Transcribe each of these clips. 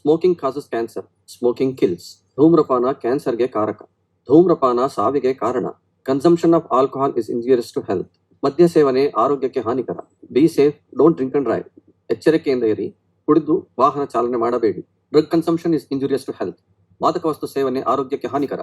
Smoking causes cancer, smoking kills. ಧೂಮ್ರಪಾನ ಕ್ಯಾನ್ಸರ್ಗೆ ಕಾರಕ, ಧೂಮ್ರಪಾನ ಸಾವಿಗೆ ಕಾರಣ. Consumption of alcohol is injurious to health. ಮದ್ಯ ಸೇವನೆ ಆರೋಗ್ಯಕ್ಕೆ ಹಾನಿಕರ. Be safe, don't drink and drive. ಎಚ್ಚರಿಕೆಯಿಂದ ಇರಿ, ಕುಡಿದು ವಾಹನ ಚಾಲನೆ ಮಾಡಬೇಡಿ. Drug consumption is injurious to health. ಮಾದಕ ವಸ್ತು ಸೇವನೆ ಆರೋಗ್ಯಕ್ಕೆ ಹಾನಿಕರ.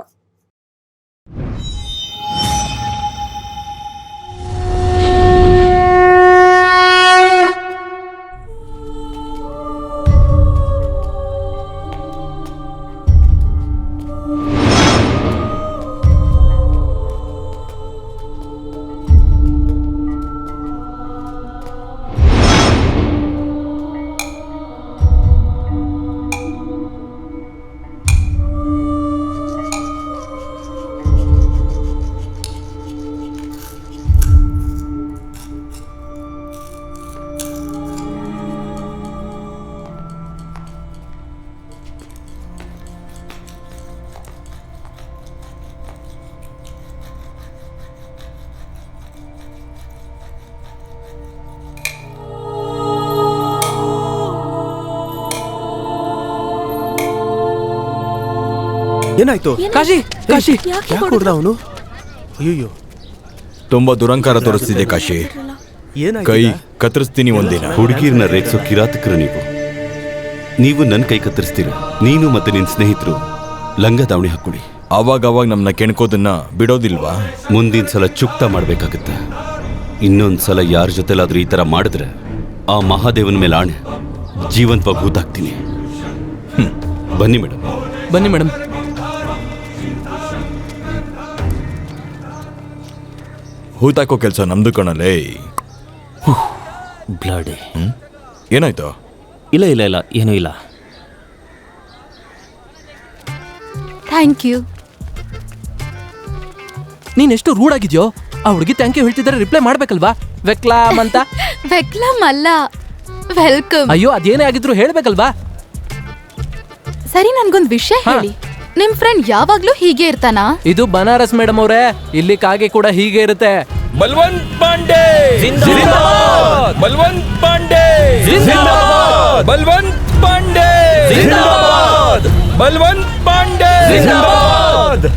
ಏನಾಯ್ತು? ಕಾಶಿ ಕಾಶಿ ಯಾಕೆ ಹೊಡೆದ ಅವನು? ಅಯ್ಯೋ, ತುಂಬಾ ದುರಂಕಾರ ತೋರಿಸ್ತಿದೆ ಕಾಶಿ. ಕೈ ಕತ್ತರಿಸ್ತೀನಿ ಒಂದಿನ. ಹುಡುಗಿರ್ನ ರೇಗ್ಸೋ ಕಿರಾತಕರು ನೀವು ನನ್ನ ಕೈ ಕತ್ತರಿಸ್ತೀರ. ನೀನು ಮತ್ತೆ ನಿನ್ ಸ್ನೇಹಿತರು ಲಂಗ ದಾವಣಿ ಹಾಕೊಳ್ಳಿ. ಅವಾಗ ನಮ್ನ ಕೆಣ್ಕೋದನ್ನ ಬಿಡೋದಿಲ್ವಾ? ಮುಂದಿನ ಸಲ ಚುಕ್ತ ಮಾಡ್ಬೇಕಾಗತ್ತೆ. ಇನ್ನೊಂದ್ಸಲ ಯಾರ ಜೊತೆಲಾದ್ರೂ ಈ ತರ ಮಾಡಿದ್ರೆ ಆ ಮಹಾದೇವನ ಮೇಲೆ ಆಣೆ ಜೀವಂತವಾಗಿ ಹೂತಾಕ್ತೀನಿ. ಬನ್ನಿ ಮೇಡಮ್. ಬನ್ನಿ ಮೇಡಮ್. ಹೂತಾಕೋ ಕೆಲಸ ನಮ್ದು ಕಣಲೇ. ಬ್ಲಡ್. ಏನಾಯ್ತು? ಇಲ್ಲ ಇಲ್ಲ ಇಲ್ಲ, ಏನೂ ಇಲ್ಲ. Thank you. ನೀನ್ ಎಷ್ಟು ರೂಡ್ ಆಗಿದ್ಯೋ. ಆ ಹುಡುಗಿ ಥ್ಯಾಂಕ್ ಯು ಹೇಳ್ತಿದ್ರೆ ರಿಪ್ಲೈ ಮಾಡ್ಬೇಕಲ್ವಾ? ವೆಕ್ಲಾಮ್ ಅಂತ. ವೆಕ್ಲಮ್ ಅಲ್ಲ, ವೆಲ್ಕಮ್. ಅಯ್ಯೋ, ಅದೇನೇ ಆಗಿದ್ರು ಹೇಳ್ಬೇಕಲ್ವಾ? ಸರಿ, ನನ್ಗೊಂದ್ ವಿಷಯ ಹೇಳಿ. ನಿಮ್ ಫ್ರೆಂಡ್ ಯಾವಾಗ್ಲೂ ಹೀಗೆ ಇರ್ತಾನಾ? ಇದು ಬನಾರಸ್ ಮೇಡಮ್ ಅವರೇ, ಇಲ್ಲಿ ಕಾಗೆ ಕೂಡ ಹೀಗೆ ಇರುತ್ತೆ. ಬಲ್ವಂತ್ ಪಾಂಡೆ ಜಿಂದಾಬಾದ್! ಬಲ್ವಂತ್ ಪಾಂಡೆ ಜಿಂದಾಬಾದ್! ಬಲ್ವಂತ್ ಪಾಂಡೆ ಜಿಂದಾಬಾದ್! ಬಲ್ವಂತ್ ಪಾಂಡೆ ಜಿಂದಾಬಾದ್!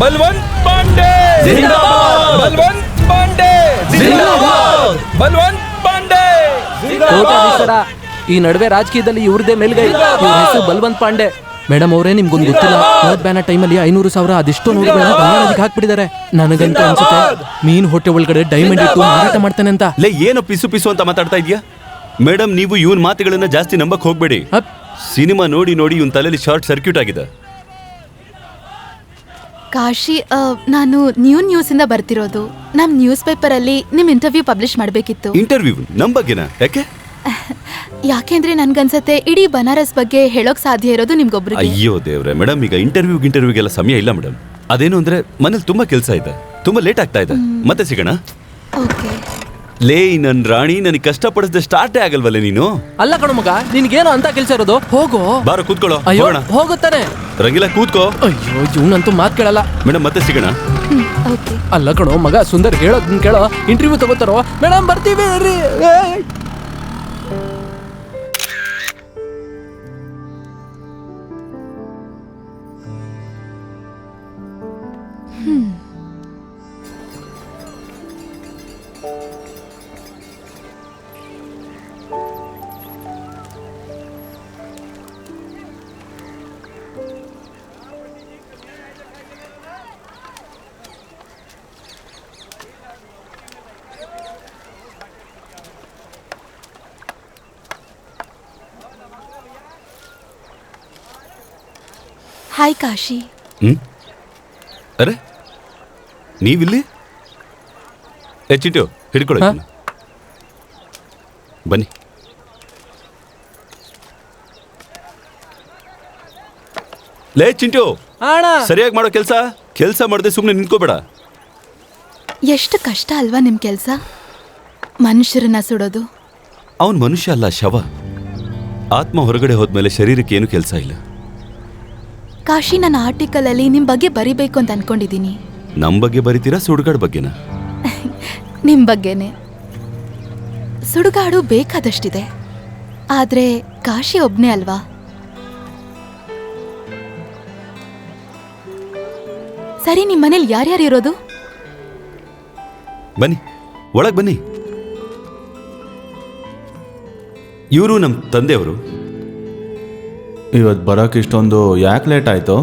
ಬಲ್ವಂತ್ ಪಾಂಡೆ ಜಿಂದಾಬಾದ್! ಬಲ್ವಂತ್ ಪಾಂಡೆ ಜಿಂದಾಬಾದ್! ಬಲ್ವಂತ್ ಪಾಂಡೆ ಕೋಟ್ಯಾಧೀಶರ. ಈ ನಡುವೆ ರಾಜಕೀಯದಲ್ಲಿ ಇವ್ರದೇ ಮೇಲ್ಗೈ. ಇವ್ರ ಹೆಸರು ಬಲ್ವಂತ್ ಪಾಂಡೆ. ಮೇಡಮ್ ಅವರೇ, ನಿಮ್ಗೊಂದು ಗೊತ್ತಿಲ್ಲ, ನೋಟ್ ಬ್ಯಾನ್ ಟೈಮಲ್ಲಿ 500,000 ಅದೆಷ್ಟೋ ನೋಟ್ಗಳನ್ನ ಗಂಗಾನದಿಗೆ ಹಾಕ್ಬಿಟ್ಟಿದ್ದಾರೆ. ನನಗಂತ ಅನ್ಸುತ್ತೆ ಮೀನ್ ಹೊಟ್ಟೆ ಒಳಗಡೆ ಡೈಮಂಡ್ ಇಟ್ಟು ಮಾರಾಟ ಮಾಡ್ತಾನೆ ಅಂತ. ಲೇ, ಏನು ಪಿಸು ಪಿಸು ಅಂತ ಮಾತಾಡ್ತಾ ಇದೀಯಾ? ಮೇಡಮ್, ನೀವು ಇವನ್ ಮಾತುಗಳನ್ನ ಜಾಸ್ತಿ ನಂಬಕ್ ಹೋಗ್ಬೇಡಿ. ಸಿನಿಮಾ ನೋಡಿ ನೋಡಿ ಇವನ್ ತಲೆಯಲ್ಲಿ ಶಾರ್ಟ್ ಸರ್ಕ್ಯೂಟ್ ಆಗಿದೆ. ಕಾಶಿ, ನಾನು ನ್ಯೂಸ್ ಇಂದ ಬರ್ತಿರೋದು. ನಮ್ ನ್ಯೂಸ್ ಪೇಪರ್ ಅಲ್ಲಿ ನಿಮ್ ಇಂಟರ್ವ್ಯೂ ಪಬ್ಲಿಷ್ ಮಾಡ್ಬೇಕಿತ್ತು. ಇಂಟರ್ವ್ಯೂ ನಮ್ ಬಗ್ಗೆನಾ? ಯಾಕೆ? ಯಾಕೆಂದ್ರೆ ನನ್ಗನ್ಸತ್ತೆ ಇಡೀ ಬನಾರಸ್ ಬಗ್ಗೆ ಹೇಳೋಕ್ ಸಾಧ್ಯ ಇರೋದು ನಿಮ್ಗೊಬ್ರಿಗೆ. ಅಯ್ಯೋ ದೇವ್ರೆ ಮೇಡಮ್, ಈಗ ಇಂಟರ್ವ್ಯೂಗೆಲ್ಲ ಸಮಯ ಇಲ್ಲ ಮೇಡಮ್. ಅದೇನು ಅಂದ್ರೆ ಮನೇಲಿ ತುಂಬಾ ಕೆಲಸ ಇದೆ, ತುಂಬಾ ಲೇಟ್ ಆಗ್ತಾ ಇದೆ. ಮತ್ತೆ ಸಿಗೋಣ. ಓಕೆ. ಲೇ ನನ್ ರಾಣಿ, ನನಗೆ ಕಷ್ಟಪಡಿಸದೆ ಸ್ಟಾರ್ಟೇ ಆಗಲ್ವಲ್ಲ ನೀನು? ಅಲ್ಲ ಕಣು ಮಗ, ನಿನ್ಗೇನು ಅಂತ ಕೆಲ್ಸ ಇರೋದು? ಹೋಗೋ. ಬಾರ ಕೂತ್ಕೊಳ್ಳೋ. ಅಯ್ಯೋ, ಹೋಗುತ್ತಾನೆ. ರಂಗಿಲ್ಲ, ಕೂತ್ಕೋ. ಅಯ್ಯೋ, ಇವನಂತೂ ಮಾತ್ ಕೇಳಲ್ಲ. ಮೇಡಮ್, ಮತ್ತೆ ಸಿಗೋಣ. ಅಲ್ಲ ಕಣೋ ಮಗ, ಸುಂದರ್ ಹೇಳೋದನ್ನ ಕೇಳೋ. ಇಂಟರ್ವ್ಯೂ ತಗೋತಾರೋ? ಮೇಡಮ್ ಬರ್ತೀವಿ ರೀ. ಹಾಯ್ ಕಾಶಿ. ಅರೆ, ನೀವಿಲ್ಲಿ? ಚಿಂಟು ಹಿಡ್ಕೊಳ್ಳಿ. ಬನ್ನಿ. ಲೇ ಚಿಂಟು, ಸರಿಯಾಗಿ ಮಾಡೋ ಕೆಲಸ ಮಾಡದೆ ಸುಮ್ಮನೆ ನಿಂತ್ಕೋಬೇಡ. ಎಷ್ಟು ಕಷ್ಟ ಅಲ್ವಾ ನಿಮ್ ಕೆಲ್ಸ? ಮನುಷ್ಯರನ್ನ ಸುಡೋದು. ಅವನ್ ಮನುಷ್ಯ ಅಲ್ಲ, ಶವ. ಆತ್ಮ ಹೊರಗಡೆ ಹೋದ್ಮೇಲೆ ಶರೀರಕ್ಕೆ ಏನು ಕೆಲಸ ಇಲ್ಲ. ಕಾಶಿ, ನನ್ನ ಆರ್ಟಿಕಲ್ ಅಲ್ಲಿ ನಿಮ್ ಬಗ್ಗೆ ಬರಿಬೇಕು ಅಂತ ಅನ್ಕೊಂಡಿದೀನಿ. ನಮ್ ಬಗ್ಗೆ ಬರಿತೀರಾ, ಸುಡುಗಾಡ್ ಬಗ್ಗೆನಾ? ನಿಮ್ ಬಗ್ಗೆನೆ. ಸುಡುಗಾಡು ಬೇಕಾದಷ್ಟಿದೆ, ಆದ್ರೆ ಕಾಶಿ ಒಬ್ನೇ ಅಲ್ವಾ? ಸರಿ, ನಿಮ್ಮ ಮನೇಲಿ ಯಾರ್ಯಾರು ಇರೋದು? ಬನ್ನಿ, ಒಳಗೆ ಬನ್ನಿ. ಇವರು ನಮ್ಮ ತಂದೆಯವರು. ಇವತ್ತು ಬರೋಕೆ ಇಷ್ಟೊಂದು ಯಾಕೆ ಲೇಟ್ ಆಯ್ತು?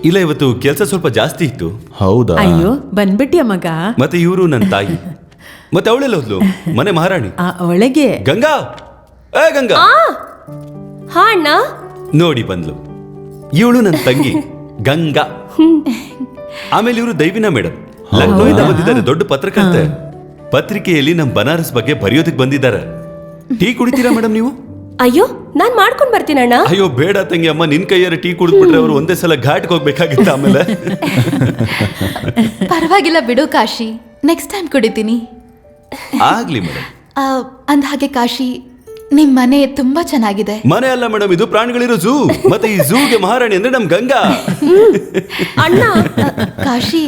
ಇಲ್ಲ, ಇವತ್ತು ಕೆಲಸ ಸ್ವಲ್ಪ ಜಾಸ್ತಿ ಇತ್ತು. ಹೌದಾ? ಅಯ್ಯೋ ಬಂದ್ಬಿಟ್ಯ ಮಗ? ಮತ್ತೆ ಇವರು ನನ್ನ ತಾಯಿ. ಮತ್ತೆ ಅವಳೆಲ್ಲ ಹೋದ್ಲು? ಮನೆ ಮಹಾರಾಣಿ ಒಳಗೆ. ಗಂಗಾ, ಏ ಗಂಗಾ, ಹಾ ಅಣ್ಣ. ನೋಡಿ ಬಂದ್ಲು. ಇವಳು ನನ್ನ ತಂಗಿ ಗಂಗಾ. ಆಮೇಲೆ ಇವರು ದೈವಿನ ಮೇಡಮ್, ಲಕ್ನೋಯಿಂದ ಬಂದಿದ್ದಾರೆ. ದೊಡ್ಡ ಪತ್ರಕರ್ತೆ. ಪತ್ರಿಕೆಯಲ್ಲಿ ನಮ್ಮ ಬನಾರಸ್ ಬಗ್ಗೆ ಬರೆಯೋದಕ್ಕೆ ಬಂದಿದ್ದಾರೆ. ಟೀ ಕುಡಿತೀರಾ ಮೇಡಮ್ ನೀವು? ಅಯ್ಯೋ ನಾನ್ ಮಾಡ್ಕೊಂಡ್ ಬರ್ತೀನಿ ಅಣ್ಣ. ಅಯ್ಯೋ ಬೇಡ ತಂಗಿ, ಅಮ್ಮ ನಿನ್ ಕೈಯಾರ ಟೀ ಕುಡಿದ್ಬಿಟ್ರೆ ಅವರು ಒಂದೇ ಸಲ ಘಾಟ್ಗೆ ಹೋಗ್ಬೇಕಾಗಿತ್ತ. ಆಮೇಲೆ ಪರವಾಗಿಲ್ಲ ಬಿಡು ಕಾಶಿ, ನೆಕ್ಸ್ಟ್ ಟೈಮ್ ಕುಡಿತೀನಿ. ಆಗ್ಲಿ ಮೇಡಮ್. ಅಂದ ಹಾಗೆ ಕಾಶಿ, ನಿಮ್ ಮನೆ ತುಂಬಾ ಚೆನ್ನಾಗಿದೆ. ಮನೆ ಅಲ್ಲ ಮೇಡಮ್, ಇದು ಪ್ರಾಣಿಗಳಿರೋ ಝೂ. ಮತ್ತೆ ಈ ಝೂಗೆ ಮಹಾರಾಣಿ ಅಂದ್ರೆ ನಮ್ ಗಂಗಾ. ಅಣ್ಣ ಕಾಶಿ,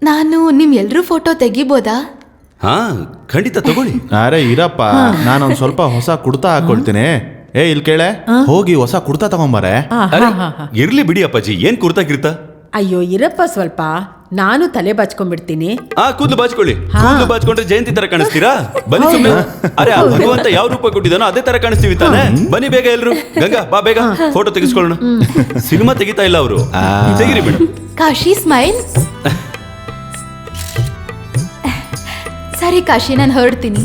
ನಾನು ನಿಮ್ ಎಲ್ರೂ ಫೋಟೋ ತೆಗಿಬೋದಾ? ಹಾ ಖಂಡಿತ ತಗೊಳ್ಳಿ. ಅರೆ ಇರಪ್ಪ, ನಾನೊಂದ್ ಸ್ವಲ್ಪ ಹೊಸ ಕುಡ್ತಾ ಹಾಕೊಳ್ತೀನಿ. ಏ ಇಲ್ಲಿ ಕೇಳೆ, ಹೋಗಿ ಹೊಸ ಕುಡ್ತಾ ತಗೊಂಬಾರೆ. ಅರೆ, ಇರ್ಲಿ ಬಿಡಿ ಅಪ್ಪಾಜಿ, ಏನ್ ಕುರ್ತಾ. ಅಯ್ಯೋ ಇರಪ್ಪ ಸ್ವಲ್ಪ, ನಾನು ತಲೆ ಬಾಚ್ಕೊಂಡ್ಬಿಡ್ತೀನಿ. ಕೂದಲು ಬಾಚ್ಕೊಳ್ಳಿ. ಕೂದಲು ಬಾಚ್ಕೊಂಡ್ರೆ ಜಯಂತಿ ತರ ಕಾಣಿಸ್ತೀರಾ? ಬನ್ನಿ ಸುಮ್ಮನೆ. ಅರೆ ಆ ಭಗವಂತ ಯಾವ ರೂಪ ಕೊಟ್ಟಿದ್ದಾನೋ ಅದೇ ತರ ಕಾಣಿಸ್ತೀವಿ ತಾನೆ. ಬನ್ನಿ ಬೇಗ ಎಲ್ರು. ಗಂಗಾ ಬಾ ಬೇಗ ಫೋಟೋ ತೆಗಿಸ್ಕೊಳ್ಳೋಣ. ಸಿನಿಮಾ ತೆಗಿತಾ ಇಲ್ಲ ಅವರು. ತೆಗಿರಿ ಮೇಡಮ್. ಕಾಶಿ ಸ್ಮೈಲ್. ಸರಿ ಕಾಶಿ, ನಾನು ಹೊರಡ್ತೀನಿ.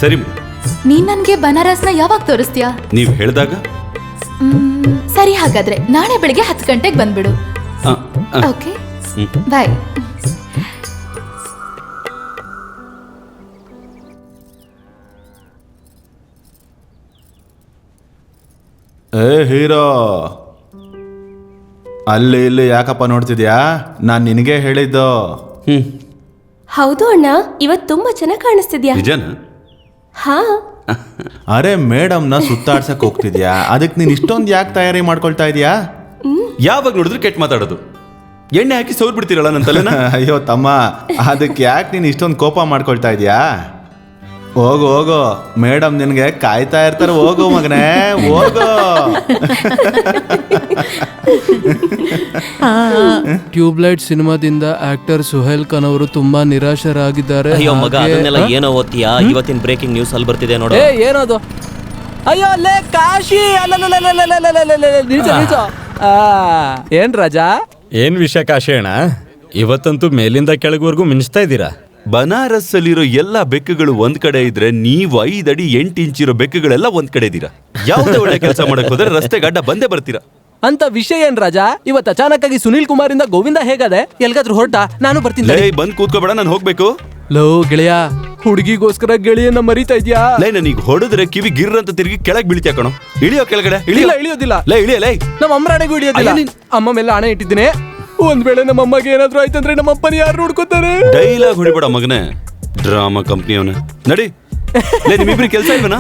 ಸರಿ, ನೀನ್ ನನ್ಗೆ ಬನಾರಸ್ನ ಯಾವಾಗ ತೋರಿಸ್ತೀಯಾ? ನೀವ್ ಹೇಳಿದಾಗ. ಸರಿ, ಹಾಗಾದ್ರೆ ನಾಳೆ ಬೆಳಿಗ್ಗೆ 10 ಗಂಟೆಗೆ ಬಂದ್ಬಿಡು. ಓಕೆ, ಬಾಯ್. ಏ ಹೀರೋ, ಅಲ್ಲಿ ಇಲ್ಲಿ ಯಾಕಪ್ಪ ನೋಡ್ತಿದ್ಯಾ? ನಾನ್ ನಿನಗೆ ಹೇಳಿದ್ದು. ಹೌದು ಅಣ್ಣ, ಇವತ್ ತುಂಬಾ ಚೆನ್ನಾಗಿ ಕಾಣಿಸ್ತಿದ್ಯಾ. ನಿಜನ? ಹಾ. ಅರೆ ಮೇಡಮ್ನ ಸುತ್ತಾಡ್ಸಕ್ ಹೋಗ್ತಿದ್ಯಾ? ಅದಕ್ಕೆ ನೀನ್ ಇಷ್ಟೊಂದು ಯಾಕೆ ತಯಾರಿ ಮಾಡ್ಕೊಳ್ತಾ ಇದೀಯಾ? ಯಾವಾಗ ನೋಡಿದ್ರೆ ಕೆಟ್ಟ ಮಾತಾಡೋದು. ಎಣ್ಣೆ ಹಾಕಿ ಸೌರ್ ಬಿಡ್ತೀರಲ್ಲ ನನ್ನ ತಲೆನ. ಅಯ್ಯೋ ತಮ್ಮ, ಅದಕ್ಕೆ ಯಾಕೆ ನೀನು ಇಷ್ಟೊಂದು ಕೋಪ ಮಾಡ್ಕೊಳ್ತಾ ಇದೀಯಾ? ಹೋಗು ಹೋಗು, ಮೇಡಮ್ ನಿನಗೆ ಕಾಯ್ತಾ ಇರ್ತಾರೆ. ಹೋಗು ಮಗನೇ, ಹೋಗು. ಟ್ಯೂಬ್ಲೈಟ್ ಸಿನಿಮಾದಿಂದ ಆಕ್ಟರ್ ಸುಹೇಲ್ ಖಾನ್ ಅವರು ತುಂಬಾ ನಿರಾಶರಾಗಿದ್ದಾರೆ. ಅಯ್ಯೋ ಮಗ, ಅದನ್ನೆಲ್ಲ ಏನೋ ಓದ್ತೀಯಾ? ಇವತ್ತಿನ ಬ್ರೇಕಿಂಗ್ ನ್ಯೂಸ್ ಅಲ್ಲಿ ಬರ್ತಿದೆ ನೋಡು. ಏನದು? ಅಯ್ಯೋ ಅಲ್ಲೇ ಕಾಶಿ. ಏನ್ ರಾಜಾ? ಏನ್ ವಿಷಯ ಕಾಶಿ ಅಣ್ಣ? ಇವತ್ತಂತೂ ಮೇಲಿಂದ ಕೆಳಗುವರೆಗೂ ಮಿಂಚ್ತಾ ಇದ್ದೀರಾ. ಬನಾರಸ್ ಅಲ್ಲಿರೋ ಎಲ್ಲಾ ಬೆಕ್ಕುಗಳು ಒಂದ್ ಕಡೆ ಇದ್ರೆ, ನೀವು 5 ಅಡಿ 8 ಇಂಚ್ ಇರೋ ಬೆಕ್ಕುಗಳೆಲ್ಲ ಒಂದ್ ಕಡೆ ಇದ್ದೀರಾ. ಯಾವ್ದೇ ಒಳ್ಳೆ ಕೆಲಸ ಮಾಡಕ್ ಹೋದ್ರೆ ರಸ್ತೆ ಗಡ್ಡ ಬಂದೇ ಬರ್ತೀರಾ. ಅಂತ ವಿಷಯ ಏನ್ ರಾಜಾ? ಇವತ್ತು ಅಚಾನಕ್ ಆಗಿ ಸುನೀಲ್ ಕುಮಾರ್ ಇಂದ ಗೋವಿಂದ ಹೇಗದೆ? ಎಲ್ಗಾದ್ರೂ ಹೊರಟ? ನಾನು ಬರ್ತೀನಿ. ಬಂದ್ ಕೂತ್ಕೋಬೇಡ, ನಾನು ಹೋಗ್ಬೇಕು. ಲೋ ಗೆಳೆಯ, ಹುಡುಗಿಗೋಸ್ಕರ ಗೆಳೆಯನ್ನ ಮರಿತಾ ಇದ್ಯಾ? ನನಗೆ ಹೊಡೆದ್ರೆ ಕಿವಿ ಗಿರ್ ಅಂತ ತಿರುಗಿ ಕೆಳಗ್ ಬೀಳ್ತೀಯ ಕಣೋ. ಇಳಿಯೋ ಕೆಳಗಡೆ. ಇಳಿಯೋದಿಲ್ಲ. ಇಳಿಯಲೇ. ನಮ್ಮ ಅಮ್ಮರಾಣೆಗೂ ಇಳಿಯೋದಿಲ್ಲ. ಅಮ್ಮ ಮೇಲೆ ಹಣೆ ಇಟ್ಟಿದ್ದೀನಿ. ಒಂದ್ ವೇಳೆ ನಮ್ಮ ಅಮ್ಮಗೆ ಏನಾದ್ರೂ ಆಯ್ತಂದ್ರೆ ನಮ್ಮ ಅಪ್ಪನ ಯಾರು ನೋಡ್ಕೋತಾರೆ? ಡೈಲಾಗ್ ಹೊಡಿಬೇಡ ಮಗನೇ, ಡ್ರಾಮಾ ಕಂಪ್ನಿಯವನ. ನಡಿ. ನಿಮ್ಮಿಬ್ರಿಗೆ ಕೆಲಸ ಇಲ್ವನಾ?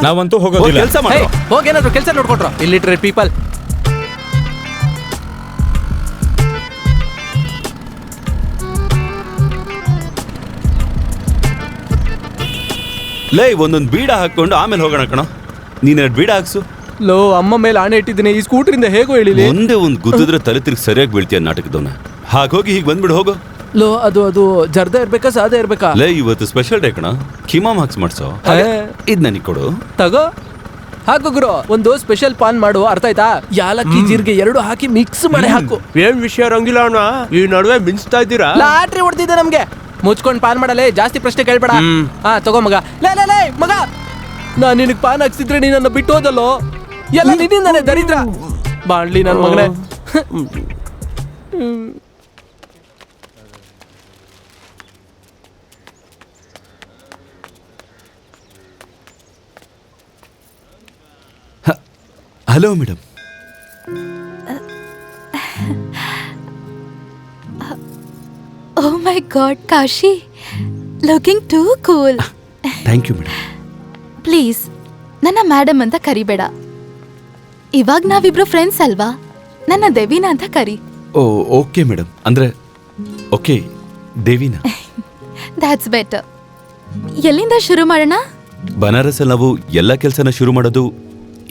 ನಾವಂತೂ ಹೋಗೋದಿಲ್ಲ. ಕೆಲಸ ಮಾಡಿ. ಹೋಗೇನಾದ್ರು ಕೆಲಸ ನೋಡ್ಕೊಟ್ರ. ಇಲ್ಲಿಟ್ರೆ ಪೀಪಲ್. ಒಂದೊಂದು ಬೀಡ ಹಾಕೊಂಡು ಆಮೇಲೆ ಹೋಗೋಣ ಕಣೋ. ನೀನ್ ಬೀಡ ಹಾಕ್ಸು. ಲೋ, ಅಮ್ಮ ಮೇಲೆ ಆಣೆ ಇಟ್ಟಿದ್ದೀನಿ. ಈ ಸ್ಕೂಟರಿಂದ ಹೇಗೋ ಹೇಳಿಲಿ. ಒಂದೇ ಒಂದು ಗುದ್ದಿದ್ರೆ ತಲೆ ತಿರುಗಿ ಸರಿಯಾಗಿ ಬೀಳ್ತೀಯ ನಾಟಕದವನ. ಹಾಗೋಗಿ ಹೀಗೆ ಬಂದ್ಬಿಡು, ಹೋಗೋ. ಲೋ, ಅದು ಜರ್ದ ಇರ್ಬೇಕಾ ಸಾದ ಇರ್ಬೇಕಾ? ಇವತ್ತು ಸ್ಪೆಷಲ್ ಡೇ ಕಣ. ಕಿಮಾಮ್ ಹಾಕ್ಸ್ ಮಾಡ್ಸೋ. ಇದ್ ನನಗೆ ಕೊಡು. ತಗೋ, ಹಾಕು ಗುರು. ಒಂದು ಸ್ಪೆಷಲ್ ಪಾನ್ ಮಾಡು, ಅರ್ಥ ಆಯ್ತಾ? ಯಾಲಕ್ಕಿ ಜೀರಿಗೆ 2 ಹಾಕಿ ಮಿಕ್ಸ್ ಮಾಡಿ ಹಾಕು. ಏನ್ ವಿಷಯ ರಂಗಿಲ್ಲ ಅಣ್ಣ, ಈ ನಡುವೆ ಮಿಂಚ್ತಾ ಇದ್ದೀರಾ? ಲಾಟ್ರಿ ಹೊಡ್ತಿದ್ದೆ ನಮ್ಗೆ. ಮುಚ್ಕೊಂಡ್ ಪಾನ್ ಮಾಡಲೇ, ಜಾಸ್ತಿ ಪ್ರಶ್ನೆ ಕೇಳ್ಬೇಡ. ತಗೋ ಮಗ. ಲೇ ಮಗ, ನಾನ್ ನಿನಗ್ ಪಾನ್ ಹಾಕ್ಸಿದ್ರೆ ನೀ ನನ್ನ ಬಿಟ್ಟು ಹೋದಲ್ಲೋ. ಎಲ್ಲ ನಿನ್ನಿಂದಾನೆ ದರಿದ್ರ. ಬಾಣ್ಲಿ ನನ್ ಮಗನೇ. Hello madam. Oh my god Kashi, looking too cool. Thank you madam. Please ನನ್ನ ಮೇಡಮ್ ಅಂತ ಕರಿಬೇಡ. ಇವಾಗ ನಾವಿಬ್ರು ಫ್ರೆಂಡ್ಸ್ ಅಲ್ವಾ? ನನ್ನ ದೇವಿನಾ ಅಂತ ಕರಿ. Okay madam. ಅಂದ್ರೆ ಓಕೆ, ದೇವಿನಾ. That's better. ಎಲ್ಲಿಂದ ಶುರು ಮಾಡೋಣ? ಬನಾರಸ್ ನಾವು ಎಲ್ಲ ಕೆಲಸನ ಶುರು ಮಾಡೋದು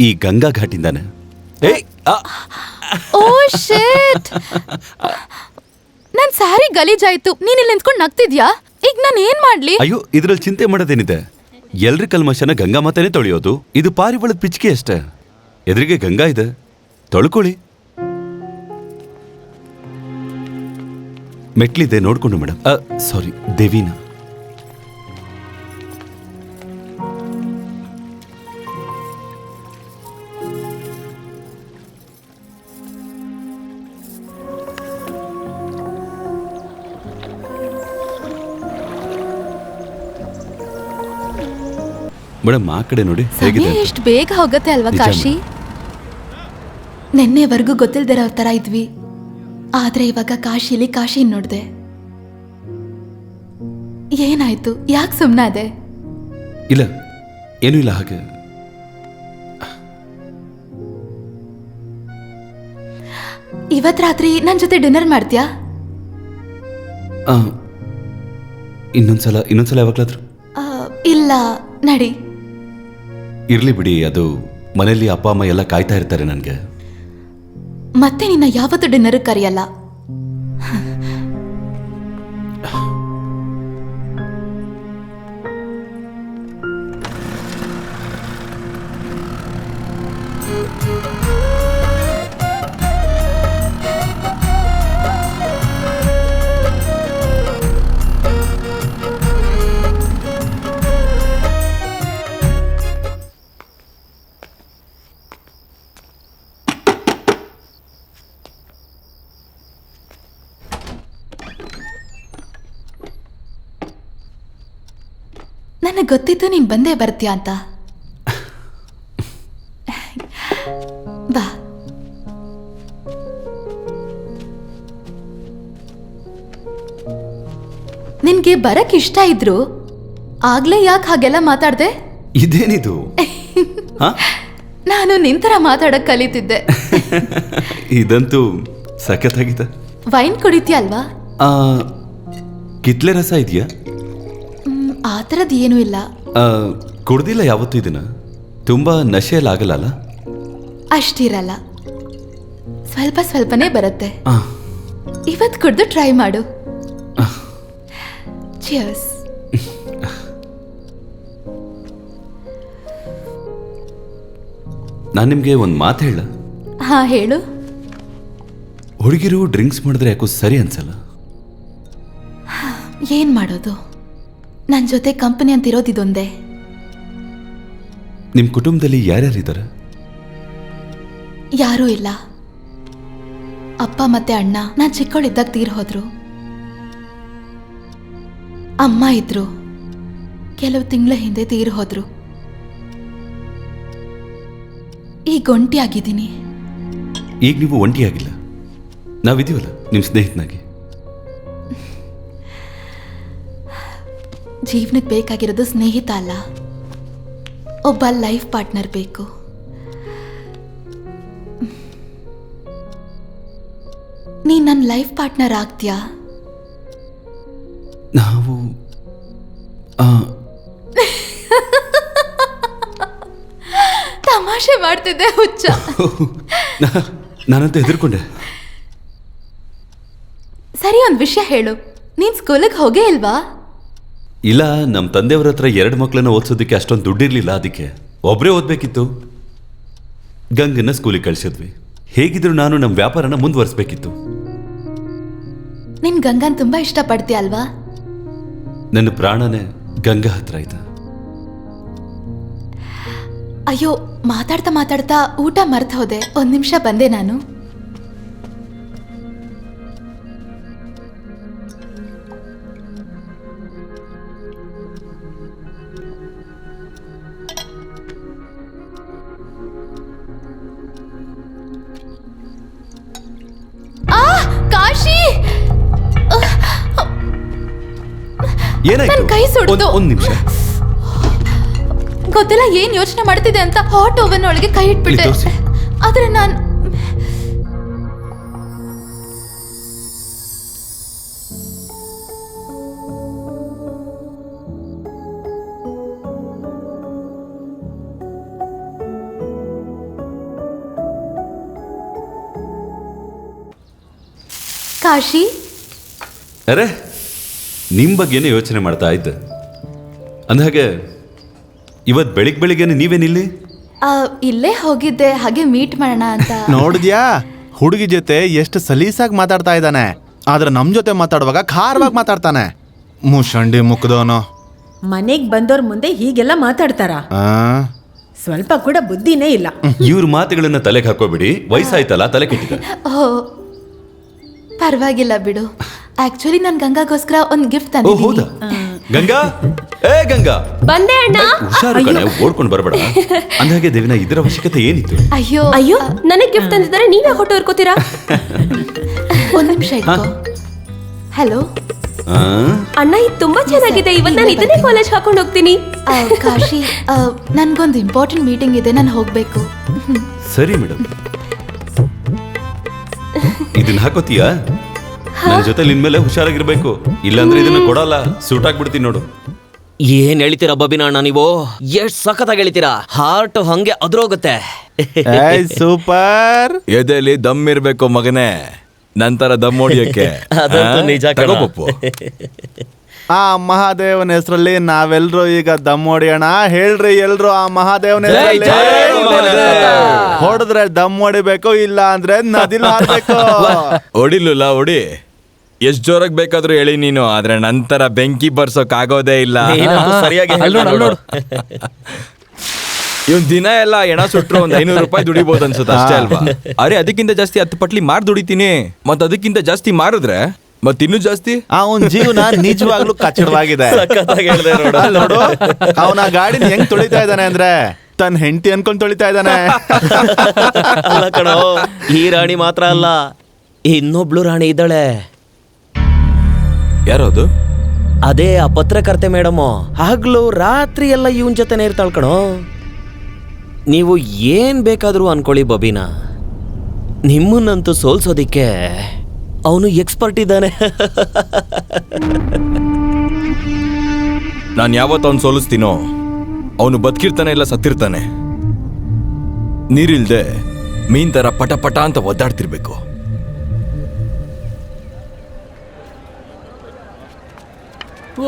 ಈ ಗಂಗಾ ಘಾಟಿಂದಾನೆ. ಓ ಶಿಟ್, ನನ್ ಸ್ಯಾರಿ ಗಲೀಜಾಯ್ತು. ನೀನ್ ಇಲ್ಲಿ ನಿಂತ್ಕೊಂಡು ನಗ್ತಿದ್ಯಾ? ಈಗ ನಾನು ಏನ್ ಮಾಡ್ಲಿ? ಅಯ್ಯೋ, ಇದ್ರಲ್ಲಿ ಚಿಂತೆ ಮಾಡೋದೇನಿದೆ? ಎಲ್ರಿ ಕಲ್ಮಶನ ಗಂಗಾ ಮಾತಾನೆ ತೊಳೆಯೋದು. ಇದು ಪಾರಿವಾಳದ ಪಿಚ್ಕೆ ಅಷ್ಟೇ. ಎದುರಿಗೆ ಗಂಗಾ ಇದೆ, ತೊಳ್ಕೊಳ್ಳಿ. ಮೆಟ್ಲಿದೆ, ನೋಡ್ಕೊಂಡು ಮೇಡಮ್. ಸಾರಿ, ದೇವಿನ. ಮೇಡಮ್, ಆ ಕಡೆ ನೋಡಿ ಹೇಗಿದೆ. ಸಮಯ ಎಷ್ಟು ಬೇಗ ಹೋಗುತ್ತೆ ಅಲ್ವಾ ನಿಜ ಕಾಶಿ? ನಿನ್ನೆವರೆಗೂ ಗೊತ್ತಿಲ್ದಿರೋ ತರ ಇದ್ವಿ, ಆದ್ರೆ ಇವಾಗ ಕಾಶಿಲಿ ಕಾಶಿ ನೋಡ್ದೆ. ಏನಾಯ್ತು? ಯಾಕೆ ಸುಮ್ನಾದೆ? ಇಲ್ಲ, ಏನೂ ಇಲ್ಲ. ಹಾಗೆ ಇವತ್ ರಾತ್ರಿ ನನ್ ಜೊತೆ ಡಿನ್ನರ್ ಮಾಡ್ತೀಯಾ? ಇನ್ನೊಂದ್ಸಲ ಯಾವಾಗ್ಲಾದ್ರು. ಇಲ್ಲ, ನಡಿ. ಇರ್ಲಿ ಬಿಡಿ, ಅದು ಮನೆಯಲ್ಲಿ ಅಪ್ಪ ಅಮ್ಮ ಎಲ್ಲ ಕಾಯ್ತಾ ಇರ್ತಾರೆ ನನಗೆ. ಮತ್ತೆ ನಿನ್ನ ಯಾವತ್ತೂ ಡಿನ್ನರ್ ಕರೆಯಲ್ಲ. ನನಗೆ ಗೊತ್ತಿತ್ತು ನೀನ್ ಬಂದೇ ಬರ್ತೀಯ ಅಂತ. ಬಾ. ನಿನ್ಗೆ ಬರಕ್ ಇಷ್ಟ ಇದ್ರು ಆಗ್ಲೇ ಯಾಕೆ ಹಾಗೆಲ್ಲ ಮಾತಾಡ್ದೆ? ಇದೇನಿದು? ನಾನು ನಿಂತರ ಮಾತಾಡಕ್ ಕಲಿತಿದ್ದೆ. ಇದಂತೂ ಸಖತ್ತಾಗಿದೆ. ವೈನ್ ಕುಡಿತೀಯ ಅಲ್ವಾ? ಕಿತ್ಲೆ ರಸ ಇದೆಯಾ? ಆ ಥರದ್ದು ಏನೂ ಇಲ್ಲ. ಕುಡ್ದಿಲ್ಲ ಯಾವತ್ತೂ ಇದನ್ನ. ತುಂಬಾ ನಶೆಯಲ್ಲಿ ಆಗಲ್ಲ. ಅಷ್ಟಿರಲ್ಲ, ಸ್ವಲ್ಪ ಸ್ವಲ್ಪನೇ ಬರುತ್ತೆ. ಇವತ್ತು ಕುಡ್ದು ಟ್ರೈ ಮಾಡು. ಚಿಯರ್ಸ್. ನಾನು ನಿಮ್ಗೆ ಒಂದು ಮಾತು ಹೇಳ. ಹಾ, ಹೇಳು. ಹುಡುಗಿರು ಡ್ರಿಂಕ್ಸ್ ಮಾಡಿದ್ರೆ ಯಾಕೋ ಸರಿ ಅನ್ಸಲ್ಲ. ಏನ್ ಮಾಡೋದು? ನನ್ನ ಜೊತೆ ಕಂಪನಿ ಅಂತ ಇರೋದಿದೊಂದೇ. ನಿಮ್ ಕುಟುಂಬದಲ್ಲಿ ಯಾರ್ಯಾರಿದ್ದಾರೆ? ಯಾರೂ ಇಲ್ಲ. ಅಪ್ಪ ಮತ್ತೆ ಅಣ್ಣ ನಾನು ಚಿಕ್ಕವಳಿದ್ದಾಗ ತೀರ್ ಹೋದ್ರು. ಅಮ್ಮ ಇದ್ರು, ಕೆಲವು ತಿಂಗಳ ಹಿಂದೆ ತೀರ್ ಹೋದ್ರು. ಈಗ ಒಂಟಿಯಾಗಿದ್ದೀನಿ. ಈಗ ನೀವು ಒಂಟಿಯಾಗಿಲ್ಲ, ನಾವಿದೀವಲ್ಲ ನಿಮ್ ಸ್ನೇಹಿತನಾಗಿ. ಜೀವನಕ್ಕೆ ಬೇಕಾಗಿರೋದು ಸ್ನೇಹಿತ ಅಲ್ಲ, ಒಬ್ಬ ಲೈಫ್ ಪಾರ್ಟ್ನರ್ ಬೇಕು. ನೀ ನನ್ನ ಲೈಫ್ ಪಾರ್ಟ್ನರ್ ಆಗ್ತೀಯಾ? ನಾವು ತಮಾಷೆ ಮಾಡ್ತಿದ್ದೆ ಹುಚ್ಚ. ನಾನಂತೂ ಹೆದರ್ಕೊಂಡೆ. ಸರಿ, ಒಂದು ವಿಷಯ ಹೇಳು. ನೀನ್ ಸ್ಕೂಲಿಗೆ ಹೋಗೇ ಇಲ್ವಾ? ಇಲ್ಲ, ನಮ್ಮ ತಂದೆಯವ್ರ ಹತ್ರ 2 ಮಕ್ಕಳನ್ನ ಓದಿಸೋದಕ್ಕೆ ಅಷ್ಟೊಂದು ದುಡ್ಡಿರ್ಲಿಲ್ಲ. ಅದಕ್ಕೆ ಒಬ್ಬರೇ ಓದ್ಬೇಕಿತ್ತು. ಗಂಗನ್ನ ಸ್ಕೂಲಿಗೆ ಕಳಿಸಿದ್ವಿ. ಹೇಗಿದ್ರು ನಾನು ನಮ್ಮ ವ್ಯಾಪಾರನ ಮುಂದುವರಿಸಬೇಕಿತ್ತು. ನಿನ್ ಗಂಗನ್ ತುಂಬಾ ಇಷ್ಟಪಡ್ತೀಯ ಅಲ್ವಾ? ನನ್ನ ಪ್ರಾಣನೇ ಗಂಗಾ ಹತ್ರ ಆಯ್ತಾ. ಅಯ್ಯೋ, ಮಾತಾಡ್ತಾ ಮಾತಾಡ್ತಾ ಊಟ ಮರ್ತ ಹೋದೆ. 1 ನಿಮಿಷ ಬಂದೆ ನಾನು. ಕಾಶಿ, ಏನಾಯ್ತು? ನನ್ ಕೈ ಸುಡ್ತು. ಒಂದ್ ನಿಮಿಷ. ಗೊತ್ತಿಲ್ಲ ಏನ್ ಯೋಚನೆ ಮಾಡ್ತಿದ್ದೆ ಅಂತ ಹಾಟ್ ಓವನ್ ಒಳಗೆ ಕೈ ಇಟ್ಬಿಟ್ಟೆ. ಇಲ್ಲಿ ತೋರ್ಸಿ. ಆದ್ರೆ ನಾನು ಕಾಶಿ ಅರೆ ನಿಮ್ ಬಗ್ಗೆನೇ ಯೋಚನೆ ಮಾಡ್ತಾ ಇದ್ದೆ. ಅಂದಹಾಗೆ ಇವತ್ ಬೆಳಿಗ್ಗೆನೆ ನೀವೇನಿಲ್ಲಿ? ಇಲ್ಲೇ ಹೋಗಿದ್ದೆ, ಹಾಗೆ ಮೀಟ್ ಮಾಡೋಣ ಅಂತ. ನೋಡಿದ್ಯಾ ಹುಡುಗಿ ಜೊತೆ ಎಷ್ಟು ಸಲೀಸಾಗಿ ಮಾತಾಡ್ತಾ ಇದ್ದಾನೆ, ಆದ್ರೆ ನಮ್ ಜೊತೆ ಮಾತಾಡುವಾಗ ಖಾರವಾಗಿ ಮಾತಾಡ್ತಾನೆ. ಮುಷಂಡಿ ಮುಖದವನು. ಮನೆಗ್ ಬಂದವ್ರ ಮುಂದೆ ಹೀಗೆಲ್ಲ ಮಾತಾಡ್ತಾರ? ಸ್ವಲ್ಪ ಕೂಡ ಬುದ್ಧಿನೇ ಇಲ್ಲ. ಇವ್ರ ಮಾತುಗಳನ್ನ ತಲೆಗೆ ಹಾಕೋಬಿಡಿ, ವಯಸ್ಸಾಯ್ತಲ್ಲ ತಲೆ ಕೆಟ್ಟಿದೆ. ಓ ಪರವಾಗಿಲ್ಲ ಬಿಡು. ಆಕ್ಚುಲಿ ನಾನು ಗಂಗಾಗೋಸ್ಕರ ಒಂದು ಗಿಫ್ಟ್ ಓ ಹೌದಾ? ತಂದಿದ್ದೀನಿ. ಗಂಗಾ, ಏ ಗಂಗಾ, ಬಂದೆ ಅಣ್ಣ. ಹುಷಾರು ಕಣೆ, ಓಡ್ಕೊಂಡು ಬರಬೇಡ. ಅಂದಾಗೆ ದೇವಿನ ಇದರ ಅವಶ್ಯಕತೆ ಏನಿತ್ತು? ಅಯ್ಯೋ ಅಯ್ಯೋ, ನನಗ್ ಗಿಫ್ಟ್ ತಂದಿದ್ದಾರೆ, ನೀವೇ ಹೊಟ್ಟೆ ಹೊರ್ಕೋತೀರಾ? ಒಂದ್ ನಿಮಿಷ ಇಟ್ಕೋ. ಹಲೋ ಆ? ಅಣ್ಣ, ಇದು ತುಂಬಾ ಚೆನ್ನಾಗಿದೆ. ಇವತ್ತು ನಾನು ಇದನ್ನೇ ಕಾಲೇಜ್ ಹಾಕೊಂಡು ಹೋಗ್ತೀನಿ. ಕಾಶಿ, ನನ್ಗೊಂದು ಇಂಪಾರ್ಟೆಂಟ್ ಮೀಟಿಂಗ್ ಇದೆ, ನಾನು ಹೋಗ್ಬೇಕು. ಸರಿ ಮೇಡಮ್, ಇದನ್ನ ಹಾಕೋತೀಯಾ? ನನ್ನ ಜೊತೆ ಇನ್ಮೇಲೆ ಹುಷಾರಾಗಿರ್ಬೇಕು, ಇಲ್ಲಾಂದ್ರೆ ಇದನ್ನ ಕೊಡಲ್ಲ, ಸೂಟ್ ಆಗ್ಬಿಡ್ತೀನಿ ನೋಡು. ಏನ್ ಹೇಳ್ತೀರಾ ಬಬಿನ ಅಣ್ಣ, ನೀವು ಎಷ್ಟ್ ಸಖತ್ತಾಗಿ ಹೇಳ್ತೀರಾ, ಹಾರ್ಟ್ ಹಂಗೆ ಅದ್ರೋಗುತ್ತೆ. ಸೂಪರ್. ಎದೆಲಿ ದಮ್ ಇರ್ಬೇಕು ಮಗನೇ, ನಂತರ ದಮ್ ಹೊಡಿಯಕ್ಕೆ. ಅದಂತೂ ನಿಜ ಕಣೋ. ಆ ಮಹಾದೇವನ ಹೆಸರಲ್ಲಿ ನಾವೆಲ್ರೂ ಈಗ ದಮ್ ಹೊಡಿಯೋಣ. ಹೇಳ್ರಿ ಎಲ್ರು ಆ ಮಹಾದೇವನ ಹೆಸರಲ್ಲಿ ಹೊಡೆದ್ರೆ ದಮ್ ಹೊಡಿಬೇಕು, ಇಲ್ಲ ಅಂದ್ರೆ ನದಿಲ್ ಹಾಕ್ಬೇಕು. ಹೊಡಿಲಿಲ್ಲ ಹೊಡಿ, ಎಷ್ಟ್ ಜೋರಾಗಿ ಬೇಕಾದ್ರೂ ಹೇಳಿ ನೀನು, ಆದ್ರೆ ನಂತರ ಬೆಂಕಿ ಬರ್ಸೋಕ್ ಆಗೋದೇ ಇಲ್ಲ. ನೀನಂತೂ ಸರಿಯಾಗಿ ಹೇಳ್ದೆ ನೋಡು. ಇವನ್ ದಿನ ಎಲ್ಲ ಎಣ ಸುಟ್ರು ಒಂದ್ 500 ರೂಪಾಯಿ ದುಡಿಬಹುದು ಅನ್ಸುತ್ತೆ, ಅಷ್ಟೇ ಅಲ್ವಾ? ಅರೆ ಅದಕ್ಕಿಂತ ಜಾಸ್ತಿ 10 ಪಟ್ಲಿ ಮಾರ್ ದುಡಿತೀನಿ, ಮತ್ ಅದಕ್ಕಿಂತ ಜಾಸ್ತಿ ಮಾರಿದ್ರೆ ಮತ್ ಇನ್ನೂ ಜಾಸ್ತಿ. ಅವನ್ ಜೀವನ ನಿಜವಾಗ್ಲೂ ಕಚ್ಚಡವಾಗಿದೆ. ಸಖತ್ತಾಗಿ ಹೇಳ್ದೆ ನೋಡು. ನೋಡು ಅವನ ಗಾಡಿನ ಹೆಂಗ್ ತೊಳಿತಾ ಇದ್ದಾನೆ ಅಂದ್ರೆ ತನ್ನ ಹೆಂಡತಿ ಅನ್ಕೊಂಡ್ ತೊಳಿತಾ ಇದ್ದಾನೆ. ಅಲ್ಲ ಕಣೋ, ಈ ರಾಣಿ ಮಾತ್ರ ಅಲ್ಲ, ಇನ್ನೊಬ್ಳು ರಾಣಿ ಇದ್ದಾಳೆ. ಯಾರದು? ಅದೇ ಆ ಪತ್ರಕರ್ತೆ ಮೇಡಮ್. ಹಗ್ಲು ರಾತ್ರಿ ಎಲ್ಲ ಇವನ್ ಜೊತೆನೆ ಇರ್ತಾಳ್ ಕಣೋ. ನೀವು ಏನ್ ಬೇಕಾದ್ರೂ ಅನ್ಕೊಳ್ಳಿ ಬಬಿನ, ನಿಮ್ಮನ್ನಂತೂ ಸೋಲ್ಸೋದಿಕ್ಕೆ ಅವನು ಎಕ್ಸ್ಪರ್ಟ್ ಇದ್ದಾನೆ. ನಾನು ಯಾವತ್ತು ಅವ್ನು ಸೋಲಿಸ್ತೀನೋ ಅವನು ಬದುಕಿರ್ತಾನೆ ಇಲ್ಲ ಸತ್ತಿರ್ತಾನೆ. ನೀರಿಲ್ದೆ ಮೀನ್ ತರ ಪಟ ಪಟ ಅಂತ ಒದ್ದಾಡ್ತಿರ್ಬೇಕು.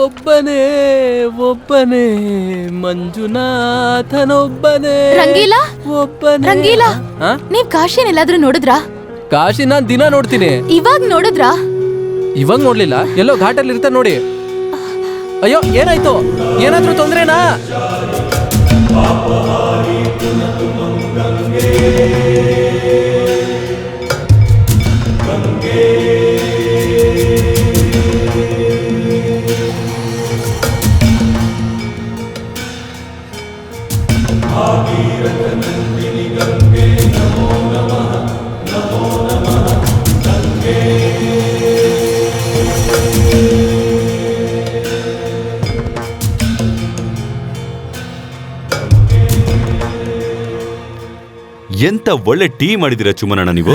ಒಬ್ಬನೇ ಒಬ್ಬನೇ ಮಂಜುನಾಥನೊಬ್ಬನೇ. ರಂಗೀಲಾ, ಒಬ್ಬನೇ. ರಂಗೀಲಾ, ನೀವ್ ಕಾಶಿನ ಎಲ್ಲಾದ್ರೂ ನೋಡಿದ್ರಾ? ಕಾಶಿ ನಾನ್ ದಿನ ನೋಡ್ತೀನಿ. ಇವಾಗ ನೋಡಿದ್ರಾ? ಇವಾಗ ನೋಡ್ಲಿಲ್ಲ, ಎಲ್ಲೋ ಘಾಟಲ್ಲಿ ಇರ್ತಾರೆ ನೋಡಿ. ಅಯ್ಯೋ ಏನಾಯ್ತು? ಏನಾದ್ರೂ ತೊಂದ್ರೆನಾ? ಎಂತ ಒಳ್ಳೆ ಟೀ ಮಾಡಿದಿರ ಚುಮನಣ್ಣ ನೀವು.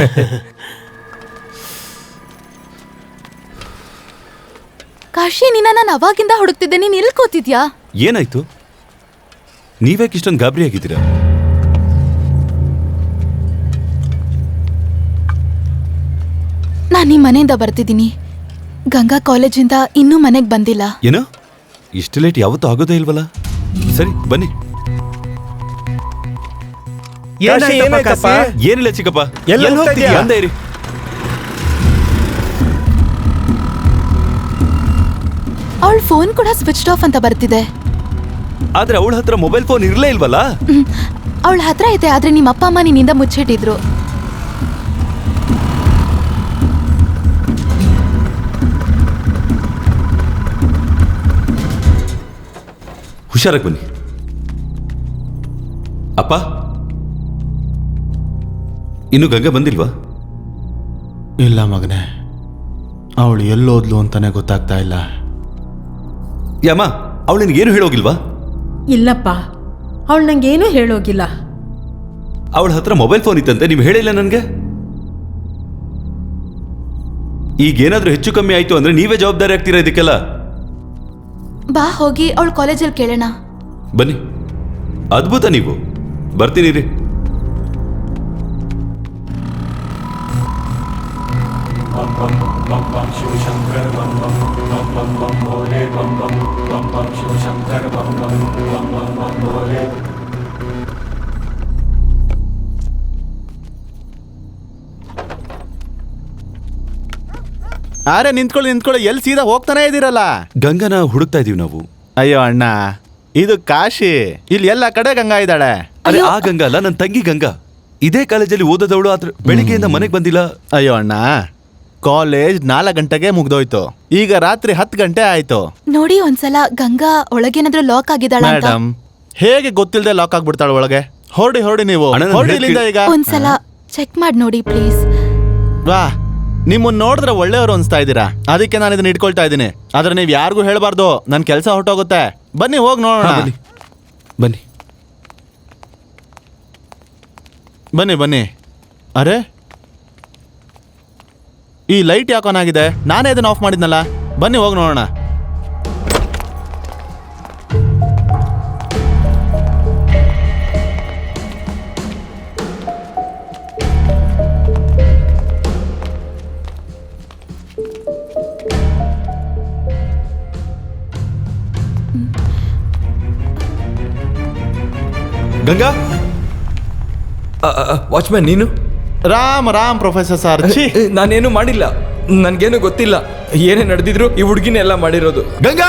ಕಾಶಿ, ನಿನ್ನ ನಾನು ಅವಾಗಿಂದ ಹುಡುಕ್ತಿದ್ದೆ, ನೀನ್ ಎಲ್ಲಿ ಕೂತಿದ್ಯಾ? ಏನಾಯ್ತು? ನೀವ್ಯಾಕೆ ಇಷ್ಟೊಂದು ಗಾಬರಿ ಆಗಿದ್ದೀರಾ? ನಾನು ನಿಮ್ಮ ಮನೆಯಿಂದ ಬರ್ತಿದ್ದೀನಿ. ಗಂಗಾ ಕಾಲೇಜಿಂದ ಇನ್ನೂ ಮನೆಗೆ ಬಂದಿಲ್ಲ. ಏನು ಇಷ್ಟು ಲೇಟ್ ಯಾವತ್ತೂ ಆಗೋದೇ ಇಲ್ವಲ್ಲ? ಸರಿ ಬನ್ನಿ. ಏನಿಲ್ಲ ಚಿಕ್ಕಪ್ಪ, ಅಂದೇ ಇರಿ. ಅವಳ ಫೋನ್ ಕೂಡ ಸ್ವಿಚ್ ಆಫ್ ಅಂತ ಬರ್ತಿದೆ. ಆದ್ರೆ ಅವಳ ಹತ್ರ ಮೊಬೈಲ್ ಫೋನ್ ಇರ್ಲೇ ಇಲ್ವಲ್ಲ? ಅವಳ ಹತ್ರ ಐತೆ, ಆದ್ರೆ ನಿಮ್ಮ ಅಪ್ಪ ಅಮ್ಮ ನಿನ್ನಿಂದ ಮುಚ್ಚಿಟ್ಟಿದ್ರು. ಹುಷಾರಾಗಿ ಬನ್ನಿ. ಅಪ್ಪ, ಇನ್ನು ಗಂಗಾ ಬಂದಿಲ್ವಾ? ಇಲ್ಲ ಮಗನೇ, ಅವಳು ಎಲ್ಲೋದ್ಲು ಅಂತಾನೆ ಗೊತ್ತಾಗ್ತಾ ಇಲ್ಲ. ಯಾಮ, ಅವಳು ನಿನಗೇನು ಹೇಳೋಗಿಲ್ವಾ? ಇಲ್ಲಪ್ಪ, ಅವಳು ನಂಗೇನು ಹೇಳೋಗಿಲ್ಲ. ಅವಳ ಹತ್ರ ಮೊಬೈಲ್ ಫೋನ್ ಇತ್ತಂತೆ, ನೀವು ಹೇಳಿಲ್ಲ ನನಗೆ. ಈಗೇನಾದ್ರೂ ಹೆಚ್ಚು ಕಮ್ಮಿ ಆಯ್ತು ಅಂದ್ರೆ ನೀವೇ ಜವಾಬ್ದಾರಿ ಆಗ್ತೀರಾ ಇದಕ್ಕೆಲ್ಲ. ಬಾ ಹೋಗಿ ಅವಳ ಕಾಲೇಜಲ್ಲಿ ಕೇಳೋಣ. ಬನ್ನಿ. ಅದ್ಭುತ ನೀವು. ಬರ್ತೀನಿ ರೀ. ಅರೆ ನಿಂತ್ಕೊಳ್ಳಿ ಎಲ್ಲಿ ಸೀದಾ ಹೋಗ್ತಾನೆ ಇದ್ದೀರಲ್ಲ. ಗಂಗನ ಹುಡುಕ್ತಾ ಇದೀವಿ ನಾವು. ಅಯ್ಯೋ ಅಣ್ಣ, ಇದು ಕಾಶಿ, ಇಲ್ಲಿ ಎಲ್ಲ ಕಡೆ ಗಂಗಾ ಇದ್ದಾಳೆ. ಅರೆ ಆ ಗಂಗಾ ಅಲ್ಲ, ನನ್ನ ತಂಗಿ ಗಂಗಾ. ಇದೇ ಕಾಲೇಜಲ್ಲಿ ಓದೋದವಳು, ಆದ್ರೆ ಬೆಳಿಗ್ಗೆಯಿಂದ ಮನೆಗೆ ಬಂದಿಲ್ಲ. ಅಯ್ಯೋ ಅಣ್ಣ, ಕಾಲೇಜ್ 4 ಗಂಟೆಗೆ ಮುಗ್ದೋಯ್ತು, ಈಗ ರಾತ್ರಿ 10 ಗಂಟೆ ಆಯ್ತು. ನೋಡಿ ಒಂದ್ಸಲ ಗಂಗಾ ಒಳಗೇನಾದ್ರೂ ಲಾಕ್ ಆಗಿದ್ದಾಳ ಅಂತ. ಮೇಡಮ್, ಹೇಗೆ ಗೊತ್ತಿಲ್ಲದೆ ಲಾಕ್ ಆಗ್ಬಿಡ್ತಾಳ ಒಳಗೆ? ಹೊರಡಿ ನೀವು, ಹೊರಡಿ ಇಲ್ಲಿಂದ ಈಗ. ಒಂದ್ಸಲ ಚೆಕ್ ಮಾಡಿ ನೋಡಿ ಪ್ಲೀಸ್. ವಾ, ನಿಮ್ಮನ್ನ ನೋಡಿದ್ರೆ ಒಳ್ಳೆಯವರು ಅನ್ಸ್ತಾ ಇದ್ದೀರಾ, ಅದಕ್ಕೆ ನಾನು ಇದನ್ನ ಇಟ್ಕೊಳ್ತಾ ಇದ್ದೀನಿ. ಆದ್ರೆ ನೀವು ಯಾರಿಗೂ ಹೇಳ್ಬಾರ್ದು, ನನ್ನ ಕೆಲಸ ಹೊರಟೋಗುತ್ತೆ. ಬನ್ನಿ ಹೋಗಿ ನೋಡೋಣ. ಬನ್ನಿ ಬನ್ನಿ ಬನ್ನಿ. ಅರೆ, ಈ ಲೈಟ್ ಯಾಕೆ ಆನ್ ಆಗಿದೆ? ನಾನೇ ಇದನ್ನ ಆಫ್ ಮಾಡಿದ್ನಲ್ಲ. ಬನ್ನಿ ಹೋಗಿ ನೋಡೋಣ. ಗಂಗಾ, ವಾಚ್ಮ್ಯಾನ್ ನೀನು? Ram professor sir. ನಾನೇನು ಮಾಡಿಲ್ಲ, ನನ್ಗೇನು ಗೊತ್ತಿಲ್ಲ. ಏನೇ ನಡೆದಿದ್ರು ಈ ಹುಡುಗಿನೇ ಎಲ್ಲ ಮಾಡಿರೋದು. ಗಂಗಾ,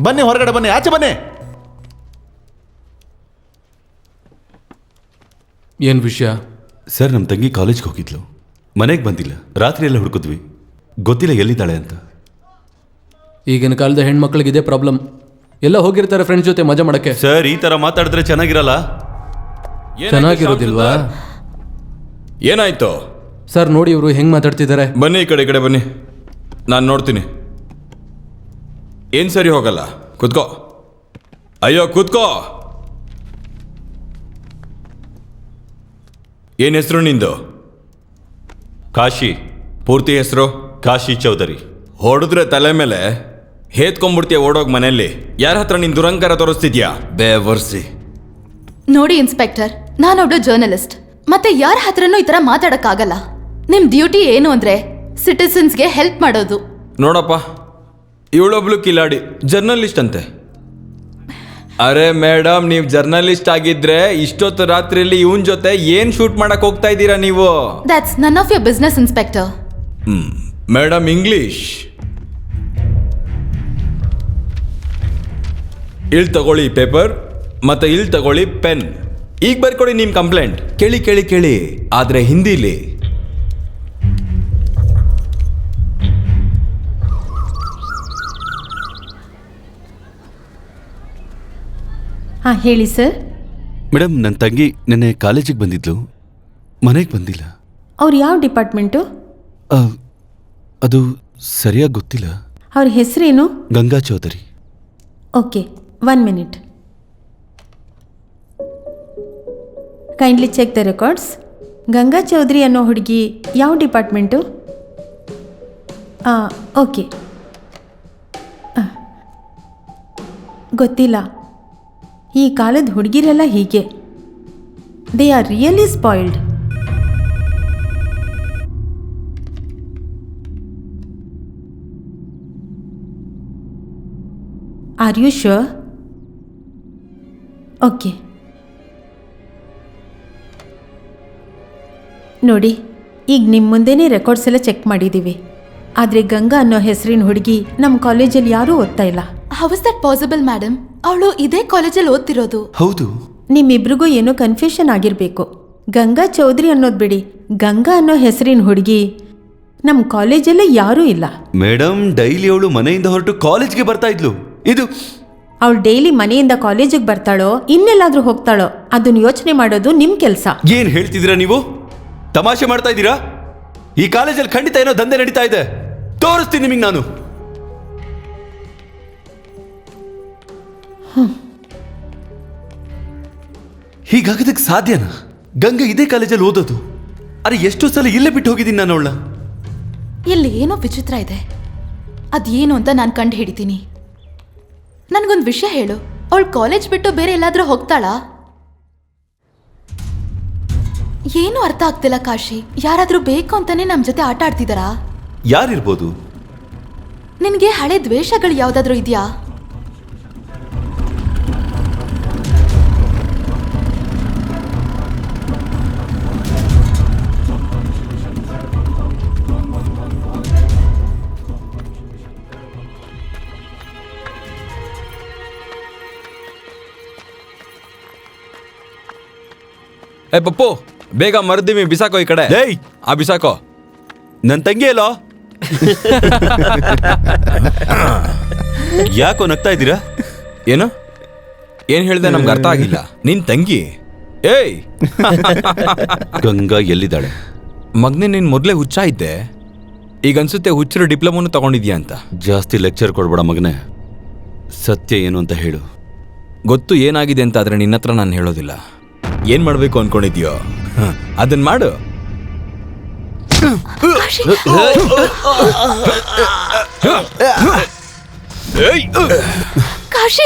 ಬನ್ನಿ ಹೊರಗಡೆ ಬನ್ನಿ, ಆಚೆ ಬನ್ನಿ. ಏನ್ ವಿಷಯ? ಸರ್, ನಮ್ಮ ತಂಗಿ ಕಾಲೇಜ್ಗೆ ಹೋಗಿದ್ಲು, ಮನೆಗೆ ಬಂದಿಲ್ಲ. ರಾತ್ರಿ ಎಲ್ಲ ಹುಡುಕಿದ್ವಿ, ಗೊತ್ತಿಲ್ಲ ಎಲ್ಲಿದ್ದಾಳೆ ಅಂತ. ಈಗಿನ ಕಾಲದ ಹೆಣ್ಮಕ್ಳಿಗೆ ಇದೇ ಪ್ರಾಬ್ಲಮ್. ಎಲ್ಲ ಹೋಗಿರ್ತಾರೆ ಫ್ರೆಂಡ್ಸ್ ಜೊತೆ ಮಜಾ ಮಾಡಕ್ಕೆ. ಸರ್, ಈ ತರ ಮಾತಾಡಿದ್ರೆ ಚೆನ್ನಾಗಿರಲ್ಲ. ಚೆನ್ನಾಗಿರೋದಿಲ್ವಾ? ಏನಾಯ್ತು ಸರ್? ನೋಡಿ ಇವರು ಹೆಂಗ್ ಮಾತಾಡ್ತಿದ್ದಾರೆ. ಬನ್ನಿ ಈ ಕಡೆ ಬನ್ನಿ, ನಾನು ನೋಡ್ತೀನಿ. ಏನ್ ಸರಿ ಹೋಗಲ್ಲ, ಕೂತ್ಕೋ. ಅಯ್ಯೋ ಕೂತ್ಕೋ. ಏನ್ ಹೆಸರು ನಿಂದು? ಕಾಶಿ. ಪೂರ್ತಿ ಹೆಸರು? ಕಾಶಿ ಚೌಧರಿ. ಹೊಡೆದ್ರೆ ತಲೆ ಮೇಲೆ ಹೇತ್ಕೊಂಡ್ಬಿಡ್ತೀಯ ಓಡೋಗ್ ಮನೆಯಲ್ಲಿ. ಯಾರ ಹತ್ರ ನಿನ್ ದುರಂಕಾರ ತೋರಿಸ್ತಿದ್ಯಾ? ಬೇವರ್ಸಿ. ನೋಡಿ ಇನ್ಸ್ಪೆಕ್ಟರ್, ನಾನೊಬ್ಳು ಜರ್ನಲಿಸ್ಟ್, ಮತ್ತೆ ಯಾರ ಹತ್ರನೂ ಈ ತರ ಮಾತಾಡಕ್ಕಾಗಲ್ಲ. ನಿಮ್ ಡ್ಯೂಟಿ ಏನು ಅಂದ್ರೆ ಸಿಟಿಸನ್ಸ್ಗೆ ಹೆಲ್ಪ್ ಮಾಡೋದು. ನೋಡಪ್ಪ, ಇವಳೊಬ್ಳು ಕಿಲಾಡಿ, ಜರ್ನಲಿಸ್ಟ್ ಅಂತೆ. ಅರೆ ಮೇಡಮ್, ನೀವು ಜರ್ನಲಿಸ್ಟ್ ಆಗಿದ್ರೆ ಇಷ್ಟೊತ್ತು ರಾತ್ರಿಯಲ್ಲಿ ಇವನ್ ಜೊತೆ ಏನ್ ಶೂಟ್ ಮಾಡಕ್ ಹೋಗ್ತಾ ಇದ್ದೀರಾ ನೀವು? That's none of your business inspector. Madam, English. ಇಲ್ಲಿ ತಗೊಳ್ಳಿ ಪೇಪರ್, ಮತ್ತೆ ಇಲ್ಲಿ ತಗೊಳ್ಳಿ ಪೆನ್. ಈಗ ಬರ್ಕೊಡಿ ನಿಮ್ ಕಂಪ್ಲೇಂಟ್. ಕೇಳಿ ಕೇಳಿ ಕೇಳಿ, ಆದ್ರೆ ಹಿಂದಿಲಿ. ಹಾಂ ಹೇಳಿ ಸರ್. ಮೇಡಮ್, ನನ್ನ ತಂಗಿ ನಿನ್ನೆ ಕಾಲೇಜಿಗೆ ಬಂದಿದ್ಲು, ಮನೆಗೆ ಬಂದಿಲ್ಲ. ಅವ್ರು ಯಾವ ಡಿಪಾರ್ಟ್ಮೆಂಟು? ಅದು ಸರಿಯಾಗಿ ಗೊತ್ತಿಲ್ಲ. ಅವ್ರ ಹೆಸರೇನು? Ganga Chaudhary. Okay, 1 minute. Kindly check the records. Ganga Chaudhary ಅನ್ನೋ ಹುಡುಗಿ ಯಾವ ಡಿಪಾರ್ಟ್ಮೆಂಟು? ಓಕೆ, ಗೊತ್ತಿಲ್ಲ. ಈ ಕಾಲದ ಹುಡುಗಿರೆಲ್ಲ ಹೀಗೆ, they are really spoiled. Are you sure? Okay, ನೋಡಿ, ಈಗ ನಿಮ್ಮ ಮುಂದೆನೇ ರೆಕಾರ್ಡ್ಸ್ ಎಲ್ಲ ಚೆಕ್ ಮಾಡಿದ್ದೀವಿ. ಆದರೆ ಗಂಗಾ ಅನ್ನೋ ಹೆಸರಿನ ಹುಡುಗಿ ನಮ್ಮ ಕಾಲೇಜಲ್ಲಿ ಯಾರೂ ಓದ್ತಾ ಇಲ್ಲ. How is that possible madam? ಅವಳು ಇದೇ ಕಾಲೇಜಲ್ಲಿ ಓದ್ತಿರೋದು. ಹೌದು. ನಿಮ್ಮಿಬ್ರಿಗೂ ಏನೋ ಕನ್ಫ್ಯೂಷನ್ ಆಗಿರಬೇಕು. ಗಂಗಾ ಚೌಧರಿ ಅನ್ನೋದು ಬಿಡಿ, ಗಂಗಾ ಅನ್ನೋ ಹೆಸರಿನ ಹುಡುಗಿ ನಮ್ಮ ಕಾಲೇಜಲ್ಲೇ ಯಾರೂ ಇಲ್ಲ. ಮೇಡಮ್, ಡೈಲಿ ಅವಳು ಮನೆಯಿಂದ ಹೊರಟು ಕಾಲೇಜ್ಗೆ ಬರ್ತಾ ಇದ್ಲು. ಇದು ಅವಳು ಡೈಲಿ ಮನೆಯಿಂದ ಕಾಲೇಜಿಗೆ ಬರ್ತಾಳೋ ಇನ್ನೆಲ್ಲಾದ್ರೂ ಹೋಗ್ತಾಳೋ ಅದನ್ನ ಯೋಚನೆ ಮಾಡೋದು ನಿಮ್ಮ ಕೆಲಸ. ಏನ್ ಹೇಳ್ತಿದ್ದೀರಾ ನೀವು? ತಮಾಷೆ ಮಾಡ್ತಾ ಇದ್ದೀರಾ? ಈ ಕಾಲೇಜಲ್ಲಿ ಖಂಡಿತ ಏನೋ ದಂಧೆ ನಡೀತಾ ಇದೆ. ತೋರಿಸ್ತೀನಿ ನಿಮಗೆ ನಾನು. ಹೀಗಾಗೋದಕ್ಕೆ ಸಾಧ್ಯನಾ? ಗಂಗಾ ಇದೇ ಕಾಲೇಜಲ್ಲಿ ಓದೋದು. ಅರೆ, ಎಷ್ಟೋ ಸಲ ಇಲ್ಲೇ ಬಿಟ್ಟು ಹೋಗಿದ್ದೀನಿ ನಾನು ಅವಳ. ಇಲ್ಲಿ ಏನೋ ವಿಚಿತ್ರ ಇದೆ. ಅದೇನು ಅಂತ ನಾನು ಕಂಡು ಹಿಡಿತೀನಿ. ನನಗೊಂದು ವಿಷಯ ಹೇಳು, ಅವಳು ಕಾಲೇಜ್ ಬಿಟ್ಟು ಬೇರೆ ಎಲ್ಲಾದ್ರೂ ಹೋಗ್ತಾಳಾ? ಏನು ಅರ್ಥ ಆಗ್ತಿಲ್ಲ ಕಾಶಿ. ಯಾರಾದ್ರೂ ಬೇಕು ಅಂತಾನೆ ನಮ್ಮ ಜೊತೆ ಆಟ ಆಡ್ತಿದಾರಾ? ಯಾರಿರ್ಬೋದು? ನಿನಗೆ ಹಳೆ ದ್ವೇಷಗಳು ಯಾವ್ದಾದ್ರೂ ಇದೆಯಾ? ಏ ಪಪ್ಪು, ಬೇಗ ಮರ್ದಿಮಿ ಬಿಸಾಕೋ ಈ ಕಡೆ. ಏಯ್ ಆ ಬಿಸಾಕೋ. ನನ್ನ ತಂಗಿ ಅಲ್ಲೋ. ಯಾಕೋ ನಗ್ತಾ ಇದ್ದೀರಾ? ಏನು ಏನ್ ಹೇಳ್ದೆ ನಮ್ಗೆ ಅರ್ಥ ಆಗಿಲ್ಲ. ನಿನ್ ತಂಗಿ? ಏಯ್ ಗಂಗಾ ಎಲ್ಲಿದ್ದಾಳೆ? ಮಗ್ನೆ ನೀನ್ ಮೊದ್ಲೇ ಹುಚ್ಚ ಇದ್ದೆ, ಈಗ ಅನ್ಸುತ್ತೆ ಹುಚ್ಚರು ಡಿಪ್ಲೊಮೋನು ತಗೊಂಡಿದ್ಯಾ ಅಂತ. ಜಾಸ್ತಿ ಲೆಕ್ಚರ್ ಕೊಡ್ಬೇಡ ಮಗನೇ, ಸತ್ಯ ಏನು ಅಂತ ಹೇಳು. ಗೊತ್ತು ಏನಾಗಿದೆ ಅಂತ, ಆದ್ರೆ ನಿನ್ನ ಹತ್ರ ನಾನು ಹೇಳೋದಿಲ್ಲ. ಏನ್ ಮಾಡ್ಬೇಕು ಅನ್ಕೊಂಡಿದ್ಯೋ ಅದನ್ ಮಾಡು. ಕಾಶಿ,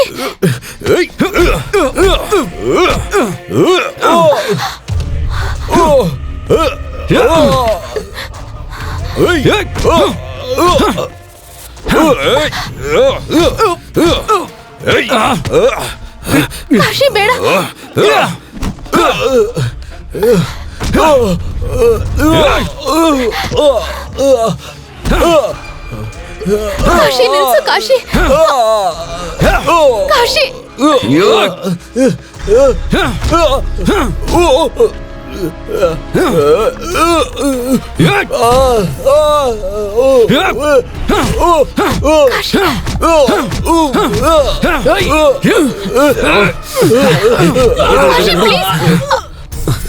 ಕಾಶಿ ಬೇಡ. ಕಾಶಿ ನಿಲ್ಸು. ಕಾಶಿ, ಕಾಶಿ.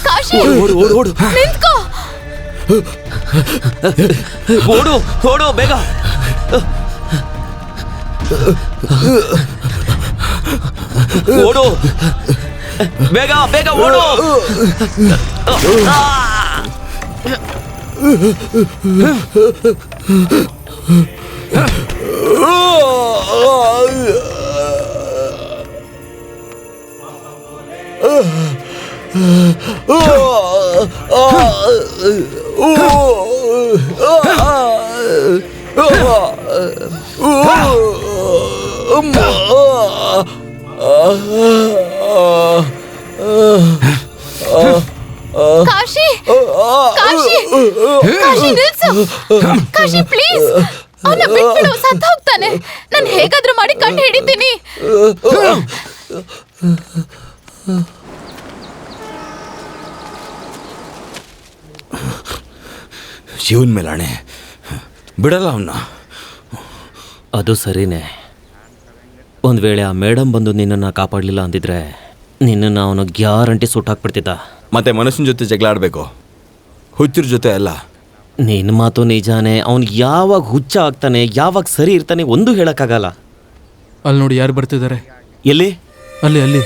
ಕಾಶಿ, ನಿಂತ್ಕೋ. ಓಡು ಓಡು ಬೇಗ. ಓಡು ಬೇಗ ಬೇಗ ಓಡು. ಕಾಶಿ, ಕಾಶಿ, ಕಾಶಿ ನಿಲ್ಸು. ಕಾಶಿ ಪ್ಲೀಸ್, ಅವನ ಬಿಟ್ಬಿಡು, ಸತ್ತು ಹೋಗ್ತಾನೆ. ನಾನು ಹೇಗಾದ್ರೂ ಮಾಡಿ ಕಂಡು ಹಿಡಿತೀನಿ. ಶಿವನ್ ಮೇಲಾಣೆ ಬಿಡಲ್ಲ ಅವನ್ನ. ಅದು ಸರಿನೇ. ಒಂದು ವೇಳೆ ಆ ಮೇಡಮ್ ಬಂದು ನಿನ್ನನ್ನು ಕಾಪಾಡಲಿಲ್ಲ ಅಂದಿದ್ರೆ ನಿನ್ನನ್ನು ಅವನು ಗ್ಯಾರಂಟಿ ಸುಟ್ಟಾಕ್ಬಿಡ್ತಿದ್ದ. ಮತ್ತೆ ಮನುಷ್ಯನ ಜೊತೆ ಜಗಳ ಆಡಬೇಕು, ಹುಚ್ಚರ ಜೊತೆ ಅಲ್ಲ. ನಿನ್ನ ಮಾತು ನಿಜಾನೇ. ಅವನು ಯಾವಾಗ ಹುಚ್ಚ ಆಗ್ತಾನೆ, ಯಾವಾಗ ಸರಿ ಇರ್ತಾನೆ ಒಂದು ಹೇಳಕ್ಕಾಗಲ್ಲ. ಅಲ್ಲಿ ನೋಡಿ ಯಾರು ಬರ್ತಿದ್ದಾರೆ. ಎಲ್ಲಿ? ಅಲ್ಲಿ ಅಲ್ಲಿ.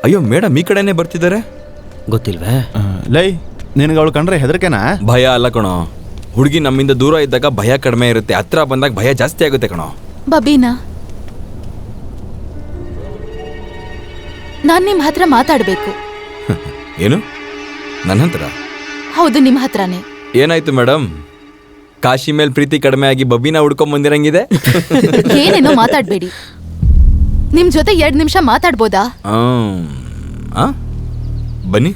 ಅಯ್ಯೋ ಮೇಡಮ್ ಈ ಕಡೆನೇ ಬರ್ತಿದ್ದಾರೆ. ಗೊತ್ತಿಲ್ವೇ? ಲೈ, ನಿನಗೆ ಅವಳು ಕಂಡ್ರೆ ಹೆದರ್ಕೆನಾ? ಭಯ ಅಲ್ಲ ಕಣೋ, ಹುಡುಗಿ ನಮ್ಮಿಂದ ದೂರ ಇದ್ದಾಗ ಭಯ ಕಡಿಮೆ ಇರುತ್ತೆ, ಹತ್ರ ಬಂದಾಗ ಭಯ ಜಾಸ್ತಿ ಆಗುತ್ತೆ ಕಣೋ. ಬಬೀನಾ, ನಾನ್ ನಿಮ್ ಹತ್ರ ಮಾತಾಡ್ಬೇಕು. ಏನು ನನ್ನ ಹತ್ರ? ಹೌದು, ನಿಮ್ ಹತ್ರನೇ. ಏನಾಯ್ತು ಮೇಡಮ್? ಕಾಶಿ ಮೇಲ್ ಪ್ರೀತಿ ಕಡಿಮೆ ಆಗಿ ಬಬೀನಾ ಹುಡ್ಕೊಂಡ್ ಬಂದಿರಂಗಿದೆ. ಏನೇನೋ ಮಾತಾಡ್ಬೇಡಿ. ನಿಮ್ ಜೊತೆ 2 ನಿಮಿಷ ಮಾತಾಡ್ಬೋದಾ? ಬನ್ನಿ.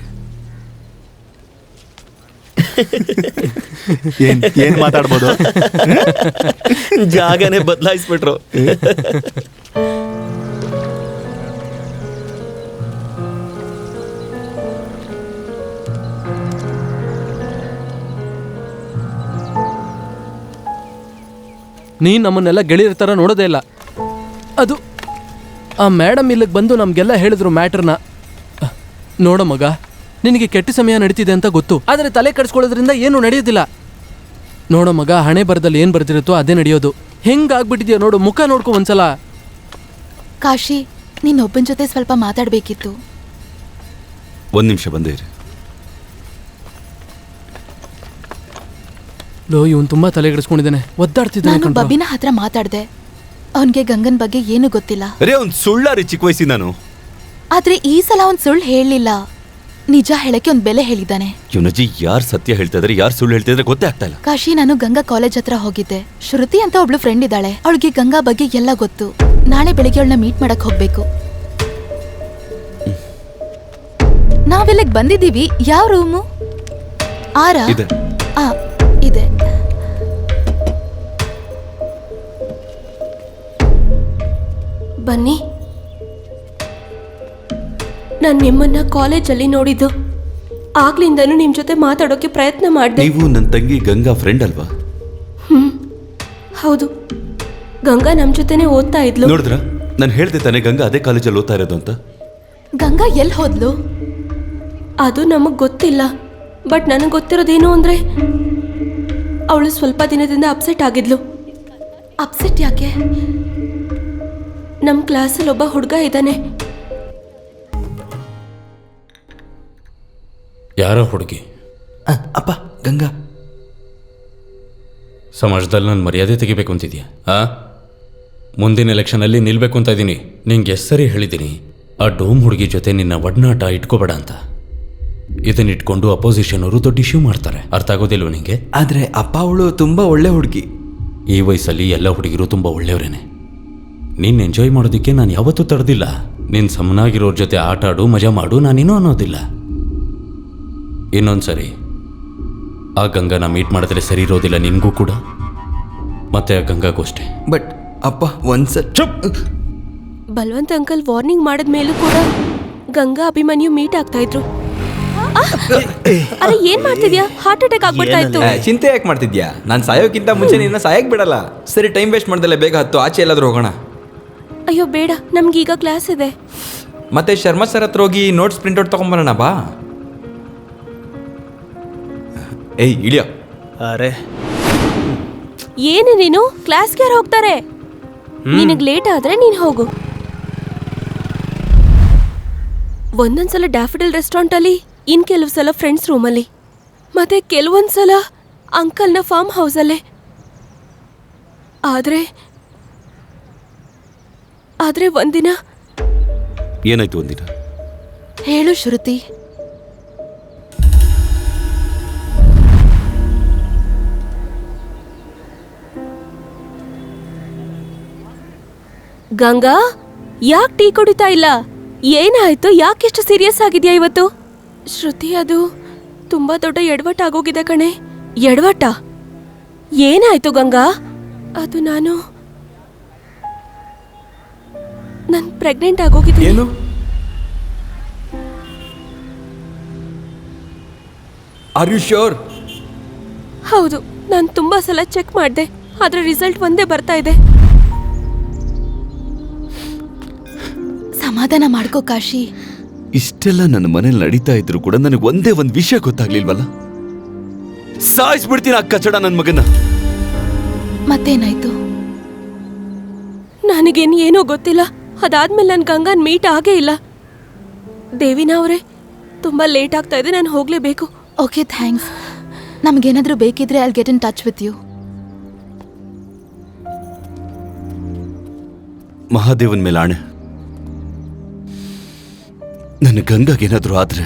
ಏನ್ ಮಾತಾಡ್ಬೋದು? ಜಾಗನೇ ಬದಲಾಯಿಸ್ಬಿಟ್ರು. ನೀನು ನಮ್ಮನ್ನೆಲ್ಲ ಗೆಳೆಯರ ಥರ ನೋಡೋದೇ ಇಲ್ಲ. ಅದು ಆ ಮೇಡಮ್ ಇಲ್ಲಿಗೆ ಬಂದು ನಮಗೆಲ್ಲ ಹೇಳಿದ್ರು ಮ್ಯಾಟ್ರನ್ನ. ನೋಡೋ ಮಗ, ನಿನಗೆ ಕೆಟ್ಟ ಸಮಯ ನಡೀತಿದೆ ಅಂತ ಗೊತ್ತು, ಆದರೆ ತಲೆ ಕೆಡಿಸ್ಕೊಳ್ಳೋದ್ರಿಂದ ಏನೂ ನಡೆಯೋದಿಲ್ಲ. ನೋಡೋ ಮಗ, ಹಣೆ ಬರದಲ್ಲಿ ಏನು ಬರ್ತಿರುತ್ತೋ ಅದೇ ನಡೆಯೋದು. ಹೆಂಗಾಗ್ಬಿಟ್ಟಿದ್ಯೋ ನೋಡು, ಮುಖ ನೋಡ್ಕೊ ಒಂದ್ಸಲ. ಕಾಶಿ, ನೀನೊಬ್ಬನ ಜೊತೆ ಸ್ವಲ್ಪ ಮಾತಾಡಬೇಕಿತ್ತು. 1 ನಿಮಿಷ ಬಂದೇ ಇರಿ. ಲೋ ಇವನ್ ತುಂಬಾ ತಲೆಗೆಡಿಸ್ಕೊಂಡಿದ್ದಾನೆ, ಒದ್ದಾಡ್ತಿದ್ದಾನೆ ನಾನು ಕಣ್ರೋ. ಬಬಿನ ಹತ್ರ ಮಾತಾಡ್ದೆ. ಅವನ್ಗೆ ಗಂಗನ್ ಬಗ್ಗೆ ಏನು ಗೊತ್ತಿಲ್ಲ. ಅರೇ ಅವ್ನ್ ಸುಳ್ಳಾರಿ ಚಿಕ್ಕ ವಯಸ್ಸಿ ನಾನು. ಆದ್ರೆ ಈ ಸಲ ಅವ್ನ್ ಸುಳ್ಳು ಹೇಳಲಿಲ್ಲ, ನಿಜ ಹೇಳಕ್ಕೆ ಒಂದ್ ಬೆಲೆ ಹೇಳಿದ್ದಾನೆ. ಯುನಜಿ ಯಾರು ಸತ್ಯ ಹೇಳ್ತಾ ಇದ್ರೆ ಯಾರು ಸುಳ್ಳು ಹೇಳ್ತಾ ಇದ್ರೆ ಗೊತ್ತೇ ಆಗ್ತಾ ಇಲ್ಲ. ಕಾಶಿ, ನಾನು ಗಂಗಾ ಕಾಲೇಜ್ ಹತ್ರ ಹೋಗಿದ್ದೆ. ಶ್ರುತಿ ಅಂತ ಒಬ್ಳು ಫ್ರೆಂಡ್ ಇದ್ದಾಳೆ, ಅವಳಿಗೆ ಗಂಗಾ ಬಗ್ಗೆ ಎಲ್ಲ ಗೊತ್ತು. ನಾಳೆ ಬೆಳಿಗ್ಗೆ ಅವಳನ್ನ ಮೀಟ್ ಮಾಡಕ್ ಹೋಗ್ಬೇಕು. ನಾವಿಲ್ಲಿಗೆ ಬಂದಿದ್ದೀವಿ. ಯಾವ ರೂಮು? ಆರಾ? ಇದೆ. ಆ, ಇದೆ. ಬನ್ನಿ. ನಾನು ನಿಮ್ಮನ್ನ ಕಾಲೇಜಲ್ಲಿ ನೋಡಿದ್ದು, ಆಗ್ಲಿಂದನೂ ನಿಮ್ ಜೊತೆ ಮಾತಾಡೋಕೆ ಪ್ರಯತ್ನ ಮಾಡಿದೆ. ನೀವು ನನ್ನ ತಂಗಿ ಗಂಗಾ ಫ್ರೆಂಡ್ ಅಲ್ವಾ? ಹೌದು, ಗಂಗಾ ನಮ್ ಜೊತೆನೆ ಓದ್ತಾ ಇದ್ಲು. ನೋಡಿದ್ರ, ನಾನು ಹೇಳ್ದೆ ತಾನೆ ಗಂಗಾ ಅದೇ ಕಾಲೇಜಲ್ಲಿ ಓದ್ತಾ ಇರೋದು ಅಂತ. ಗಂಗಾ ಎಲ್ಲಿ ಹೋದ್ಲು? ಅದು ನಮಗ್ ಗೊತ್ತಿಲ್ಲ. ಬಟ್ ನನಗೆ ಗೊತ್ತಿರೋದೇನು ಅಂದ್ರೆ ಅವಳು ಸ್ವಲ್ಪ ದಿನದಿಂದ ಅಪ್ಸೆಟ್ ಆಗಿದ್ಲು. ಅಪ್ಸೆಟ್ ಯಾಕೆ? ನಮ್ಮ ಕ್ಲಾಸಲ್ಲಿ ಒಬ್ಬ ಹುಡುಗ ಇದ್ದಾನೆ. ಯಾರೋ ಹುಡುಗಿ? ಅಪ್ಪ, ಗಂಗಾ. ಸಮಾಜದಲ್ಲಿ ನಾನು ಮರ್ಯಾದೆ ತೆಗಿಬೇಕು ಅಂತಿದ್ಯಾ? ಮುಂದಿನ ಎಲೆಕ್ಷನಲ್ಲಿ ನಿಲ್ಬೇಕು ಅಂತ ಇದ್ದೀನಿ. ನಿಂಗೆ ಎಷ್ಟು ಸರಿ ಹೇಳಿದ್ದೀನಿ ಆ ಡೋಮ್ ಹುಡುಗಿ ಜೊತೆ ನಿನ್ನ ಒಡನಾಟ ಇಟ್ಕೋಬೇಡ ಅಂತ. ಇದನ್ನ ಇಟ್ಕೊಂಡು ಅಪೋಸಿಷನ್ ಅವರು ದೊಡ್ಡ ಇಶ್ಯೂ ಮಾಡ್ತಾರೆ. ಅರ್ಥ ಆಗೋದಿಲ್ವ ನಿಂಗೆ? ಆದ್ರೆ ಅಪ್ಪ ಅವಳು ತುಂಬಾ ಒಳ್ಳೆ ಹುಡುಗಿ. ಈ ವಯಸ್ಸಲ್ಲಿ ಎಲ್ಲ ಹುಡುಗಿರು ತುಂಬ ಒಳ್ಳೆಯವರೇನೆ. ನೀನು ಎಂಜಾಯ್ ಮಾಡೋದಕ್ಕೆ ನಾನು ಯಾವತ್ತೂ ತಡೆದಿಲ್ಲ. ನೀನು ಸಮನಾಗಿರೋರ ಜೊತೆ ಆಟ ಆಡು, ಮಜಾ ಮಾಡು, ನಾನೇನೂ ಅನ್ನೋದಿಲ್ಲ. ಇನ್ನೊಂದ್ಸರಿ ಆ ಗಂಗಾನ ಮೀಟ್ ಮಾಡಿದ್ರೆ ಸರಿ ಇರೋದಿಲ್ಲ ನಿನಗೂ ಕೂಡ, ಮತ್ತೆ ಆ ಗಂಗಾಗೂ ಅಷ್ಟೇ. ಬಟ್ ಅಪ್ಪ ಚುಪ್! ಬಲ್ವಂತ್ ಅಂಕಲ್ ವಾರ್ನಿಂಗ್ ಮಾಡಿದ ಮೇಲೂ ಕೂಡ ಗಂಗಾ ಅಭಿಮನ್ಯು ಮೀಟ್ ಆಗ್ತಾ ಇದ್ರು. ಅರೆ ಏನ್ ಮಾಡ್ತಿದ್ಯಾ? ಹಾರ್ಟ್ ಅಟ್ಯಾಕ್ ಆಗ್ಬಿಡ್ತಾ ಇತ್ತು. ಚಿಂತೆ ಯಾಕೆ ಮಾಡ್ತಿದ್ಯಾ? ನಾನು ಸಾಯೋಕ್ಕಿಂತ ಮುಂಚೆ ನಿನ್ನ ಸಾಯಕ್ ಬಿಡಲ್ಲ. ಸರಿ, ಟೈಮ್ ವೇಸ್ಟ್ ಮಾಡ್ದಲ್ಲ, ಬೇಗ ಹತ್ತು, ಆಚೆ ಎಲ್ಲಾದ್ರೂ ಹೋಗೋಣ. ಅಯ್ಯೋ ಬೇಡ, ನಮ್ಗೀಗ ಕ್ಲಾಸ್ ಇದೆ. ಮತ್ತೆ ಶರ್ಮಾ ಸರ್ ಹತ್ರ ಹೋಗಿ ನೋಟ್ಸ್ ಪ್ರಿಂಟ್ಔಟ್ ತಗೊಂಬರೋಣ ಬಾ. ಏಯ್ ಇಳಿಯ. ಅರೆ ಏನು ನೀನು ಕ್ಲಾಸ್ಗೆ ಯಾರು ಹೋಗ್ತಾರೆ? ನಿನಗ್ ಲೇಟ್ ಆದ್ರೆ ನೀನ್ ಹೋಗು. ಒಂದೊಂದ್ಸಲ ಡ್ಯಾಫಡಿಲ್ ರೆಸ್ಟೋರೆಂಟ್ ಅಲ್ಲಿ, ಇನ್ ಕೆಲವು ಸಲ ಫ್ರೆಂಡ್ಸ್ ರೂಮಲ್ಲಿ, ಮತ್ತೆ ಕೆಲವೊಂದ್ಸಲ ಅಂಕಲ್ನ ಫಾರ್ಮ್ ಹೌಸಲ್ಲೇ. ಆದ್ರೆ ಒಂದಿನ ಏನಾಯ್ತು ಒಂದಿನ? ಹೇಳು ಶ್ರುತಿ. ಗಂಗಾ, ಯಾಕೆ ಟೀ ಕುಡಿತಾ ಇಲ್ಲ? ಏನಾಯ್ತು? ಯಾಕೆಷ್ಟು ಸೀರಿಯಸ್ ಆಗಿದ್ಯಾ ಇವತ್ತು? ಶ್ರುತಿ, ಅದು ತುಂಬಾ ದೊಡ್ಡ ಎಡವಟ್ ಆಗೋಗಿದೆ ಕಣೆ. ಎಡವಟ್ಟ? ಏನಾಯ್ತು ಗಂಗಾ? ಅದು ನಾನು ಪ್ರೆಗ್ನೆಂಟ್ ಆಗೋಗಿದ್ದೀನಿ. ಏನು? Are you sure? ಹೌದು, ನಾನು ತುಂಬಾ ಸಲ ಚೆಕ್ ಮಾಡಿದೆ, ಆದ್ರೆ ರಿಸಲ್ಟ್ ಒಂದೇ ಬರ್ತಾ ಇದೆ. ಸಮಾಧಾನ ಮಾಡ್ಕೋ ಕಾಶಿ. ಇಷ್ಟೆಲ್ಲ ನನ್ನ ಮನೇಲಿ ನಡೀತಾ ಇದ್ರು ಕೂಡ ನನಗೆ ಒಂದೇ ಒಂದು ವಿಷಯ ಗೊತ್ತಾಗ್ಲಿಲ್ವಲ್ಲ. ಸಾಯಿಸ್ಬಿಡ್ತೀನಿ ಆ ಕಚಡ ನನ್ನ ಮಗನ. ಮತ್ತೇನಾಯ್ತು? ನನಗೇನು ಏನೂ ಗೊತ್ತಿಲ್ಲ. ಅದಾದ್ಮೇಲೆ ನಾನು ಗಂಗಾನ್ ಮೀಟ್ ಆಗೇ ಇಲ್ಲ. ದೇವಿನಾ ಅವರೇ, ತುಂಬಾ ಲೇಟ್ ಆಗ್ತಾ ಇದೆ, ನಾನು ಹೋಗ್ಲೇಬೇಕು. Okay, thanks. ನಮಗೇನಾದ್ರೂ ಬೇಕಿದ್ರೆ I'll get in touch with you. ಮಹಾದೇವನ್ ಮೇಲೆ ಆಣೆ, ನನ್ನ ಗಂಗಾಗೇನಾದ್ರೂ ಆದ್ರೆ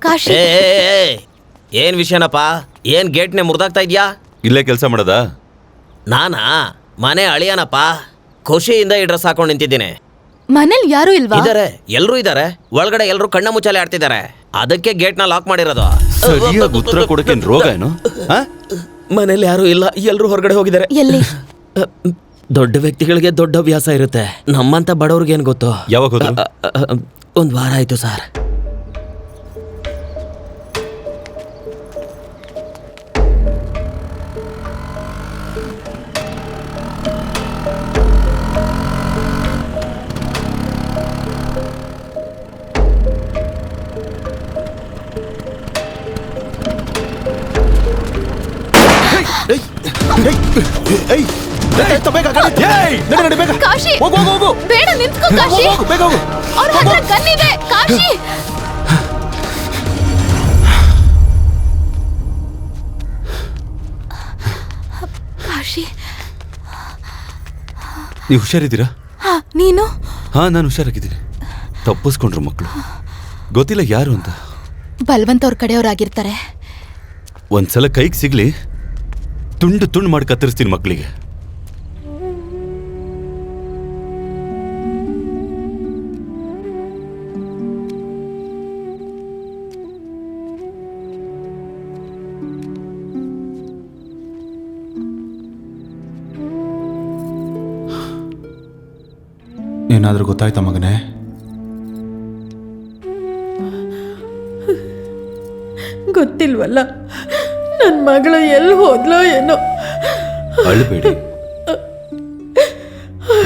ಕಾಶಿ, ಏನ್ ವಿಷಯನಪ್ಪ? ಏನ್ ಗೇಟ್ನೆ ಮುರಿದಾಗ್ತಾ ಇದ್ಯಾ? ಇಲ್ಲೇ ಕೆಲಸ ಮಾಡೋದಾ? ನಾನಾ ಮನೆ ಅಳಿಯನಪ್ಪ. ಖುಷಿಯಿಂದ ಈ ಡ್ರೆಸ್ ಹಾಕೊಂಡು ನಿಂತಿದ್ದೀನಿ. ಮನೇಲಿ ಯಾರು ಇಲ್ವಾ? ಇದಾರೆ, ಎಲ್ರೂ ಇದಾರೆ. ಒಳಗಡೆ ಎಲ್ರು ಕಣ್ಣ ಮುಚ್ಚಾಲೆ ಆಡ್ತಿದ್ದಾರೆ. ಅದಕ್ಕೆ ಗೇಟ್ ನ ಲಾಕ್ ಮಾಡಿರೋದು. ಸರಿಯಾಗಿ ಉತ್ತರ ಕೊಡಕ್ಕೆ ರೋಗ ಏನು? ಮನೇಲಿ ಯಾರು ಇಲ್ಲ, ಎಲ್ರು ಹೊರಗಡೆ ಹೋಗಿದ್ದಾರೆ. ಎಲ್ಲಿ? ದೊಡ್ಡ ವ್ಯಕ್ತಿಗಳಿಗೆ ದೊಡ್ಡ ಅಭ್ಯಾಸ ಇರುತ್ತೆ, ನಮ್ಮಂತ ಬಡವ್ರಿಗೆ ಏನ್ ಗೊತ್ತು. ಯಾವಾಗ ಹೋದ್ರು? ಒಂದ್ ವಾರ ಆಯ್ತು ಸರ್. ಕಾಶಿ ಬೇಡ ನಿಂತ್ಕೋ ಕಾಶಿ ಅವ್ರ ಹತ್ರ ಗನ್ನಿದೆ ಕಾಶಿ ಕಾಶಿ ನೀವು ಹುಷಾರಿದ್ದೀರಾ? ನೀನು? ಹಾ, ನಾನು ಹುಷಾರಾಗಿದ್ದೀನಿ. ತಪ್ಪಿಸ್ಕೊಂಡ್ರು ಮಕ್ಕಳು, ಗೊತ್ತಿಲ್ಲ ಯಾರು ಅಂತ. ಬಲ್ವಂತ್ ಅವ್ರ ಕಡೆಯವ್ರಾಗಿರ್ತಾರೆ. ಒಂದ್ಸಲ ಕೈಗೆ ಸಿಗ್ಲಿ, ತುಂಡು ತುಂಡು ಮಾಡಿ ಕತ್ತರಿಸ್ತೀನಿ ಮಕ್ಕಳಿಗೆ. ಏನಾದರೂ ಗೊತ್ತಾಯ್ತಾ ಮಗನೇ? ಗೊತ್ತಿಲ್ವಲ್ಲ, ನನ್ನ ಮಗಳು ಎಲ್ಲಿ ಹೋದ್ಲೋ ಏನೋ. ಅಳಬೇಡಿ,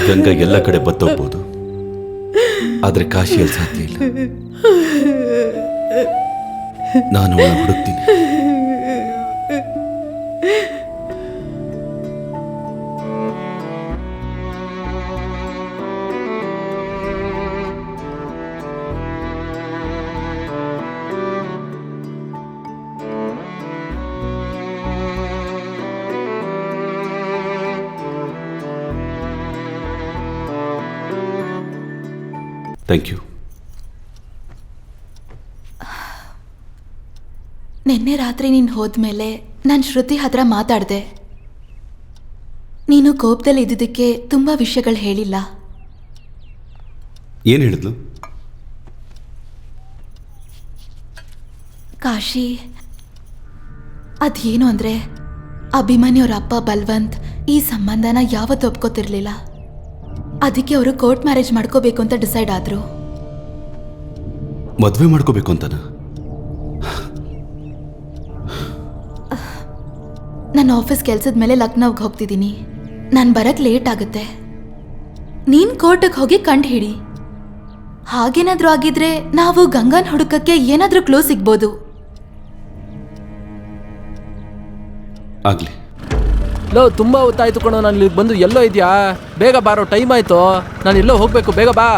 ಗಂಗಾ ಎಲ್ಲ ಕಡೆ ಬತ್ತೋಗ್ಬೋದು, ಆದ್ರೆ ಕಾಶಿಯಲ್ಲಿ ಸಾಧ್ಯ ಇಲ್ಲ. ನಾನು ಅವಳ ಹುಡುಕ್ತೀನಿ. Thank you. ನಿನ್ನೆ ರಾತ್ರಿ ನೀನು ಹೋದ್ಮೇಲೆ ನಾನು ಶ್ರುತಿ ಹತ್ರ ಮಾತಾಡಿದೆ. ನೀನು ಕೋಪದಲ್ಲಿ ಇದ್ದಿದ್ದಕ್ಕೆ ತುಂಬ ವಿಷಯಗಳು ಹೇಳಿಲ್ಲ. ಏನು ಹೇಳಿದ್ಲು? ಕಾಶಿ, ಅದೇನು ಅಂದರೆ ಅಭಿಮನ್ಯವ್ರ ಅಪ್ಪ ಬಲ್ವಂತ್ ಈ ಸಂಬಂಧನ ಯಾವತ್ತೂ ಒಪ್ಕೋತಿರ್ಲಿಲ್ಲ. ಅದಕ್ಕೆ ಅವರು ಕೋರ್ಟ್ ಮ್ಯಾರೇಜ್ ಮಾಡ್ಕೋಬೇಕು ಅಂತ ಡಿಸೈಡ್ ಆದ್ರು. ಮದುವೆ ಮಾಡ್ಕೋಬೇಕು ಅಂತನ? ನನ್ನ ಆಫೀಸ್ ಕೆಲ್ಸದ ಮೇಲೆ ಲಕ್ನೋಗೆ ಹೋಗ್ತಿದ್ದೀನಿ. ನಾನು ಬರಕ್ಕೆ ಲೇಟ್ ಆಗುತ್ತೆ. ನೀನು ಕೋರ್ಟಿಗೆ ಹೋಗಿ ಕಂಡು ಹಿಡಿ. ಹಾಗೇನಾದ್ರೂ ಆಗಿದ್ರೆ ನಾವು ಗಂಗಾನ್ ಹುಡುಕಕ್ಕೆ ಏನಾದ್ರೂ ಕ್ಲೂ ಸಿಗ್ಬೋದು. ಆಗ್ಲಿ. ಲೋ, ತುಂಬ ಹೊತ್ತಾಯ್ತು ಕಣೋ, ನಾನು ಇಲ್ಲಿಗೆ ಬಂದು. ಎಲ್ಲೋ ಇದೆಯಾ? ಬೇಗ ಬಾರೋ, ಟೈಮ್ ಆಯ್ತು. ನಾನು ಎಲ್ಲೋ ಹೋಗ್ಬೇಕು, ಬೇಗ ಬಾ.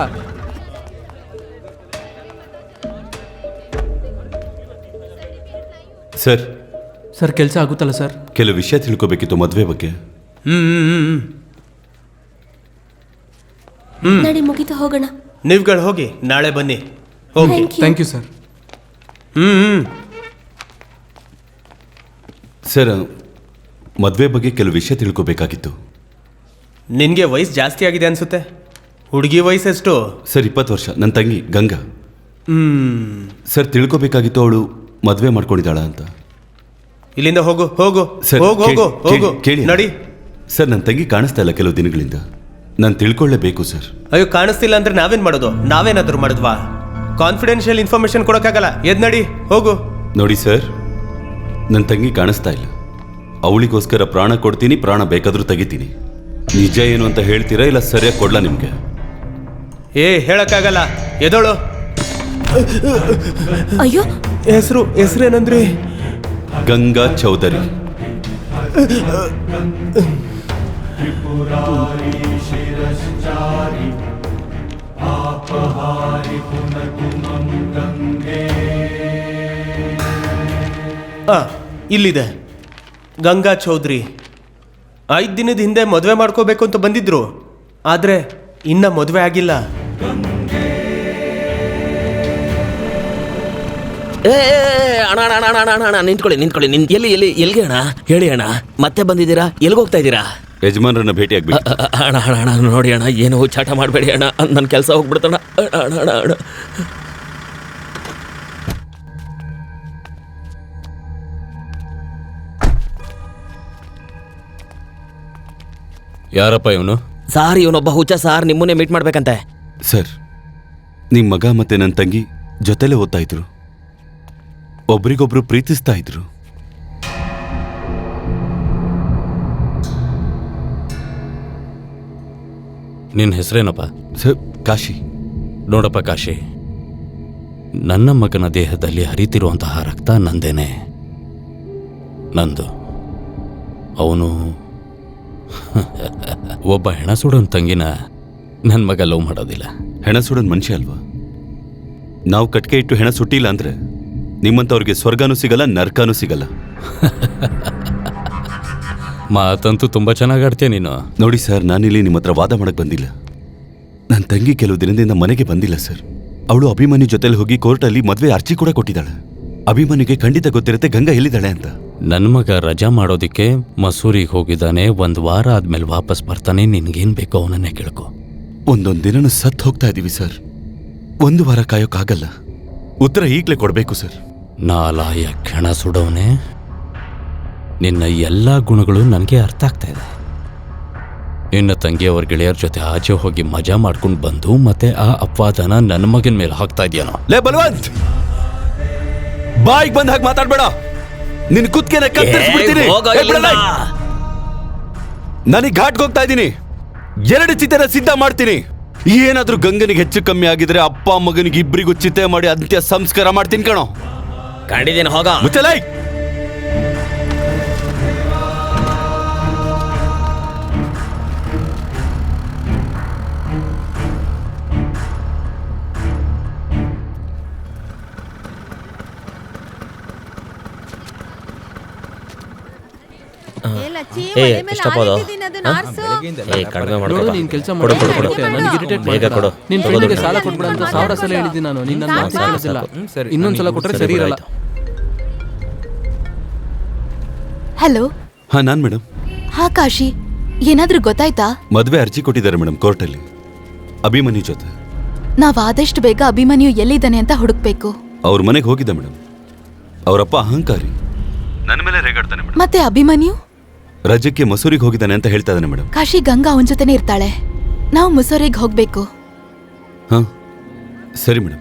ಸರ್ ಸರ್, ಕೆಲಸ ಆಗುತ್ತಲ್ಲ ಸರ್? ಕೆಲವು ವಿಷಯ ತಿಳ್ಕೊಬೇಕಿತ್ತು ಮದುವೆ ಬಗ್ಗೆ. ನಡಿ, ಮುಗಿತು, ಹೋಗೋಣ. ನೀವುಗಳು ಹೋಗಿ, ನಾಳೆ ಬನ್ನಿ. ಹೋಗಿ. Thank you sir. ಸರ್, ಮದುವೆ ಬಗ್ಗೆ ಕೆಲವು ವಿಷಯ ತಿಳ್ಕೊಬೇಕಾಗಿತ್ತು. ನಿನಗೆ ವಯಸ್ಸು ಜಾಸ್ತಿ ಆಗಿದೆ ಅನ್ಸುತ್ತೆ. ಹುಡುಗಿ ವಯಸ್ಸೆಷ್ಟು? ಸರ್, 20 ವರ್ಷ. ನನ್ನ ತಂಗಿ ಗಂಗಾ. ಸರ್, ತಿಳ್ಕೊಬೇಕಾಗಿತ್ತು ಅವಳು ಮದುವೆ ಮಾಡ್ಕೊಂಡಿದ್ದಾಳ ಅಂತ. ಇಲ್ಲಿಂದ ಹೋಗು ಹೋಗು ಸರ್, ಹೋಗು ಹೋಗು ಹೋಗು ಕೇಳಿ ನಡಿ. ಸರ್, ನನ್ನ ತಂಗಿ ಕಾಣಿಸ್ತಾ ಇಲ್ಲ ಕೆಲವು ದಿನಗಳಿಂದ. ನಾನು ತಿಳ್ಕೊಳ್ಳೇಬೇಕು ಸರ್. ಅಯ್ಯೋ, ಕಾಣಿಸ್ತಿಲ್ಲ ಅಂದ್ರೆ ನಾವೇನ್ ಮಾಡೋದು? ನಾವೇನಾದ್ರೂ ಮಾಡಿದ್ವಾ? Confidential information ಕೊಡೋಕ್ಕಾಗಲ್ಲ. ಎದ್ ನಡಿ, ಹೋಗು. ನೋಡಿ ಸರ್, ನನ್ನ ತಂಗಿ ಕಾಣಿಸ್ತಾ ಇಲ್ಲ. ಅವಳಿಗೋಸ್ಕರ ಪ್ರಾಣ ಕೊಡ್ತೀನಿ, ಪ್ರಾಣ ಬೇಕಾದ್ರೂ ತೆಗಿತೀನಿ. ನಿಜ ಏನು ಅಂತ ಹೇಳ್ತೀರಾ, ಇಲ್ಲ ಸರಿಯಾಗಿ ಕೊಡ್ಲಾ ನಿಮ್ಗೆ? ಹೇಳಕ್ಕಾಗಲ್ಲ, ಎದೋಳು. ಅಯ್ಯೋ, ಹೆಸರೇನಂದ್ರಿ? ಗಂಗಾ ಚೌಧರಿ. ಇಲ್ಲಿದೆ ಗಂಗಾ ಚೌಧರಿ. 5 ದಿನದ ಹಿಂದೆ ಮದುವೆ ಮಾಡ್ಕೋಬೇಕು ಅಂತ ಬಂದಿದ್ರು, ಆದ್ರೆ ಇನ್ನ ಮದುವೆ ಆಗಿಲ್ಲ. ಅಣ್ಣ ನಿಂತ್ಕೊಳ್ಳಿ, ಎಲ್ಲಿಗೆ ಅಣ್ಣ? ಹೇಳಿ ಅಣ್ಣ, ಮತ್ತೆ ಬಂದಿದ್ದೀರಾ? ಎಲ್ಲಿಗೆ ಹೋಗ್ತಾ ಇದ್ದೀರಾ? ಯಜಮಾನ್ರನ್ನ ಭೇಟಿ ಆಗ್ಬೇಕು. ಅಣ್ಣ ನೋಡಿ ಅಣ್ಣ, ಏನು ಚಾಟ ಮಾಡಬೇಡಿ ಅಣ್ಣ, ನನ್ನ ಕೆಲಸ ಹೋಗ್ಬಿಡ್ತಣ್ಣ. ಅಣ್ಣ ಯಾರಪ್ಪ ಇವನು? ಸಾರ್, ಇವನೊಬ್ಬ ಹುಚ್ಚ ಸಾರ್, ನಿಮ್ಮನ್ನೇ ಮೀಟ್ ಮಾಡ್ಬೇಕಂತೆ. ಸರ್, ನಿಮ್ಮ ಮಗ ಮತ್ತೆ ನನ್ನ ತಂಗಿ ಜೊತೆಲೇ ಓದ್ತಾ ಇದ್ರು, ಒಬ್ರಿಗೊಬ್ರು ಪ್ರೀತಿಸ್ತಾ ಇದ್ರು. ನಿನ್ನ ಹೆಸರೇನಪ್ಪ? ಸರ್, ಕಾಶಿ. ನೋಡಪ್ಪ ಕಾಶಿ, ನನ್ನ ಮಗನ ದೇಹದಲ್ಲಿ ಹರಿತಿರುವಂತಹ ರಕ್ತ ನಂದೇನೆ, ನಂದು. ಅವನು ಒಬ್ಬ ಹೆಣ ಸುಡೋನ್ ತಂಗಿನ ನನ್ನ ಮಗ ಲವ್ ಮಾಡೋದಿಲ್ಲ. ಹೆಣ ಸುಡೋನ್ ಮನುಷ್ಯ ಅಲ್ವಾ? ನಾವು ಕಟ್ಕೆ ಇಟ್ಟು ಹೆಣ ಸುಟ್ಟಿಲ್ಲ ಅಂದ್ರೆ ನಿಮ್ಮಂಥವ್ರಿಗೆ ಸ್ವರ್ಗನೂ ಸಿಗಲ್ಲ, ನರ್ಕನೂ ಸಿಗಲ್ಲ. ಮಾತಂತೂ ತುಂಬಾ ಚೆನ್ನಾಗಿ ಆಡ್ತೀಯ ನೀನು. ನೋಡಿ ಸರ್, ನಾನಿಲ್ಲಿ ನಿಮ್ಮ ಹತ್ರ ವಾದ ಮಾಡಕ್ ಬಂದಿಲ್ಲ. ನನ್ನ ತಂಗಿ ಕೆಲವು ದಿನದಿಂದ ಮನೆಗೆ ಬಂದಿಲ್ಲ ಸರ್. ಅವಳು ಅಭಿಮನ್ಯು ಜೊತೆಲಿ ಹೋಗಿ ಕೋರ್ಟಲ್ಲಿ ಮದುವೆ ಅರ್ಜಿ ಕೂಡ ಕೊಟ್ಟಿದ್ದಾಳೆ. ಅಭಿಮನ್ಯುಗೆ ಖಂಡಿತ ಗೊತ್ತಿರುತ್ತೆ ಗಂಗಾ ಎಲ್ಲಿದ್ದಾಳೆ ಅಂತ. ನನ್ನ ಮಗ ರಜಾ ಮಾಡೋದಿಕ್ಕೆ ಮಸೂರಿಗೆ ಹೋಗಿದ್ದಾನೆ. 1 ವಾರ ಆದ್ಮೇಲೆ ವಾಪಸ್ ಬರ್ತಾನೆ. ನಿನ್ಗೇನ್ ಬೇಕೋ ಅವನನ್ನೇ ಕೇಳ್ಕೊ. ಒಂದೊಂದು ದಿನನೂ ಸತ್ತು ಹೋಗ್ತಾ ಇದೀವಿ ಸರ್. 1 ವಾರ ಕಾಯೋಕ್ಕಾಗಲ್ಲ. ಉತ್ತರ ಈಗಲೇ ಕೊಡಬೇಕು ಸರ್. ನಾಲಾಯ ಹೆಣ ಸುಡೋನೆ, ನಿನ್ನ ಎಲ್ಲ ಗುಣಗಳು ನನಗೆ ಅರ್ಥ ಆಗ್ತಾ ಇದೆ. ನಿನ್ನ ತಂಗಿಯವ್ರ ಗೆಳೆಯರ ಜೊತೆ ಆಚೆ ಹೋಗಿ ಮಜಾ ಮಾಡ್ಕೊಂಡು ಬಂದು ಮತ್ತೆ ಆ ಅಪವಾದನ ನನ್ನ ಮಗನ ಮೇಲೆ ಹಾಕ್ತಾ ಇದೆಯೇನೋ. ಲೇ ಬಲವಂತ್, ಬಾಯಿಗೆ ಬಂದ ಹಾಗೆ ಮಾತಾಡ್ಬೇಡ. ನಿನ್ ಕುತ್ತಿಗೆನ ಕತ್ತರಿಸ್ಬಿಡ್ತೀನಿ. ನನಗೆ ಘಾಟ್ಗೆ ಹೋಗ್ತಾ ಇದ್ದೀನಿ. 2 ಚಿತೆನ ಸಿದ್ಧ ಮಾಡ್ತೀನಿ. ಏನಾದ್ರೂ ಗಂಗನಿಗೆ ಹೆಚ್ಚು ಕಮ್ಮಿ ಆಗಿದ್ರೆ ಅಪ್ಪ ಮಗನಿಗೆ ಇಬ್ಬರಿಗೂ ಚಿತೆ ಮಾಡಿ ಅಂತ್ಯ ಸಂಸ್ಕಾರ ಮಾಡ್ತೀನಿ ಕಣೋ. ಕಂಡಿದ್ದೀನಿ, ಹೋಗ. ಮುಚ್ಚಲೈ. ಕಡಿಮೆ ನೋಡು, ನೀನ್ ಕೆಲಸ ಕೊಡು, ಕೊಡು, ಕೊಡು. ನನಗೆ ಇರಿಟೇಟ್ ಬೇಗ ಕೊಡು. ನಿನ್ ಫ್ರೆಂಡ್ಗೆ ಸಾಲ ಕೊಟ್ಬಿಡ ಅಂತ 1000 ಸಲ ಹೇಳಿದ್ದೀನಿ ನಾನು. ನಿನ್ನ ಮಾತು ಕೇಳೋದಿಲ್ಲ. ಇನ್ನೊಂದ್ಸಲ ಕೊಟ್ರೆ ಸರಿ ಇರಲ್ಲ. ಹಲೋ. ಹಾ, ನಾನ್ ಮೇಡಮ್. ಹಾ ಕಾಶಿ, ಏನಾದ್ರೂ ಗೊತ್ತಾಯ್ತಾ? ಮದುವೆ ಅರ್ಜಿ ಕೊಟ್ಟಿದ್ದಾರೆ ಮೇಡಮ್ ಕೋರ್ಟಲ್ಲಿ, ಅಭಿಮನ್ಯು ಜೊತೆ. ನಾವ್ ಆದಷ್ಟು ಬೇಗ ಅಭಿಮನ್ಯು ಎಲ್ಲಿದ್ದಾನೆ ಅಂತ ಹುಡುಕ್ಬೇಕು. ಅವ್ರ ಮನೆಗೆ ಹೋಗಿದ್ದ ಮೇಡಮ್. ಅವರಪ್ಪ ಅಹಂಕಾರಿ, ನನ್ನ ಮೇಲೆ ರೇಗಾಡ್ತಾನೆ ಮೇಡಮ್. ಮತ್ತೆ ಅಭಿಮನ್ಯು ರಜಕ್ಕೆ ಮಸೂರಿಗೆ ಹೋಗಿದ್ದಾನೆ ಅಂತ ಹೇಳ್ತಾ ಇದ್ದಾನೆ ಮೇಡಮ್. ಕಾಶಿ, ಗಂಗಾ ಅವನ ಜೊತೆನೇ ಇರ್ತಾಳೆ. ನಾವು ಮುಸೋರಿಗೆ ಹೋಗ್ಬೇಕು. ಹಾ ಸರಿ madam.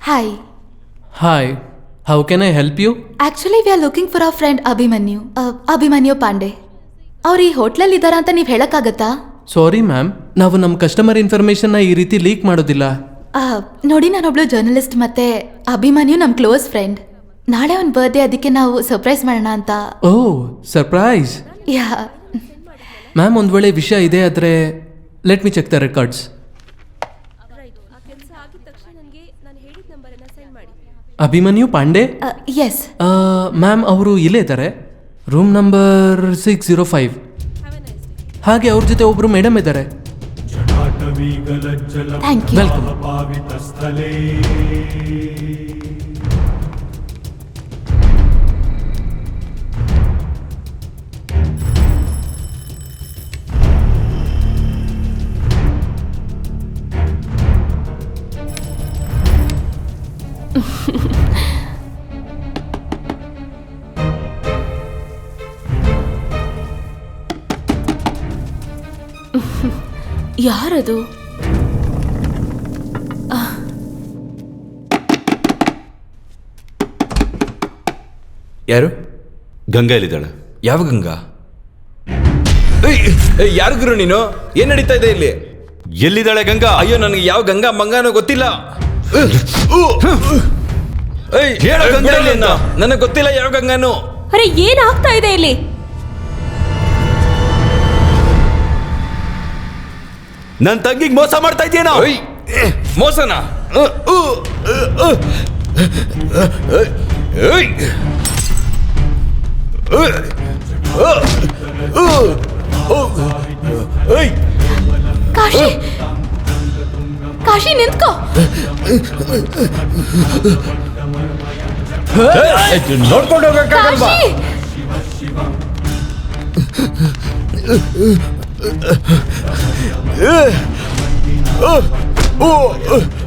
Hi. Hi, how can I help you? Actually we are looking for our friend Abhimanyu Pandey. ಅವ್ರು ಈ ಹೋಟ್ಲಲ್ಲಿ ಇದ್ದಾರಾ ಅಂತ ನೀವು ಹೇಳಕ್ಕಾಗತ್ತಾ? ಸಾರಿ ಮ್ಯಾಮ್, ನಾವು ನಮ್ಮ ಕಸ್ಟಮರ್ ಇನ್ಫಾರ್ಮೇಶನ್ನ ಈ ರೀತಿ ಲೀಕ್ ಮಾಡೋದಿಲ್ಲ. ನೋಡಿ, ನಾನೊಬ್ಳು ಜರ್ನಲಿಸ್ಟ್ ಮತ್ತೆ ಅಭಿಮನ್ಯು ನಮ್ಮ ಕ್ಲೋಸ್ ಫ್ರೆಂಡ್. ನಾಳೆ ಅವನ ಬರ್ತ್ಡೇ, ಅದಕ್ಕೆ ನಾವು ಸರ್ಪ್ರೈಸ್ ಮಾಡೋಣ ಅಂತ. ಓ, ಸರ್ಪ್ರೈಸ್. ಯಾ ಮ್ಯಾಮ್, ಒಂದು ವೇಳೆ ವಿಷಯ ಇದೆ ಆದರೆ let me check the records. Abhimanyu Pandey? Yes ma'am, ಅವರು ಇಲ್ಲೇ ಇದ್ದಾರೆ, ರೂಮ್ ನಂಬರ್ 605. ಹಾಗೆ ಅವ್ರ ಜೊತೆ ಒಬ್ರು ಮೇಡಮ್ ಇದ್ದಾರೆ. Thank you. ವೆಲ್ಕಮ್. ಯಾರದು? ಯಾರು? ಗಂಗಾ ಎಲ್ಲಿದ್ದಾಳೆ? ಯಾವ ಗಂಗಾ? ಯಾರು ಗುರು ನೀನು? ಏನ್ ನಡೀತಾ ಇದೆ ಇಲ್ಲಿ? ಎಲ್ಲಿದ್ದಾಳೆ ಗಂಗಾ? ಅಯ್ಯೋ, ನನಗೆ ಯಾವ ಗಂಗಾ ಮಂಗಾನೋ ಗೊತ್ತಿಲ್ಲ. ನನಗೆ ಗೊತ್ತಿಲ್ಲ ಯಾವ ಗಂಗಾನು. ಅರೆ, ಏನ್ ಆಗ್ತಾ ಇದೆ ಇಲ್ಲಿ? ನನ್ನ ತಂಗಿಗೆ ಮೋಸ ಮಾಡ್ತಾ ಇದೀಯೇನೋ? ಮೋಸನಾ? ಕಾಶಿ, ಕಾಶಿ ನಿಂತ್ಕೋ. ನೋಡ್ಕೊಂಡು ಹೋಗಕ್ಕಾಗಲ್ವಾ?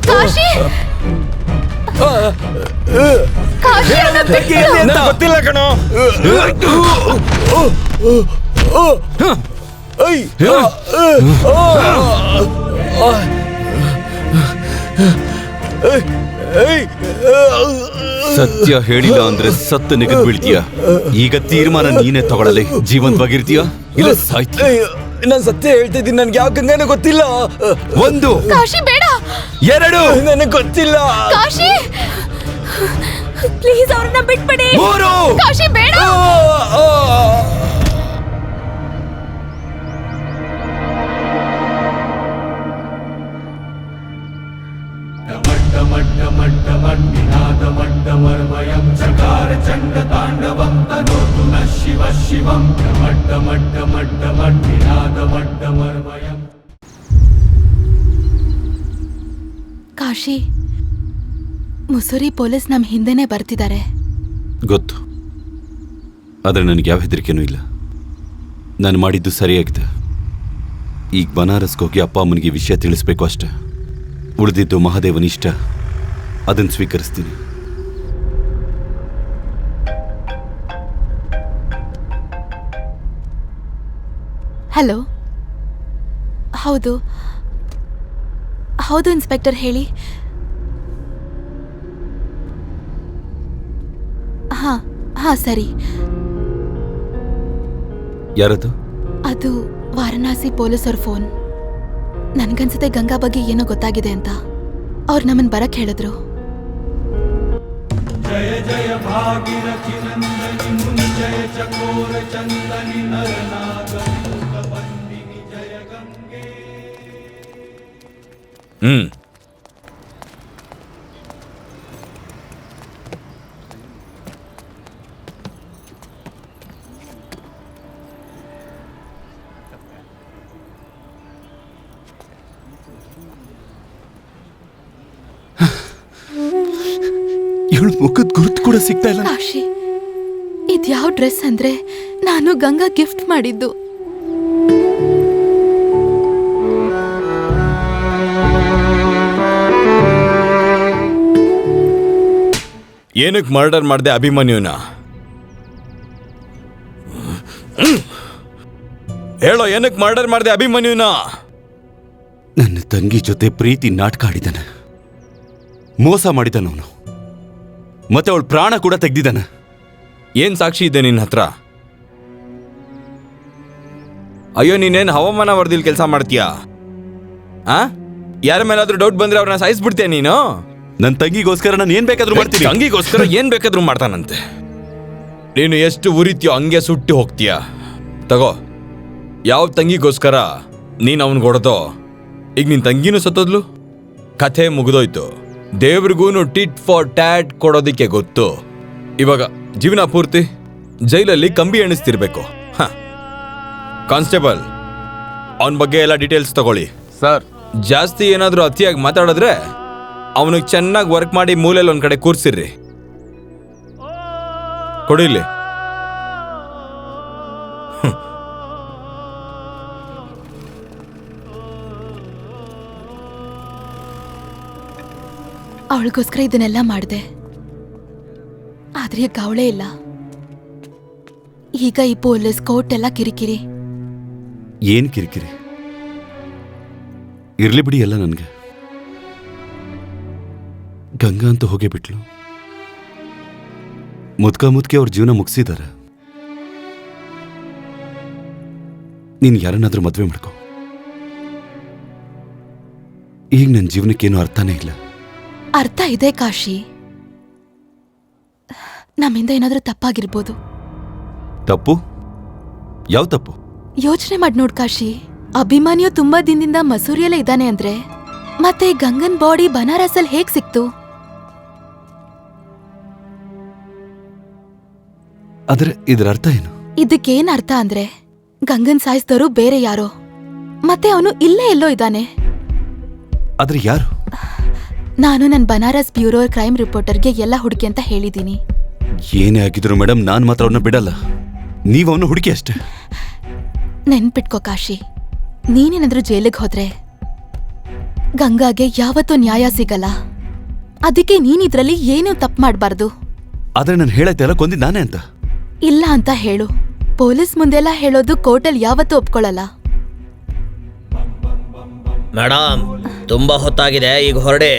ಕಾಶಿ, ಕಾಶಿ, ಗೊತ್ತಿಲ್ಲ ಕಣೋ. ಸತ್ಯ ಹೇಳಿಲ್ಲ ಅಂದ್ರೆ ಸತ್ತು ನೆಗೆದು ಬೀಳ್ತೀಯ. ಈಗ ತೀರ್ಮಾನ ನೀನೇ ತಗೊಳ್ಳಲಿ. ಜೀವಂತವಾಗಿರ್ತೀಯ ಇಲ್ಲ ಸಾಯ್ತೀಯ. ನಾನು ಸತ್ಯ ಹೇಳ್ತಿದ್ದೀನಿ, ನನ್ಗೆ ಯಾವ ಗಂಗಾನೂ ಗೊತ್ತಿಲ್ಲ. 1 ಕಾಶಿ ಬೇಡ. 2 ನನಗೆ ಗೊತ್ತಿಲ್ಲ. ಕಾಶಿ ಪ್ಲೀಸ್ ಅವ್ರನ್ನ ಬಿಟ್ಬಿಡಿ. 3 ಕಾಶಿ ಬೇಡ. ಕಾಶಿ, ಮುಸುರಿ ಪೊಲೀಸ್ ನಮ್ ಹಿಂದೆನೆ ಬರ್ತಿದ್ದಾರೆ. ಗೊತ್ತು, ಆದ್ರೆ ನನಗೆ ಯಾವ ಹೆದರಿಕೆನೂ ಇಲ್ಲ. ನಾನು ಮಾಡಿದ್ದು ಸರಿಯಾಗಿದೆ. ಈಗ ಬನಾರಸ್ಗೆ ಹೋಗಿ ಅಪ್ಪ ಅಮ್ಮನಿಗೆ ವಿಷಯ ತಿಳಿಸ್ಬೇಕು ಅಷ್ಟೆ. ಉಳಿದಿದ್ದು ಮಹಾದೇವನ ಇಷ್ಟ, ಅದನ್ನು ಸ್ವೀಕರಿಸ್ತೀನಿ. ಹಲೋ, ಹೌದು ಹೌದು ಇನ್ಸ್ಪೆಕ್ಟರ್, ಹೇಳಿ. ಹಾ ಹಾ ಸರಿ. ಯಾರದು? ಅದು ವಾರಣಾಸಿ ಪೊಲೀಸರ ಫೋನ್. ನನ್ಗನ್ಸುತ್ತೆ ಗಂಗಾ ಬಗ್ಗೆ ಏನೋ ಗೊತ್ತಾಗಿದೆ ಅಂತ. ಅವ್ರು ನಮ್ಮನ್ ಬರಕ್ ಹೇಳಿದ್ರು. ಜಯ ಜಯ ಭಾಗೀರಥಿ ನಂದನಿ ಮುನಿ ಜಯ ಚಕೋರ ಚಂದನಿ ನರನಾಗ ಬಂದಿನಿ ಜಯ ಗಂಗೆ. ಇವಳು ಮುಖದ ಗುರುತು ಕೂಡ ಸಿಗ್ತಾ ಇಲ್ಲ. ಕಾಶಿ, ಇದ್ಯಾವ ಡ್ರೆಸ್ ಅಂದ್ರೆ ನಾನು ಗಂಗಾ ಗಿಫ್ಟ್ ಮಾಡಿದ್ದು. ಏನಕ್ಕೆ ಮರ್ಡರ್ ಮಾಡಿದೆ ಅಭಿಮನ್ಯುನ? ಹೇಳೋ, ಏನಕ್ಕೆ ಮರ್ಡರ್ ಮಾಡಿದೆ ಅಭಿಮನ್ಯುನ? ನನ್ನ ತಂಗಿ ಜೊತೆ ಪ್ರೀತಿ ನಾಟಕ ಆಡಿದಾನೆ, ಮೋಸ ಮಾಡಿದಾನ ಅವನು. ಮತ್ತೆ ಅವಳು ಪ್ರಾಣ ಕೂಡ ತೆಗ್ದಿದ್ದಾನ. ಏನ್ ಸಾಕ್ಷಿ ಇದೆ ನಿನ್ನ ಹತ್ರ? ಅಯ್ಯೋ, ನೀನೇನು ಹವಾಮಾನ ವರದಿಲಿ ಕೆಲಸ ಮಾಡ್ತೀಯಾ? ಯಾರ ಮೇಲಾದ್ರೂ ಡೌಟ್ ಬಂದ್ರೆ ಅವ್ರನ್ನ ಸಾಯಿಸ್ಬಿಡ್ತೀಯ ನೀನು? ನನ್ನ ತಂಗಿಗೋಸ್ಕರ ನಾನು ಏನ್ ಬೇಕಾದ್ರೂ ಮಾಡ್ತೀನಿ. ತಂಗಿಗೋಸ್ಕರ ಏನ್ ಬೇಕಾದ್ರೂ ಮಾಡ್ತಾನಂತೆ. ನೀನು ಎಷ್ಟು ಉರಿತೀಯೋ ಹಂಗೆ ಸುಟ್ಟು ಹೋಗ್ತೀಯ. ತಗೋ, ಯಾವ ತಂಗಿಗೋಸ್ಕರ ನೀನು ಅವನಿಗೆ ಹೊಡೆದೋ, ಈಗ ನಿನ್ ತಂಗಿನೂ ಸತ್ತೋದ್ಲು, ಕಥೆ ಮುಗಿದೋಯ್ತು. ದೇವ್ರಿಗೂನು ಟಿಟ್ ಫಾರ್ ಟ್ಯಾಟ್ ಕೊಡೋದಿಕ್ಕೆ ಗೊತ್ತು. ಇವಾಗ ಜೀವನ ಪೂರ್ತಿ ಜೈಲಲ್ಲಿ ಕಂಬಿ ಎಣಿಸ್ತಿರ್ಬೇಕು. ಕಾನ್ಸ್ಟೇಬಲ್, ಅವನ ಬಗ್ಗೆ ಎಲ್ಲ ಡೀಟೇಲ್ಸ್ ತಗೊಳ್ಳಿ ಸರ್. ಜಾಸ್ತಿ ಏನಾದರೂ ಅತಿಯಾಗಿ ಮಾತಾಡಿದ್ರೆ ಅವನಿಗೆ ಚೆನ್ನಾಗಿ ವರ್ಕ್ ಮಾಡಿ ಮೂಲೆಯಲ್ಲಿ ಒಂದ್ ಕಡೆ ಕೂರ್ಸಿರ್ರಿ. ಕೊಡಿಲಿ. ಅವಳಿಗೋಸ್ಕರ ಇದನ್ನೆಲ್ಲ ಮಾಡಿದೆ, ಆದ್ರೆ ಗವಳೆ ಇಲ್ಲ. ಈಗ ಈ ಪೊಲೀಸ್ ಕೋರ್ಟ್ ಎಲ್ಲ ಕಿರಿಕಿರಿ. ಏನ್ ಕಿರಿಕಿರಿ? ಇರ್ಲಿ ಬಿಡಿ ಎಲ್ಲ. ನನ್ಗೆ ಗಂಗಾ ಅಂತ ಹೋಗೇ ಬಿಟ್ಲು. ಮುದ್ಕೆ ಅವ್ರ ಜೀವನ ಮುಗಿಸಿದಾರೆ. ನೀನ್ ಯಾರನ್ನಾದ್ರೂ ಮದ್ವೆ ಮಾಡ್ಕೊ. ಈಗ ನನ್ನ ಜೀವನಕ್ಕೇನು ಅರ್ಥನೇ ಇಲ್ಲ. ಅರ್ಥ ಇದೆ ಕಾಶಿ, ನಮ್ಮಿಂದ ಏನಾದ್ರೂ ತಪ್ಪಾಗಿರ್ಬೋದು. ತಪ್ಪು? ಯಾವ ತಪ್ಪು? ಯೋಚನೆ ಮಾಡಿ ನೋಡ್ ಕಾಶಿ, ಅಭಿಮಾನಿಯು ತುಂಬಾ ದಿನದಿಂದ ಮಸೂರಿಯಲ್ಲೇ ಇದ್ದಾನೆ ಅಂದ್ರೆ ಮತ್ತೆ ಗಂಗನ್ ಬಾಡಿ ಬನಾರಸಲ್ಲಿ ಹೇಗ್ ಸಿಕ್ತು? ಆದ್ರೆ ಇದರ ಅರ್ಥ ಏನು? ಇದಕ್ಕೇನ್ ಅರ್ಥ ಅಂದ್ರೆ ಗಂಗನ್ ಸಾಯಿಸಿದವರು ಬೇರೆ ಯಾರೋ, ಮತ್ತೆ ಅವನು ಇಲ್ಲೇ ಎಲ್ಲೋ ಇದ್ದಾನೆ. ಆದ್ರೆ ಯಾರು? ನಾನು ನನ್ನ ಬನಾರಸ್ ಬ್ಯೂರೋ ಕ್ರೈಮ್ ರಿಪೋರ್ಟರ್ಗೆ ಎಲ್ಲ ಹುಡುಕಿ ಅಂತ ಹೇಳಿದ್ದೀನಿ. ಏನೇ ಆಗಿದ್ರು ಮೇಡಮ್, ನಾನು ಮಾತ್ರ ಅವನ್ನ ಬಿಡಲ್ಲ. ನೀವು ಅವನ್ನ ಹುಡುಕಿ ಅಷ್ಟೇ. ನೆನ್ಪಿಟ್ಕೋ ಕಾಶಿ, ನೀನೇನಾದ್ರೂ ಜೈಲಿಗೆ ಹೋದ್ರೆ ಗಂಗಾಗೆ ಯಾವತ್ತೂ ನ್ಯಾಯ ಸಿಗಲ್ಲ. ಅದಕ್ಕೆ ನೀನಿದ್ರಲ್ಲಿ ಏನೂ ತಪ್ಪು ಮಾಡಬಾರ್ದು. ಆದ್ರೆ ನಾನು ಹೇಳೈತೆಲ್ಲ ಕೊಂದಿ ನಾನೇ ಅಂತ. ಇಲ್ಲ ಅಂತ ಹೇಳು. ಪೊಲೀಸ್ ಮುಂದೆಲ್ಲ ಹೇಳೋದು ಕೋರ್ಟಲ್ಲಿ ಯಾವತ್ತೂ ಒಪ್ಕೊಳ್ಳಲ್ಲ. ಮೇಡಮ್ ತುಂಬಾ ಹೊತ್ತಾಗಿದೆ, ಈಗ ಹೊರಡಿ.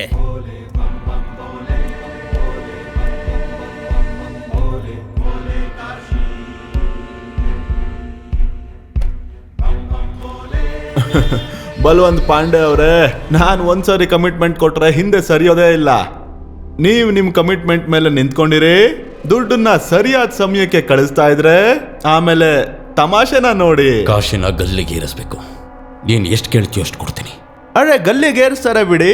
ಬಲ್ವಂತ್ ಪಾಂಡೆ ಅವರೇ, ನಾನು ಒಂದ್ಸರಿ ಕಮಿಟ್ಮೆಂಟ್ ಕೊಟ್ರೆ ಹಿಂದೆ ಸರಿಯೋದೇ ಇಲ್ಲ. ನೀವು ನಿಮ್ಮ ಕಮಿಟ್ಮೆಂಟ್ ಮೇಲೆ ನಿಂತ್ಕೊಂಡಿರಿ, ದುಡ್ಡನ್ನ ಸರಿಯಾದ ಸಮಯಕ್ಕೆ ಕಳಿಸ್ತಾ ಇದ್ರೆ ಆಮೇಲೆ ತಮಾಷೆನ ನೋಡಿ. ಕಾಶಿನ ಗಲ್ಲಿಗೆ ಏರಿಸ್ಬೇಕು. ನೀನು ಎಷ್ಟು ಕೇಳ್ತೀಯೋ ಅಷ್ಟು ಕೊಡ್ತೀನಿ. ಅರೆ ಗಲ್ಲಿಗೆ ಏರಿಸ್ತಾರೆ ಬಿಡಿ,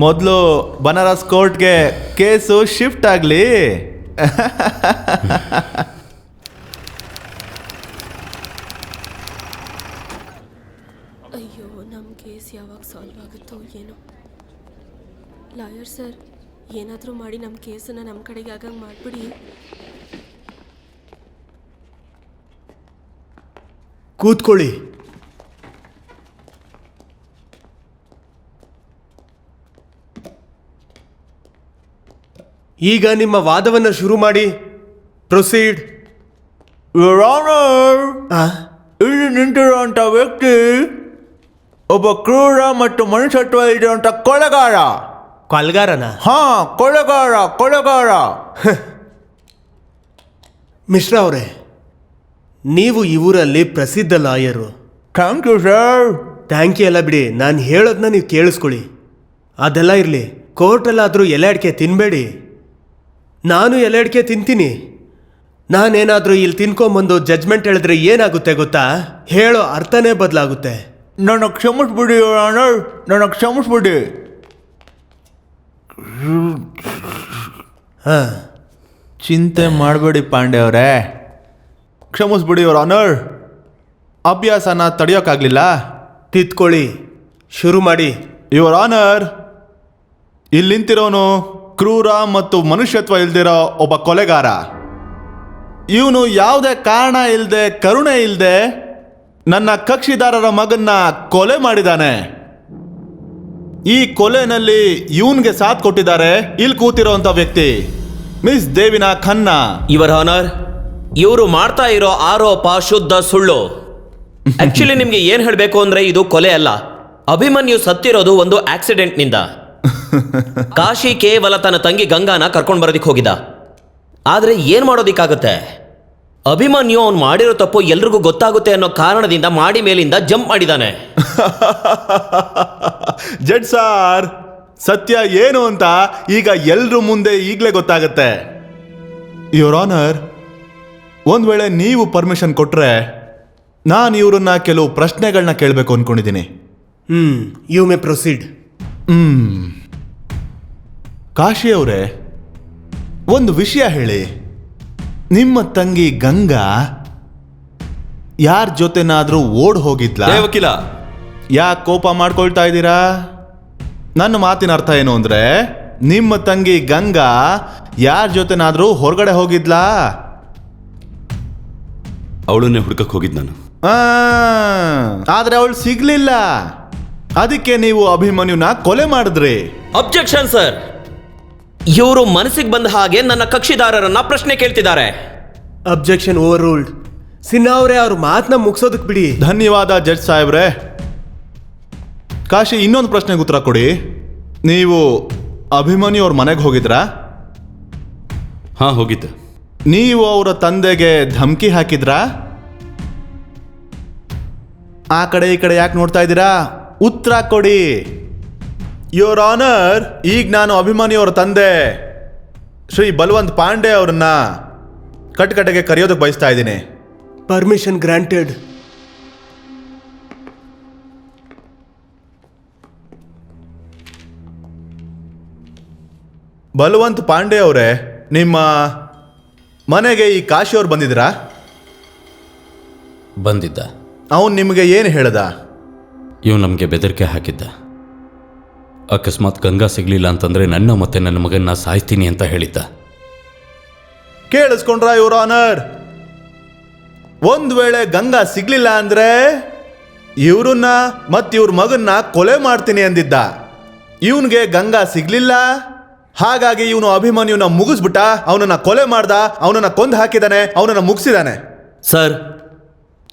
ಮೊದಲು ಬನಾರಸ್ ಕೋರ್ಟ್ಗೆ ಕೇಸು ಶಿಫ್ಟ್ ಆಗಲಿ. ಅಯ್ಯೋ, ನಮ್ಮ ಕೇಸ್ ಯಾವಾಗ ಸಾಲ್ವ್ ಆಗುತ್ತೋ ಏನೋ. ಲಾಯರ್ ಸರ್, ಏನಾದರೂ ಮಾಡಿ ನಮ್ಮ ಕೇಸನ್ನು ನಮ್ಮ ಕಡೆಗೆ ಆಗಂಗೆ ಮಾಡಿಬಿಡಿ. ಕೂತ್ಕೊಳ್ಳಿ. ಈಗ ನಿಮ್ಮ ವಾದವನ್ನು ಶುರು ಮಾಡಿ. ಪ್ರೊಸೀಡ್. ಇಲ್ಲಿ ನಿಂತಿರುವಂತ ವ್ಯಕ್ತಿ ಒಬ್ಬ ಕ್ರೂರ ಮತ್ತು ಮನುಷ್ಯತ್ವ ಇರುವಂತ ಕೊಲೆಗಾರ. ಕೊಲೆಗಾರನ? ಹಾ, ಕೊಲೆಗಾರ. ಮಿಶ್ರಾ ಅವರೇ, ನೀವು ಈ ಊರಲ್ಲಿ ಪ್ರಸಿದ್ಧ lawyer. Thank you sir. Thank you ಎಲ್ಲ ಬಿಡಿ, ನಾನು ಹೇಳೋದನ್ನ ನೀವು ಕೇಳಿಸ್ಕೊಳ್ಳಿ. ಅದೆಲ್ಲ ಇರಲಿ, ಕೋರ್ಟಲ್ಲಾದರೂ ಎಲೆ ಅಡಿಕೆ ತಿನ್ನಬೇಡಿ. ನಾನು ಎಲೆ ಅಡಿಕೆ ತಿಂತೀನಿ. ನಾನೇನಾದರೂ ಇಲ್ಲಿ ತಿನ್ಕೊಂಬಂದು ಜಡ್ಜ್ಮೆಂಟ್ ಹೇಳಿದ್ರೆ ಏನಾಗುತ್ತೆ ಗೊತ್ತಾ? ಹೇಳೋ ಅರ್ಥನೇ ಬದಲಾಗುತ್ತೆ. ನನಗೆ ಕ್ಷಮಿಸ್ಬಿಡಿ, ನನಗೆ ಕ್ಷಮಿಸ್ಬಿಡಿ. ಹಾಂ, ಚಿಂತೆ ಮಾಡಬೇಡಿ ಪಾಂಡೆ ಅವರೇ, ಕ್ಷಮಿಸ್ಬಿಡಿ ಯುವರ್ ಆನರ್. ಅಭ್ಯಾಸನ ತಡೆಯೋಕ್ಕಾಗಲಿಲ್ಲ. ತಿತ್ಕೊಳ್ಳಿ, ಶುರು ಮಾಡಿ. ಯುವರ್ ಆನರ್, ಇಲ್ಲಿ ನಿಂತಿರೋನು ಕ್ರೂರ ಮತ್ತು ಮನುಷ್ಯತ್ವ ಇಲ್ದಿರೋ ಒಬ್ಬ ಕೊಲೆಗಾರ. ಇವನು ಯಾವುದೇ ಕಾರಣ ಇಲ್ಲದೆ, ಕರುಣೆ ಇಲ್ಲದೆ ನನ್ನ ಕಕ್ಷಿದಾರರ ಮಗನ್ನ ಕೊಲೆ ಮಾಡಿದ್ದಾನೆ. ಈ ಕೊಲೆನಲ್ಲಿ ಇವನ್ಗೆ ಸಾಥ್ ಕೊಟ್ಟಿದ್ದಾರೆ ಇಲ್ಲಿ ಕೂತಿರೋಂಥ ವ್ಯಕ್ತಿ ಮಿಸ್ ದೇವಿನಾ ಖನ್ನಾ. ಯುವರ್ ಆನರ್, ಇವರು ಮಾಡ್ತಾ ಇರೋ ಆರೋಪ ಶುದ್ಧ ಸುಳ್ಳು. ಆಕ್ಚುಲಿ ನಿಮ್ಗೆ ಏನ್ ಹೇಳ್ಬೇಕು ಅಂದ್ರೆ ಇದು ಕೊಲೆ ಅಲ್ಲ. ಅಭಿಮನ್ಯು ಸತ್ತಿರೋದು ಒಂದು ಆಕ್ಸಿಡೆಂಟ್ ನಿಂದ. ಕಾಶಿ ಕೇವಲ ತನ್ನ ತಂಗಿ ಗಂಗಾನ ಕರ್ಕೊಂಡು ಬರೋದಿಕ್ ಹೋಗಿದ್ದ. ಆದ್ರೆ ಏನ್ ಮಾಡೋದಿಕ್ಕಾಗುತ್ತೆ? ಅಭಿಮನ್ಯು ಅವ್ನು ಮಾಡಿರೋ ತಪ್ಪು ಎಲ್ರಿಗೂ ಗೊತ್ತಾಗುತ್ತೆ ಅನ್ನೋ ಕಾರಣದಿಂದ ಮಾಡಿ ಮೇಲಿಂದ ಜಂಪ್ ಮಾಡಿದಾನೆ. ಜಡ್ ಸಾರ್, ಸತ್ಯ ಏನು ಅಂತ ಈಗ ಎಲ್ರ ಮುಂದೆ ಈಗಲೇ ಗೊತ್ತಾಗತ್ತೆ. ಯುವರ್ ಆನರ್, ಒಂದ್ ವೇಳೆ ನೀವು ಪರ್ಮಿಷನ್ ಕೊಟ್ರೆ ನಾನು ಇವ್ರನ್ನ ಕೆಲವು ಪ್ರಶ್ನೆಗಳನ್ನ ಕೇಳಬೇಕು ಅನ್ಕೊಂಡಿದ್ದೀನಿ. You may proceed. ಕಾಶಿ ಅವರೇ, ಒಂದು ವಿಷಯ ಹೇಳಿ. ನಿಮ್ಮ ತಂಗಿ ಗಂಗಾ ಯಾರ ಜೊತೆನಾದ್ರೂ ಓಡ್ ಹೋಗಿದ್ಲಾ? ವಕೀಲ, ಯಾಕೆ ಕೋಪ ಮಾಡ್ಕೊಳ್ತಾ ಇದ್ದೀರಾ? ನನ್ನ ಮಾತಿನ ಅರ್ಥ ಏನು ಅಂದ್ರೆ, ನಿಮ್ಮ ತಂಗಿ ಗಂಗಾ ಯಾರ ಜೊತೆನಾದ್ರೂ ಹೊರಗಡೆ ಹೋಗಿದ್ಲಾ? ಅವಳನ್ನೇ ಹುಡ್ಕಕ್ ಹೋಗಿದ್ ನಾನು. ಆದ್ರೆ ಅವಳು ಸಿಗ್ಲಿಲ್ಲ, ಅದಕ್ಕೆ ನೀವು ಅಭಿಮನ್ಯುನ ಕೊಲೆ ಮಾಡಿದ್ರಿ. ಅಬ್ಜೆಕ್ಷನ್ ಸರ್, ಇವರು ಮನಸ್ಸಿಗೆ ಬಂದ ಹಾಗೆ ನನ್ನ ಕಕ್ಷಿದಾರರನ್ನ ಪ್ರಶ್ನೆ ಕೇಳ್ತಿದ್ದಾರೆ. Objection over ruled. ಸಿನ್ಹಾ ಅವರೇ, ಅವ್ರ ಮಾತನ್ನ ಮುಗಿಸೋದಕ್ಕೆ ಬಿಡಿ. ಧನ್ಯವಾದ ಜಡ್ಜ್ ಸಾಹೇಬ್ರೆ. ಕಾಶಿ, ಇನ್ನೊಂದು ಪ್ರಶ್ನೆಗೆ ಉತ್ತರ ಕೊಡಿ. ನೀವು ಅಭಿಮನ್ಯು ಅವ್ರ ಮನೆಗೆ ಹೋಗಿದ್ರಾ? ಹಾ, ಹೋಗಿದ್ದೆ. ನೀವು ಅವರ ತಂದೆಗೆ ಧಮಕಿ ಹಾಕಿದ್ರಾ? ಆ ಕಡೆ ಈ ಕಡೆ ಯಾಕೆ ನೋಡ್ತಾ ಇದ್ದೀರಾ? ಉತ್ತರ ಕೊಡಿ. ಯುವರ್ ಆನರ್, ಈಗ ನಾನು ಅಭಿಮನ್ಯು ಅವರ ತಂದೆ ಶ್ರೀ ಬಲ್ವಂತ್ ಪಾಂಡೆ ಅವ್ರನ್ನ ಕಟ್ಕಟೆಗೆ ಕರೆಯೋದಕ್ಕೆ ಬಯಸ್ತಾ ಇದ್ದೀನಿ. Permission granted. ಬಲ್ವಂತ್ ಪಾಂಡೆ ಅವರೇ, ನಿಮ್ಮ ಮನೆಗೆ ಈ ಕಾಶಿ ಅವ್ರು ಬಂದಿದ್ದೀರಾ? ಬಂದಿದ್ದ. ಅವನು ನಿಮಗೆ ಏನು ಹೇಳ್ದ? ಇವು ನಮಗೆ ಬೆದರಿಕೆ ಹಾಕಿದ್ದ. ಅಕಸ್ಮಾತ್ ಗಂಗಾ ಸಿಗ್ಲಿಲ್ಲ ಅಂತಂದ್ರೆ ನನ್ನ ಮತ್ತೆ ನನ್ನ ಮಗನ್ನ ಸಾಯ್ತೀನಿ ಅಂತ ಹೇಳಿದ್ದ. ಕೇಳಿಸ್ಕೊಂಡ್ರ ಯುವರ್ ಆನರ್? ಒಂದ್ ವೇಳೆ ಗಂಗಾ ಸಿಗ್ಲಿಲ್ಲ ಅಂದ್ರೆ ಇವ್ರನ್ನ ಮತ್ತು ಇವ್ರ ಮಗನ್ನ ಕೊಲೆ ಮಾಡ್ತೀನಿ ಅಂದಿದ್ದ. ಇವನ್ಗೆ ಗಂಗಾ ಸಿಗ್ಲಿಲ್ಲ, ಹಾಗಾಗಿ ಇವನು ಅಭಿಮನ್ಯುನ ಮುಗಿಸ್ಬಿಟ್ಟ, ಅವನನ್ನ ಕೊಲೆ ಮಾಡ್ದ, ಅವನನ್ನ ಕೊಂದು ಹಾಕಿದಾನೆ, ಅವನನ್ನ ಮುಗಿಸಿದಾನೆ. ಸರ್,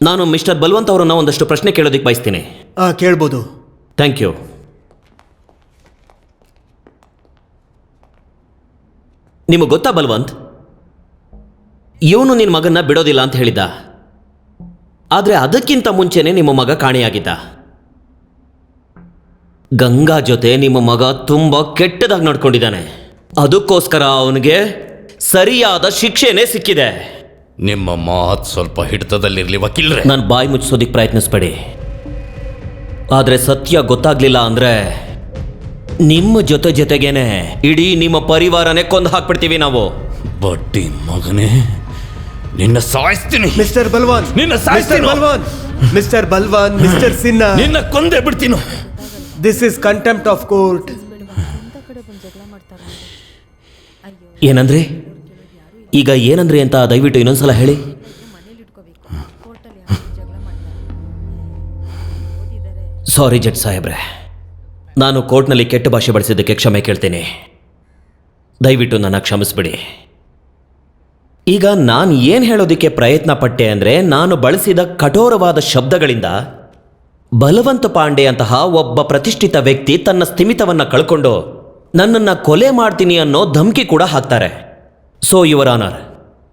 ನಾನು ಮಿಸ್ಟರ್ ಬಲ್ವಂತ್ ಅವರನ್ನ ಒಂದಷ್ಟು ಪ್ರಶ್ನೆ ಕೇಳೋದಿಕ್ ಬಯಸ್ತೀನಿ. ಕೇಳ್ಬೋದು. Thank you. ನಿಮಗೆ ಗೊತ್ತಾ ಬಲ್ವಂತ್, ಇವನು ನಿನ್ನ ಮಗನ್ನ ಬಿಡೋದಿಲ್ಲ ಅಂತ ಹೇಳಿದ್ದ. ಆದರೆ ಅದಕ್ಕಿಂತ ಮುಂಚೆನೆ ನಿಮ್ಮ ಮಗ ಕಾಣೆಯಾಗಿದ್ದ. ಗಂಗಾ ಜೊತೆ ನಿಮ್ಮ ಮಗ ತುಂಬಾ ಕೆಟ್ಟದಾಗಿ ನಡ್ಕೊಂಡಿದ್ದಾನೆ. ಅದಕ್ಕೋಸ್ಕರ ಅವನಿಗೆ ಸರಿಯಾದ ಶಿಕ್ಷೆನೇ ಸಿಕ್ಕಿದೆ. ನಿಮ್ಮ ಮಾತು ಸ್ವಲ್ಪ ಹಿಡಿತದಲ್ಲಿರ್ಲಿ ವಕೀಲ್ರೆ. ನಾನು ಬಾಯಿ ಮುಚ್ಚಿಸೋದಿಕ್ಕೆ ಪ್ರಯತ್ನಿಸ್ಬೇಡಿ. ಆದರೆ ಸತ್ಯ ಗೊತ್ತಾಗ್ಲಿಲ್ಲ ಅಂದ್ರೆ ನಿಮ್ಮ ಜೊತೆಗೇನೆ ಇಡೀ ನಿಮ್ಮ ಪರಿವಾರನೇ ಕೊಂದು ಹಾಕ್ಬಿಡ್ತೀವಿ ನಾವು. ಬಡ್ಡಿ ಮಗನೇ, ನಿನ್ನ ಸಾಯಿಸ್ತೀನಿ. ಮಿಸ್ಟರ್ ಬಲ್ವಾನ್, ನಿನ್ನ ಸಾಯಿಸ್ತೀನಿ. ಬಲ್ವಾನ್, ಮಿಸ್ಟರ್ ಬಲ್ವಾನ್, ಮಿಸ್ಟರ್ ಸಿನ್ಹಾ, ನಿನ್ನ ಕೊಂದೇ ಬಿಡ್ತೀನಿ. This is contempt of court. ಏನಂದ್ರಿ? ಈಗ ಏನಂದ್ರಿ ಅಂತ ದಯವಿಟ್ಟು ಇನ್ನೊಂದ್ಸಲ ಹೇಳಿ. ಸಾರಿ ಜಡ್ಜ್ ಸಾಹೇಬ್ರೆ, ನಾನು ಕೋರ್ಟ್ನಲ್ಲಿ ಕೆಟ್ಟ ಭಾಷೆ ಬಳಸಿದ್ದಕ್ಕೆ ಕ್ಷಮೆ ಕೇಳ್ತೀನಿ. ದಯವಿಟ್ಟು ನನ್ನ ಕ್ಷಮಿಸ್ಬಿಡಿ. ಈಗ ನಾನು ಏನು ಹೇಳೋದಕ್ಕೆ ಪ್ರಯತ್ನ ಪಟ್ಟೆ ಅಂದರೆ, ನಾನು ಬಳಸಿದ ಕಠೋರವಾದ ಶಬ್ದಗಳಿಂದ ಬಲವಂತ ಪಾಂಡೆ ಅಂತಹ ಒಬ್ಬ ಪ್ರತಿಷ್ಠಿತ ವ್ಯಕ್ತಿ ತನ್ನ ಸ್ಥಿಮಿತವನ್ನು ಕಳ್ಕೊಂಡು ನನ್ನನ್ನು ಕೊಲೆ ಮಾಡ್ತೀನಿ ಅನ್ನೋ ಧಮಕಿ ಕೂಡ ಹಾಕ್ತಾರೆ. ಸೊ ಯುವರ್ ಆನರ್,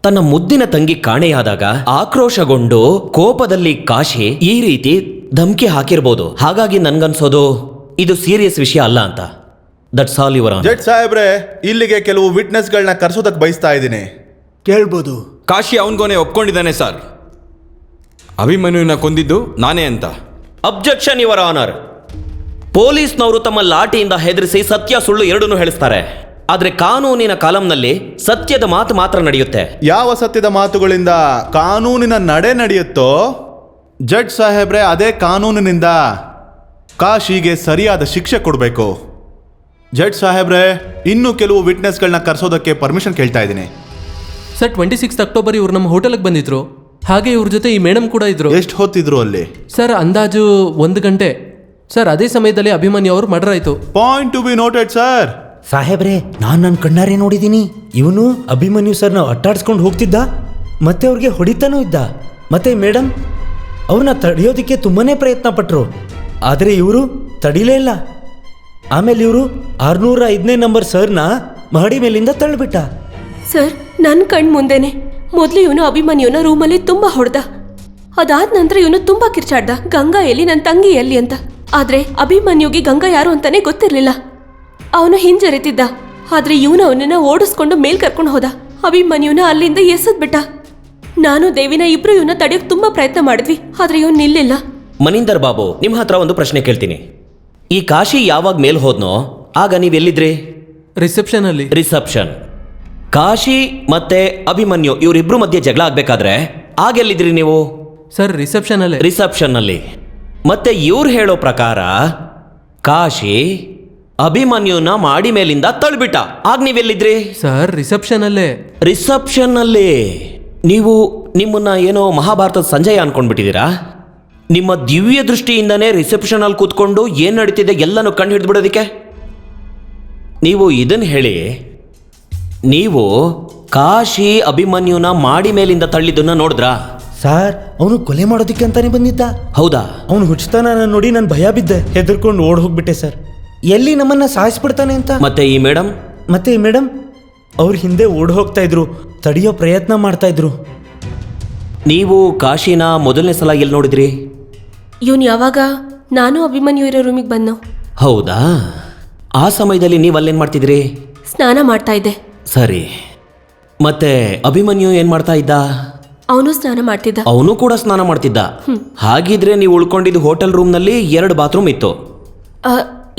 ತನ್ನ ಮುದ್ದಿನ ತಂಗಿ ಕಾಣೆಯಾದಾಗ ಆಕ್ರೋಶಗೊಂಡು ಕೋಪದಲ್ಲಿ ಕಾಶಿ ಈ ರೀತಿ ಧಮಕಿ ಹಾಕಿರ್ಬೋದು. ಹಾಗಾಗಿ ನನ್ಗನ್ಸೋದು ಇದು ಸೀರಿಯಸ್ ವಿಷಯ ಅಲ್ಲ ಅಂತ. That's all your honour. Judge ಸಾಹೇಬ್ರೆ, ಇಲ್ಲಿಗೆ ಕೆಲವು ವಿಟ್ನೆಸ್ಗಳನ್ನ ಕರ್ಸೋದಕ್ಕೆ ಬಯಸ್ತಾ ಇದ್ದೀನಿ. ಕೇಳ್ಬೋದು. ಕಾಶಿ ಅವನಿಗೋನೆ ಒಪ್ಕೊಂಡಿದ್ದಾನೆ ಸರ್, ಅಭಿಮನ್ಯುವಿನ ಕೊಂದಿದ್ದು ನಾನೇ ಅಂತ. Objection your honour. ಪೊಲೀಸ್ನವರು ತಮ್ಮ ಲಾಠಿಯಿಂದ ಹೆದರಿಸಿ ಸತ್ಯ ಸುಳ್ಳು ಎರಡನ್ನೂ ಹೇಳಿಸ್ತಾರೆ. ಆದರೆ ಕಾನೂನಿನ ಕಾಲಂನಲ್ಲಿ ಸತ್ಯದ ಮಾತು ಮಾತ್ರ ನಡೆಯುತ್ತೆ. ಯಾವ ಸತ್ಯದ ಮಾತುಗಳಿಂದ ಕಾನೂನಿನ ನಡೆ ನಡೆಯುತ್ತೋ ಜಡ್ಜ್ ಸಾಹೇಬ್ರೆ, ಅದೇ ಕಾನೂನಿನಿಂದ ಕಾಶಿಗೆ ಸರಿಯಾದ ಶಿಕ್ಷೆ ಕೊಡಬೇಕು. ಜಡ್ಜ್ ಸಾಹೇಬ್ರೆ, ಇನ್ನೂ ಕೆಲವು ವಿಟ್ನೆಸ್ಗಳನ್ನ ಕರ್ಸೋದಕ್ಕೆ ಪರ್ಮಿಷನ್ ಕೇಳ್ತಾ ಇದ್ದೀನಿ. ಸರ್, 26 ಅಕ್ಟೋಬರ್ ಇವ್ರು ನಮ್ಮ ಹೋಟೆಲ್ಗೆ ಬಂದಿದ್ರು. ಹಾಗೆ ಇವ್ರ ಜೊತೆ ಈ ಮೇಡಮ್ ಕೂಡ ಇದ್ರು. ಎಷ್ಟು ಹೊತ್ತಿದ್ರು ಅಲ್ಲಿ? ಸರ್, ಅಂದಾಜು 1 ಗಂಟೆ. ಸರ್, ಅದೇ ಸಮಯದಲ್ಲಿ ಅಭಿಮನ್ಯು ಅವರು ಮರ್ಡರ್ ಆಯಿತು. Point to be noted sir. ಸಾಹೇಬ್ರೆ, ನಾನು ನನ್ನ ಕಣ್ಣಾರೆ ನೋಡಿದ್ದೀನಿ. ಇವನು ಅಭಿಮನ್ಯು ಸರ್ನ ಅಟ್ಟಾಡ್ಸ್ಕೊಂಡು ಹೋಗ್ತಿದ್ದ, ಮತ್ತೆ ಅವ್ರಿಗೆ ಹೊಡಿತಾನೂ ಇದ್ದ. ಮತ್ತೆ ಮೇಡಮ್ ಅವ್ರನ್ನ ತಡೆಯೋದಕ್ಕೆ ತುಂಬಾನೇ ಪ್ರಯತ್ನ ಪಟ್ಟರು, ಆದರೆ ಇವರು ತಡಿಲೇ ಇಲ್ಲ. ಆಮೇಲೆ ಇವರು 605ನೇ ನಂಬರ್ ಸರ್ನ ಮಹಡಿ ಮೇಲಿಂದ ತಳ್ಳಿಬಿಟ್ಟ. ಸರ್, ನನ್ನ ಕಣ್ ಮುಂದೆನೆ ಮೊದಲು ಇವನು ಅಭಿಮನ್ಯುನ ರೂಮಲ್ಲಿ ತುಂಬಾ ಹೊಡೆದ. ಅದಾದ ನಂತರ ಇವನು ತುಂಬಾ ಕಿರ್ಚಾಡ್ದ, ಗಂಗಾ ಎಲ್ಲಿ, ನನ್ನ ತಂಗಿ ಎಲ್ಲಿ ಅಂತ. ಆದ್ರೆ ಅಭಿಮನ್ಯುಗೆ ಗಂಗಾ ಯಾರು ಅಂತಾನೆ ಗೊತ್ತಿರ್ಲಿಲ್ಲ. ಅವನು ಹಿಂಜರಿತಿದ್ದ. ಆದ್ರೆ ಇವನು ಅವನನ್ನ ಓಡಿಸ್ಕೊಂಡು ಮೇಲ್ ಕರ್ಕೊಂಡು ಹೋದ. ಅಭಿಮನ್ಯುನ ಅಲ್ಲಿಂದ ಎಸದ್ ಬಿಟ್ಟ. ನಾನು ದೇವಿನ ಇಬ್ರು ಇವನ್ನ ತಡೆಯೋಕೆ ತುಂಬಾ ಪ್ರಯತ್ನ ಮಾಡಿದ್ವಿ, ಆದ್ರೆ ಇವನು ನಿಲ್ಲಿಲ್ಲ. ಮನೀಂದರ್ ಬಾಬು, ನಿಮ್ಮ ಹತ್ರ ಒಂದು ಪ್ರಶ್ನೆ ಕೇಳ್ತೀನಿ. ಈ ಕಾಶಿ ಯಾವಾಗ ಮೇಲ್ ಹೋದ್ನೋ ಆಗ ನೀವೆಲ್ಲಿದ್ರಿ? ರಿಸೆಪ್ಷನ್ ಅಲ್ಲಿ. ರಿಸೆಪ್ಷನ್. ಕಾಶಿ ಮತ್ತೆ ಅಭಿಮನ್ಯು ಇವರಿಬ್ರು ಮಧ್ಯೆ ಜಗಳ ಆಗ್ಬೇಕಾದ್ರೆ ಆಗೆಲ್ಲಿದ್ರಿ ನೀವು? ಸರ್, ರಿಸೆಪ್ಷನ್ ಅಲ್ಲೇ. ರಿಸೆಪ್ಷನ್ ಅಲ್ಲಿ. ಮತ್ತೆ ಇವ್ರು ಹೇಳೋ ಪ್ರಕಾರ ಕಾಶಿ ಅಭಿಮನ್ಯುನ ಮಾಡಿ ಮೇಲಿಂದ ತಳ್ಬಿಟ್ಟ. ಆಗ ನೀವೆಲ್ಲಿದ್ರಿ? ಸರ್, ರಿಸೆಪ್ಷನ್ ಅಲ್ಲೇ. ರಿಸೆಪ್ಷನ್ ಅಲ್ಲಿ. ನೀವು ನಿಮ್ಮನ್ನ ಏನೋ ಮಹಾಭಾರತದ ಸಂಜಯ ಅನ್ಕೊಂಡ್ಬಿಟ್ಟಿದ್ದೀರಾ? ನಿಮ್ಮ ದಿವ್ಯ ದೃಷ್ಟಿಯಿಂದನೇ ರಿಸೆಪ್ಷನ್ ಅಲ್ಲಿ ಕೂತ್ಕೊಂಡು ಏನ್ ನಡೀತಿದೆ ಎಲ್ಲನೂ ಕಂಡು ಹಿಡಿದು ಬಿಡೋದಕ್ಕೆ ನೀವು ಇದನ್ನ ಹೇಳಿ. ನೀವು ಕಾಶಿ ಅಭಿಮನ್ಯುನ ಮಾಡಿ ಮೇಲಿಂದ ತಳ್ಳಿದ್ದನ್ನ ನೋಡಿದ್ರಾ? ಸಾರ್, ಅವನು ಕೊಲೆ ಮಾಡೋದಕ್ಕೆ ಅಂತಾನೆ ಬಂದಿದ್ದ. ಹೌದಾ? ಅವನು ಹುಚ್ಚತನ ನೋಡಿ ನಾನು ಭಯ ಬಿದ್ದೆ, ಹೆದರ್ಕೊಂಡು ಓಡ್ ಹೋಗ್ಬಿಟ್ಟೆ ಸರ್. ಎಲ್ಲಿ ನಮ್ಮನ್ನ ಸಾಯಿಸ್ಬಿಡ್ತಾನೆ ಅಂತ. ಮತ್ತೆ ಈ ಮೇಡಮ್ ಅವ್ರ ಹಿಂದೆ ಓಡ್ ಹೋಗ್ತಾ ಇದ್ರು, ತಡೆಯೋ ಪ್ರಯತ್ನ ಮಾಡ್ತಾ ಇದ್ರು. ನೀವು ಕಾಶಿನ ಮೊದಲನೇ ಸಲ ಎಲ್ಲಿ ನೋಡಿದ್ರಿ? ಇವನು ಯಾವಾಗ ನಾನು ಅಭಿಮನ್ಯು ಇರೋ ರೂಮಿಗೆ ಬಂದು. ಹೌದಾ? ಆ ಸಮಯದಲ್ಲಿ ನೀವು ಅಲ್ಲೇನ್ ಮಾಡ್ತಿದ್ರಿ? ಸ್ನಾನ ಮಾಡ್ತಾ ಇದ್ದೆ. ಸರಿ. ಮತ್ತೆ ಅಭಿಮನ್ಯು ಏನ್ ಮಾಡ್ತಾ ಇದ್ದ? ಅವನು ಸ್ನಾನ ಮಾಡ್ತಿದ್ದ. ಅವನು ಕೂಡ ಸ್ನಾನ ಮಾಡ್ತಿದ್ದ. ಹಾಗಿದ್ರೆ ನೀವು ಉಳ್ಕೊಂಡಿದ್ದು ಹೋಟೆಲ್ ರೂಮ್ನಲ್ಲಿ 2 ಬಾತ್ರೂಮ್ ಇತ್ತು?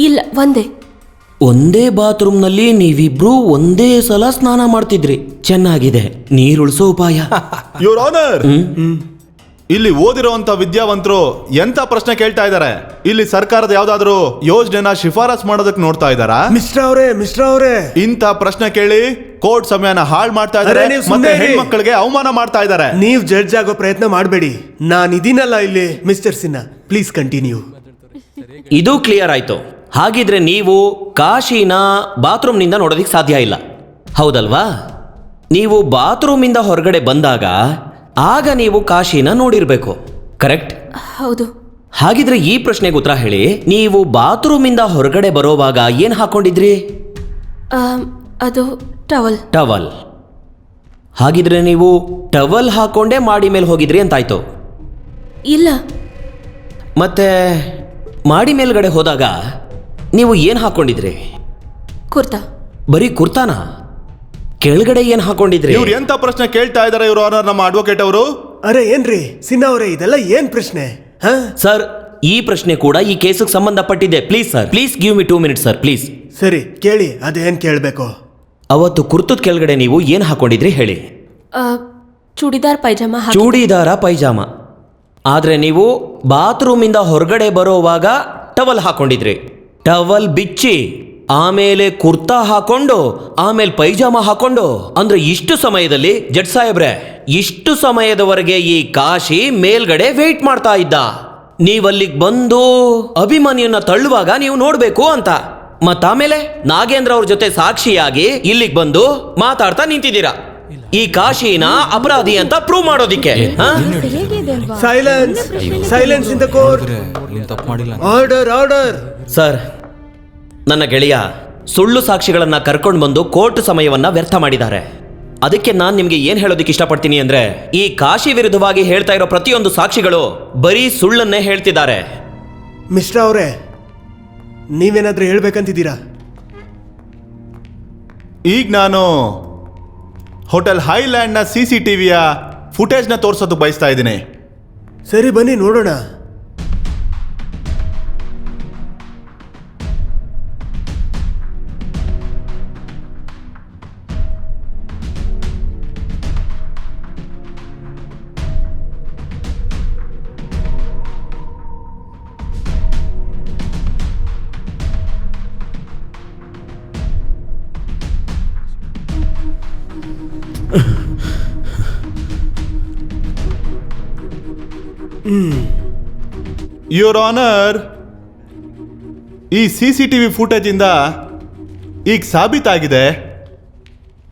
ಇಲ್ಲ, ಒಂದೇ ಬಾತ್ರೂಮ್ನಲ್ಲಿ ನೀವಿಬ್ರು ಒಂದೇ ಸಲ ಸ್ನಾನ ಮಾಡ್ತಿದ್ರಿ. ಚೆನ್ನಾಗಿದೆ. ನೀರುಳಿಸೋ ಉಪಾಯ. ಯುವರ್ ಆನರ್, ಇಲ್ಲಿ ಓದಿರುವಂತ ವಿದ್ಯಾವಂತರು ಎಂತ ಪ್ರಶ್ನೆ ಕೇಳ್ತಾ ಇದ್ದಾರೆ? ಇಲ್ಲಿ ಸರ್ಕಾರದ ಯಾವ್ದಾದ್ರು ಯೋಜನೆನ ಶಿಫಾರಸ್ ಮಾಡೋದಕ್ಕೆ ನೋಡ್ತಾ ಇದ್ದಾರಾ? ಮಿಸ್ಟರ್ ಅವರೇ, ಇಂತ ಪ್ರಶ್ನೆ ಕೇಳಿ ಕೋರ್ಟ್ ಸಮಯನ ಹಾಳು ಮಾಡ್ತಾ ಇದ್ದಾರೆ, ಮತ್ತೆ ಹೆಣ್ಮಕ್ಳಿಗೆ ಅವಮಾನ ಮಾಡ್ತಾ ಇದ್ದಾರೆ. ನೀವು ಜಡ್ಜ್ ಆಗೋ ಪ್ರಯತ್ನ ಮಾಡಬೇಡಿ. ನಾನಿದ್ದೀನಲ್ಲ ಇಲ್ಲಿ. Mister Sinha, please continue. ಇದು ಕ್ಲಿಯರ್ ಆಯ್ತು. ಹಾಗಿದ್ರೆ ನೀವು ಕಾಶಿನ ಬಾತ್ರೂಮ್ನಿಂದ ನೋಡೋದಿಕ್ ಸಾಧ್ಯ ಇಲ್ಲ, ಹೌದಲ್ವಾ? ನೀವು ಬಾತ್ರೂಮಿಂದ ಹೊರಗಡೆ ಬಂದಾಗ ಆಗ ನೀವು ಕಾಶಿನ ನೋಡಿರ್ಬೇಕು, ಕರೆಕ್ಟ್? ಹೌದು. ಹಾಗಿದ್ರೆ ಈ ಪ್ರಶ್ನೆಗೆ ಉತ್ತರ ಹೇಳಿ. ನೀವು ಬಾತ್ರೂಮಿಂದ ಹೊರಗಡೆ ಬರೋವಾಗ ಏನ್ ಹಾಕೊಂಡಿದ್ರಿ? ಅದು ಟವಲ್. ಟವಲ್. ಹಾಗಿದ್ರೆ ನೀವು ಟವಲ್ ಹಾಕೊಂಡೇ ಮಾಡಿ ಮೇಲೆ ಹೋಗಿದ್ರಿ ಅಂತಾಯ್ತು. ಇಲ್ಲ. ಮತ್ತೆ ಮಾಡಿ ಮೇಲ್ಗಡೆ ಹೋದಾಗ ನೀವು ಏನ್ ಹಾಕೊಂಡಿದ್ರಿ? ಕುರ್ತಾ. ಬರೀ ಕುರ್ತಾನ? ಕೆಳಗಡೆ ಏನ್ ಹಾಕೊಂಡಿದ್ರಿ? ಇವ್ರು ಎಂತ ಪ್ರಶ್ನೆ ಕೇಳ್ತಾ ಇದಾರೆ ಇವರು ನಮ್ಮ ಅಡ್ವೊಕೇಟ್ ಅವರು? ಅರೆ ಏನ್ರಿ ಸಿನ್ಹಾ ಅವರೇ, ಇದೆಲ್ಲ ಏನ್ ಪ್ರಶ್ನೆ? ಸರ್, ಈ ಪ್ರಶ್ನೆ ಕೂಡ ಈ ಕೇಸಿಗೆ ಸಂಬಂಧಪಟ್ಟಿದೆ. Please sir, please give me 2 minutes sir, please. ಸರಿ ಕೇಳಿ, ಅದೇನ್ ಕೇಳ್ಬೇಕು? ಅವತ್ತು ಕುರ್ತದ ಕೆಳಗಡೆ ನೀವು ಏನ್ ಹಾಕೊಂಡಿದ್ರಿ ಹೇಳಿ? ಚೂಡಿದಾರ್ ಪೈಜಾಮ. ಚೂಡಿದಾರ ಪೈಜಾಮ. ಆದ್ರೆ ನೀವು ಬಾತ್ರೂಮಿಂದ ಹೊರಗಡೆ ಬರೋವಾಗ ಟವಲ್ ಹಾಕೊಂಡಿದ್ರಿ. ಟವಲ್ ಬಿಚ್ಚಿ ಆಮೇಲೆ ಕುರ್ತಾ ಹಾಕೊಂಡು ಆಮೇಲೆ ಪೈಜಾಮ ಹಾಕೊಂಡು, ಅಂದ್ರೆ ಇಷ್ಟು ಸಮಯದಲ್ಲಿ ಜಡ್ ಸಾಹೇಬ್ರೆ, ಇಷ್ಟು ಸಮಯದವರೆಗೆ ಈ ಕಾಶಿ ಮೇಲ್ಗಡೆ ವೇಟ್ ಮಾಡ್ತಾ ಇದ್ದ. ನೀವಲ್ಲಿಗೆ ಬಂದು ಅಭಿಮನ್ಯುನ ತಳ್ಳುವಾಗ ನೀವು ನೋಡ್ಬೇಕು ಅಂತ. ಮತ್ತಾಮೇಲೆ ನಾಗೇಂದ್ರ ಅವ್ರ ಜೊತೆ ಸಾಕ್ಷಿಯಾಗಿ ಇಲ್ಲಿಗೆ ಬಂದು ಮಾತಾಡ್ತಾ ನಿಂತಿದ್ದೀರಾ ಈ ಕಾಶಿನ ಅಪರಾಧಿ ಅಂತ ಪ್ರೂವ್ ಮಾಡೋದಿಕ್ಕೆ. Silence, silence in the court. Order, order. Sir, ನನ್ನ ಗೆಳೆಯ ಸುಳ್ಳು ಸಾಕ್ಷಿಗಳನ್ನ ಕರ್ಕೊಂಡು ಬಂದು ಕೋರ್ಟ್ ಸಮಯವನ್ನ ವ್ಯರ್ಥ ಮಾಡಿದ್ದಾರೆ. ಅದಕ್ಕೆ ನಾನು ನಿಮ್ಗೆ ಏನ್ ಹೇಳೋದಕ್ಕೆ ಇಷ್ಟಪಡ್ತೀನಿ ಅಂದ್ರೆ, ಈ ಕಾಶಿ ವಿರುದ್ಧವಾಗಿ ಹೇಳ್ತಾ ಇರೋ ಪ್ರತಿಯೊಂದು ಸಾಕ್ಷಿಗಳು ಬರೀ ಸುಳ್ಳನ್ನೇ ಹೇಳ್ತಿದ್ದಾರೆ. ಮಿಸ್ಟರ್ ಅವರೇ, ನೀವೇನಾದ್ರೂ ಹೇಳ್ಬೇಕಂತಿದ್ದೀರಾ? ಈಗ ನಾನು ಹೋಟೆಲ್ ಹೈಲ್ಯಾಂಡ್ನ CCTVಯ ಫುಟೇಜ್ನ ತೋರಿಸೋದು ಬಯಸ್ತಾ ಇದ್ದೀನಿ. ಸರಿ, ಬನ್ನಿ ನೋಡೋಣ. ಯುವರ್ ಆನರ್, ಈ CCTV ಫುಟೇಜ್ ಇಂದ ಈಗ ಸಾಬೀತಾಗಿದೆ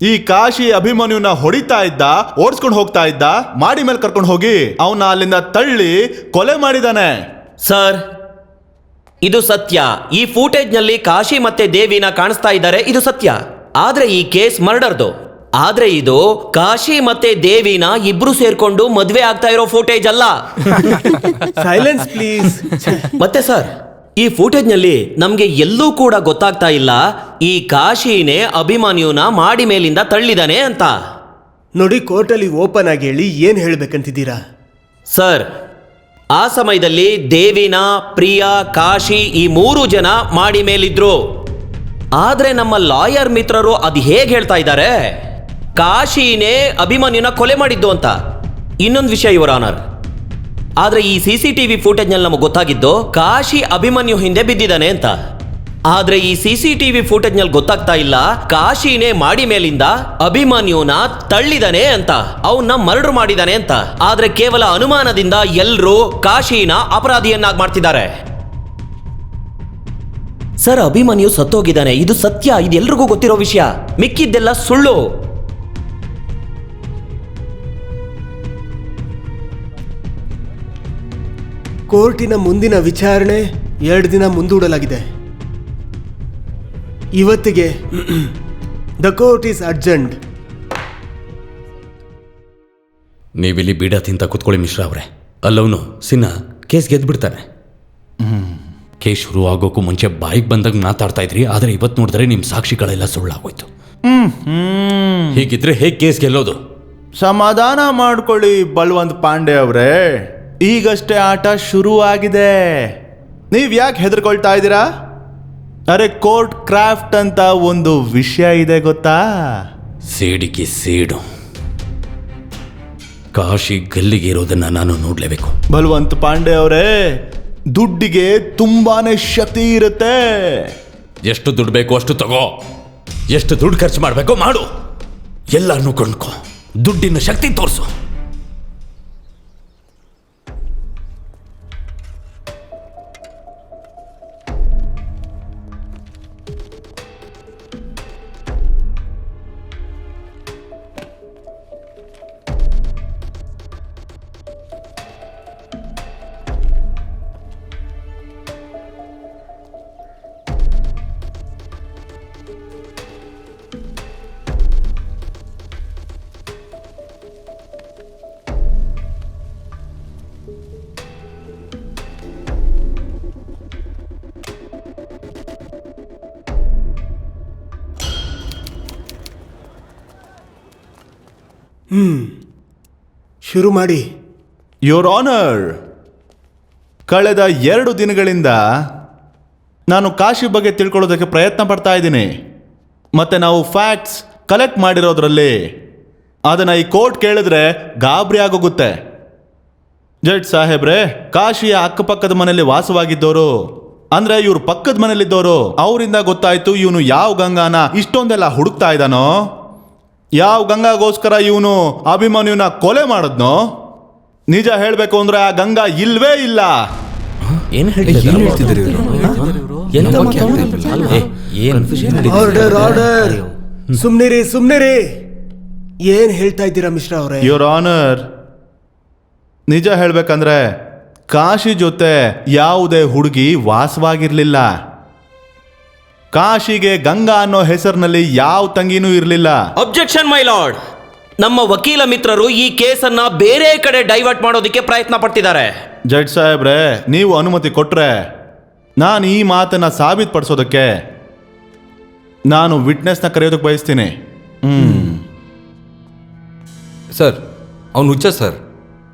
ಈ ಕಾಶಿ ಅಭಿಮನ್ಯುನ ಹೊಡಿತಾ ಇದ್ದ, ಓಡಿಸ್ಕೊಂಡು ಹೋಗ್ತಾ ಇದ್ದ, ಮಾಡಿ ಮೇಲೆ ಕರ್ಕೊಂಡು ಹೋಗಿ ಅವನ ಅಲ್ಲಿಂದ ತಳ್ಳಿ ಕೊಲೆ ಮಾಡಿದಾನೆ. ಸರ್, ಇದು ಸತ್ಯ. ಈ ಫೂಟೇಜ್ನಲ್ಲಿ ಕಾಶಿ ಮತ್ತೆ ದೇವಿನ ಕಾಣಿಸ್ತಾ ಇದ್ದಾರೆ, ಇದು ಸತ್ಯ. ಆದ್ರೆ ಈ ಕೇಸ್ ಮರ್ಡರ್ದು. ಆದ್ರೆ ಇದು ಕಾಶಿ ಮತ್ತೆ ದೇವಿನ ಇಬ್ರು ಸೇರ್ಕೊಂಡು ಮದ್ವೆ ಆಗ್ತಾ ಇರೋ ಫೂಟೇಜ್ ಅಲ್ಲ. Silence please. ಮತ್ತೆ ಸರ್, ಈ ಫೂಟೇಜ್ನಲ್ಲಿ ನಮ್ಗೆ ಎಲ್ಲೂ ಕೂಡ ಗೊತ್ತಾಗ್ತಾ ಇಲ್ಲ ಈ ಕಾಶಿನೇ ಅಭಿಮನ್ಯುನ ಮಾಡಿ ಮೇಲಿಂದ ತಳ್ಳಿದಾನೆ ಅಂತ. ನೋಡಿ, ಕೋರ್ಟಲ್ಲಿ ಓಪನ್ ಆಗಿ ಹೇಳಿ, ಏನ್ ಹೇಳ್ಬೇಕಂತಿದ್ದೀರಾ? ಸರ್, ಆ ಸಮಯದಲ್ಲಿ ದೇವಿನ, ಪ್ರಿಯಾ, ಕಾಶಿ ಈ 3 ಜನ ಮಾಡಿ ಮೇಲಿದ್ರು. ಆದ್ರೆ ನಮ್ಮ ಲಾಯರ್ ಮಿತ್ರರು ಅದು ಹೇಗೆ ಹೇಳ್ತಾ ಇದ್ದಾರೆ, ಕಾಶಿನೇ ಅಭಿಮನ್ಯುನ ಕೊಲೆ ಮಾಡಿದ್ದು ಅಂತ. ಇನ್ನೊಂದು ವಿಷಯ ಯುವರ್ ಆನರ್, ಆದ್ರೆ ಈ CCTV ಫುಟೇಜ್ನಲ್ಲಿ ನಮಗೆ ಗೊತ್ತಾಗಿದ್ದು ಕಾಶಿ ಅಭಿಮನ್ಯು ಹಿಂದೆ ಬಿದ್ದಿದ್ದಾನೆ ಅಂತ. ಆದ್ರೆ ಈ CCTV ಫುಟೇಜ್ನಲ್ಲಿ ಗೊತ್ತಾಗ್ತಾ ಇಲ್ಲ ಕಾಶಿನೇ ಮಾಡಿ ಮೇಲಿಂದ ಅಭಿಮನ್ಯುನ ತಳ್ಳಿದಾನೆ ಅಂತ, ಅವನ್ನ ಮರ್ಡರ್ ಮಾಡಿದಾನೆ ಅಂತ. ಆದ್ರೆ ಕೇವಲ ಅನುಮಾನದಿಂದ ಎಲ್ಲರೂ ಕಾಶಿನ ಅಪರಾಧಿಯನ್ನಾಗಿ ಮಾಡ್ತಿದ್ದಾರೆ. ಸರ್, ಅಭಿಮನ್ಯು ಸತ್ತೋಗಿದ್ದಾನೆ, ಇದು ಸತ್ಯ, ಇದೆಲ್ರಿಗೂ ಗೊತ್ತಿರೋ ವಿಷಯ. ಮಿಕ್ಕಿದ್ದೆಲ್ಲ ಸುಳ್ಳು. ಕೋರ್ಟಿನ ಮುಂದಿನ ವಿಚಾರಣೆ 2 ದಿನ ಮುಂದೂಡಲಾಗಿದೆ. ಇವತ್ತಿಗೆ ದ ಕೋರ್ಟ್ ಈಸ್ ಅರ್ಜೆಂಟ್. ನೀವಿಲ್ಲಿ ಬೀಡ ತಿಂತ ಕೂತ್ಕೊಳ್ಳಿ ಮಿಶ್ರಾ ಅವರೇ. ಅಲ್ಲವನು ಸಿನ್ಹಾ ಕೇಸ್ ಗೆದ್ಬಿಡ್ತಾನೆ. ಕೇಸ್ ಶುರು ಆಗೋಕ್ಕೂ ಮುಂಚೆ ಬಾಯಿಗೆ ಬಂದಾಗ ಮಾತಾಡ್ತಾ ಇದ್ರಿ, ಆದರೆ ಇವತ್ತು ನೋಡಿದ್ರೆ ನಿಮ್ಮ ಸಾಕ್ಷಿಗಳೆಲ್ಲ ಸುಳ್ಳಾಗೋಯ್ತು. ಹೀಗಿದ್ರೆ ಹೇಗೆ ಕೇಸ್ ಗೆಲ್ಲೋದು? ಸಮಾಧಾನ ಮಾಡ್ಕೊಳ್ಳಿ ಬಲ್ವಂತ್ ಪಾಂಡೆ ಅವರೇ, ಈಗಷ್ಟೇ ಆಟ ಶುರು ಆಗಿದೆ. ನೀವ್ ಯಾಕೆ ಹೆದರ್ಕೊಳ್ತಾ ಇದ್ದೀರಾ? ಅರೆ, ಕೋರ್ಟ್ ಕ್ರಾಫ್ಟ್ ಅಂತ ಒಂದು ವಿಷಯ ಇದೆ ಗೊತ್ತಾ? ಸೇಡಿಗೆ ಸೇಡು. ಕಾಶಿ ಗಲ್ಲಿಗೆ ಇರೋದನ್ನ ನಾನು ನೋಡ್ಲೇಬೇಕು. ಬಲ್ವಂತ್ ಪಾಂಡೆ ಅವರೇ, ದುಡ್ಡಿಗೆ ತುಂಬಾನೇ ಶಕ್ತಿ ಇರುತ್ತೆ. ಎಷ್ಟು ದುಡ್ಡು ಬೇಕು ಅಷ್ಟು ತಗೋ, ಎಷ್ಟು ದುಡ್ಡು ಖರ್ಚು ಮಾಡಬೇಕೋ ಮಾಡು, ಎಲ್ಲರನ್ನೂ ಕೊಂಡ್ಕೋ, ದುಡ್ಡಿನ ಶಕ್ತಿ ತೋರಿಸು. ಶುರು ಮಾಡಿ. ಯೋರ್ ಆನರ್, ಕಳೆದ 2 ದಿನಗಳಿಂದ ನಾನು ಕಾಶಿ ಬಗ್ಗೆ ತಿಳ್ಕೊಳ್ಳೋದಕ್ಕೆ ಪ್ರಯತ್ನ ಪಡ್ತಾ ಇದ್ದೀನಿ. ಮತ್ತು ನಾವು ಫ್ಯಾಕ್ಟ್ಸ್ ಕಲೆಕ್ಟ್ ಮಾಡಿರೋದ್ರಲ್ಲಿ ಅದನ್ನು ಈ ಕೋರ್ಟ್ ಕೇಳಿದ್ರೆ ಗಾಬರಿ ಆಗೋಗುತ್ತೆ. ಜಡ್ಜ್ ಸಾಹೇಬ್ರೆ, ಕಾಶಿಯ ಅಕ್ಕಪಕ್ಕದ ಮನೆಯಲ್ಲಿ ವಾಸವಾಗಿದ್ದವರು, ಅಂದ್ರೆ ಇವ್ರ ಪಕ್ಕದ ಮನೇಲಿದ್ದವರು, ಅವರಿಂದ ಗೊತ್ತಾಯ್ತು ಇವನು ಯಾವ ಗಂಗಾನ ಇಷ್ಟೊಂದೆಲ್ಲ ಹುಡುಕ್ತಾ ಇದ್ದಾನೋ, ಯಾವ ಗಂಗಾಗೋಸ್ಕರ ಇವನು ಅಭಿಮನ್ಯುನ ಕೊಲೆ ಮಾಡಿದ್ನೋ. ನಿಜ ಹೇಳಬೇಕು ಅಂದ್ರೆ ಆ ಗಂಗಾ ಇಲ್ವೇ ಇಲ್ಲ. Order order. ಸುಮ್ನಿರಿ. ಏನ್ ಹೇಳ್ತಾ ಇದ್ದೀರಾ ಮಿಶ್ರಾ ಅವರೇ? ಯೋರ್ ಆನರ್, ನಿಜ ಹೇಳ್ಬೇಕಂದ್ರೆ ಕಾಶಿ ಜೊತೆ ಯಾವುದೇ ಹುಡುಗಿ ವಾಸವಾಗಿರ್ಲಿಲ್ಲ. ಕಾಶಿಗೆ ಗಂಗಾ ಅನ್ನೋ ಹೆಸರಿನಲ್ಲಿ ಯಾವ ತಂಗಿನೂ ಇರಲಿಲ್ಲ. Objection my lord. ನಮ್ಮ ವಕೀಲ ಮಿತ್ರರು ಈ ಕೇಸನ್ನ ಬೇರೆ ಕಡೆ ಡೈವರ್ಟ್ ಮಾಡೋದಕ್ಕೆ ಪ್ರಯತ್ನ ಪಡ್ತಿದ್ದಾರೆ. ಜಡ್ಜ್ ಸಾಹೇಬ್ರೆ, ನೀವು ಅನುಮತಿ ಕೊಟ್ರೆ ನಾನು ಈ ಮಾತನ್ನ ಸಾಬೀತುಪಡಿಸೋದಕ್ಕೆ ನಾನು ವಿಟ್ನೆಸ್ನ ಕರೆಯೋದಕ್ಕೆ ಬಯಸ್ತೀನಿ. ಸರ್, ಅವ್ನು ಹುಚ್ಚ ಸರ್.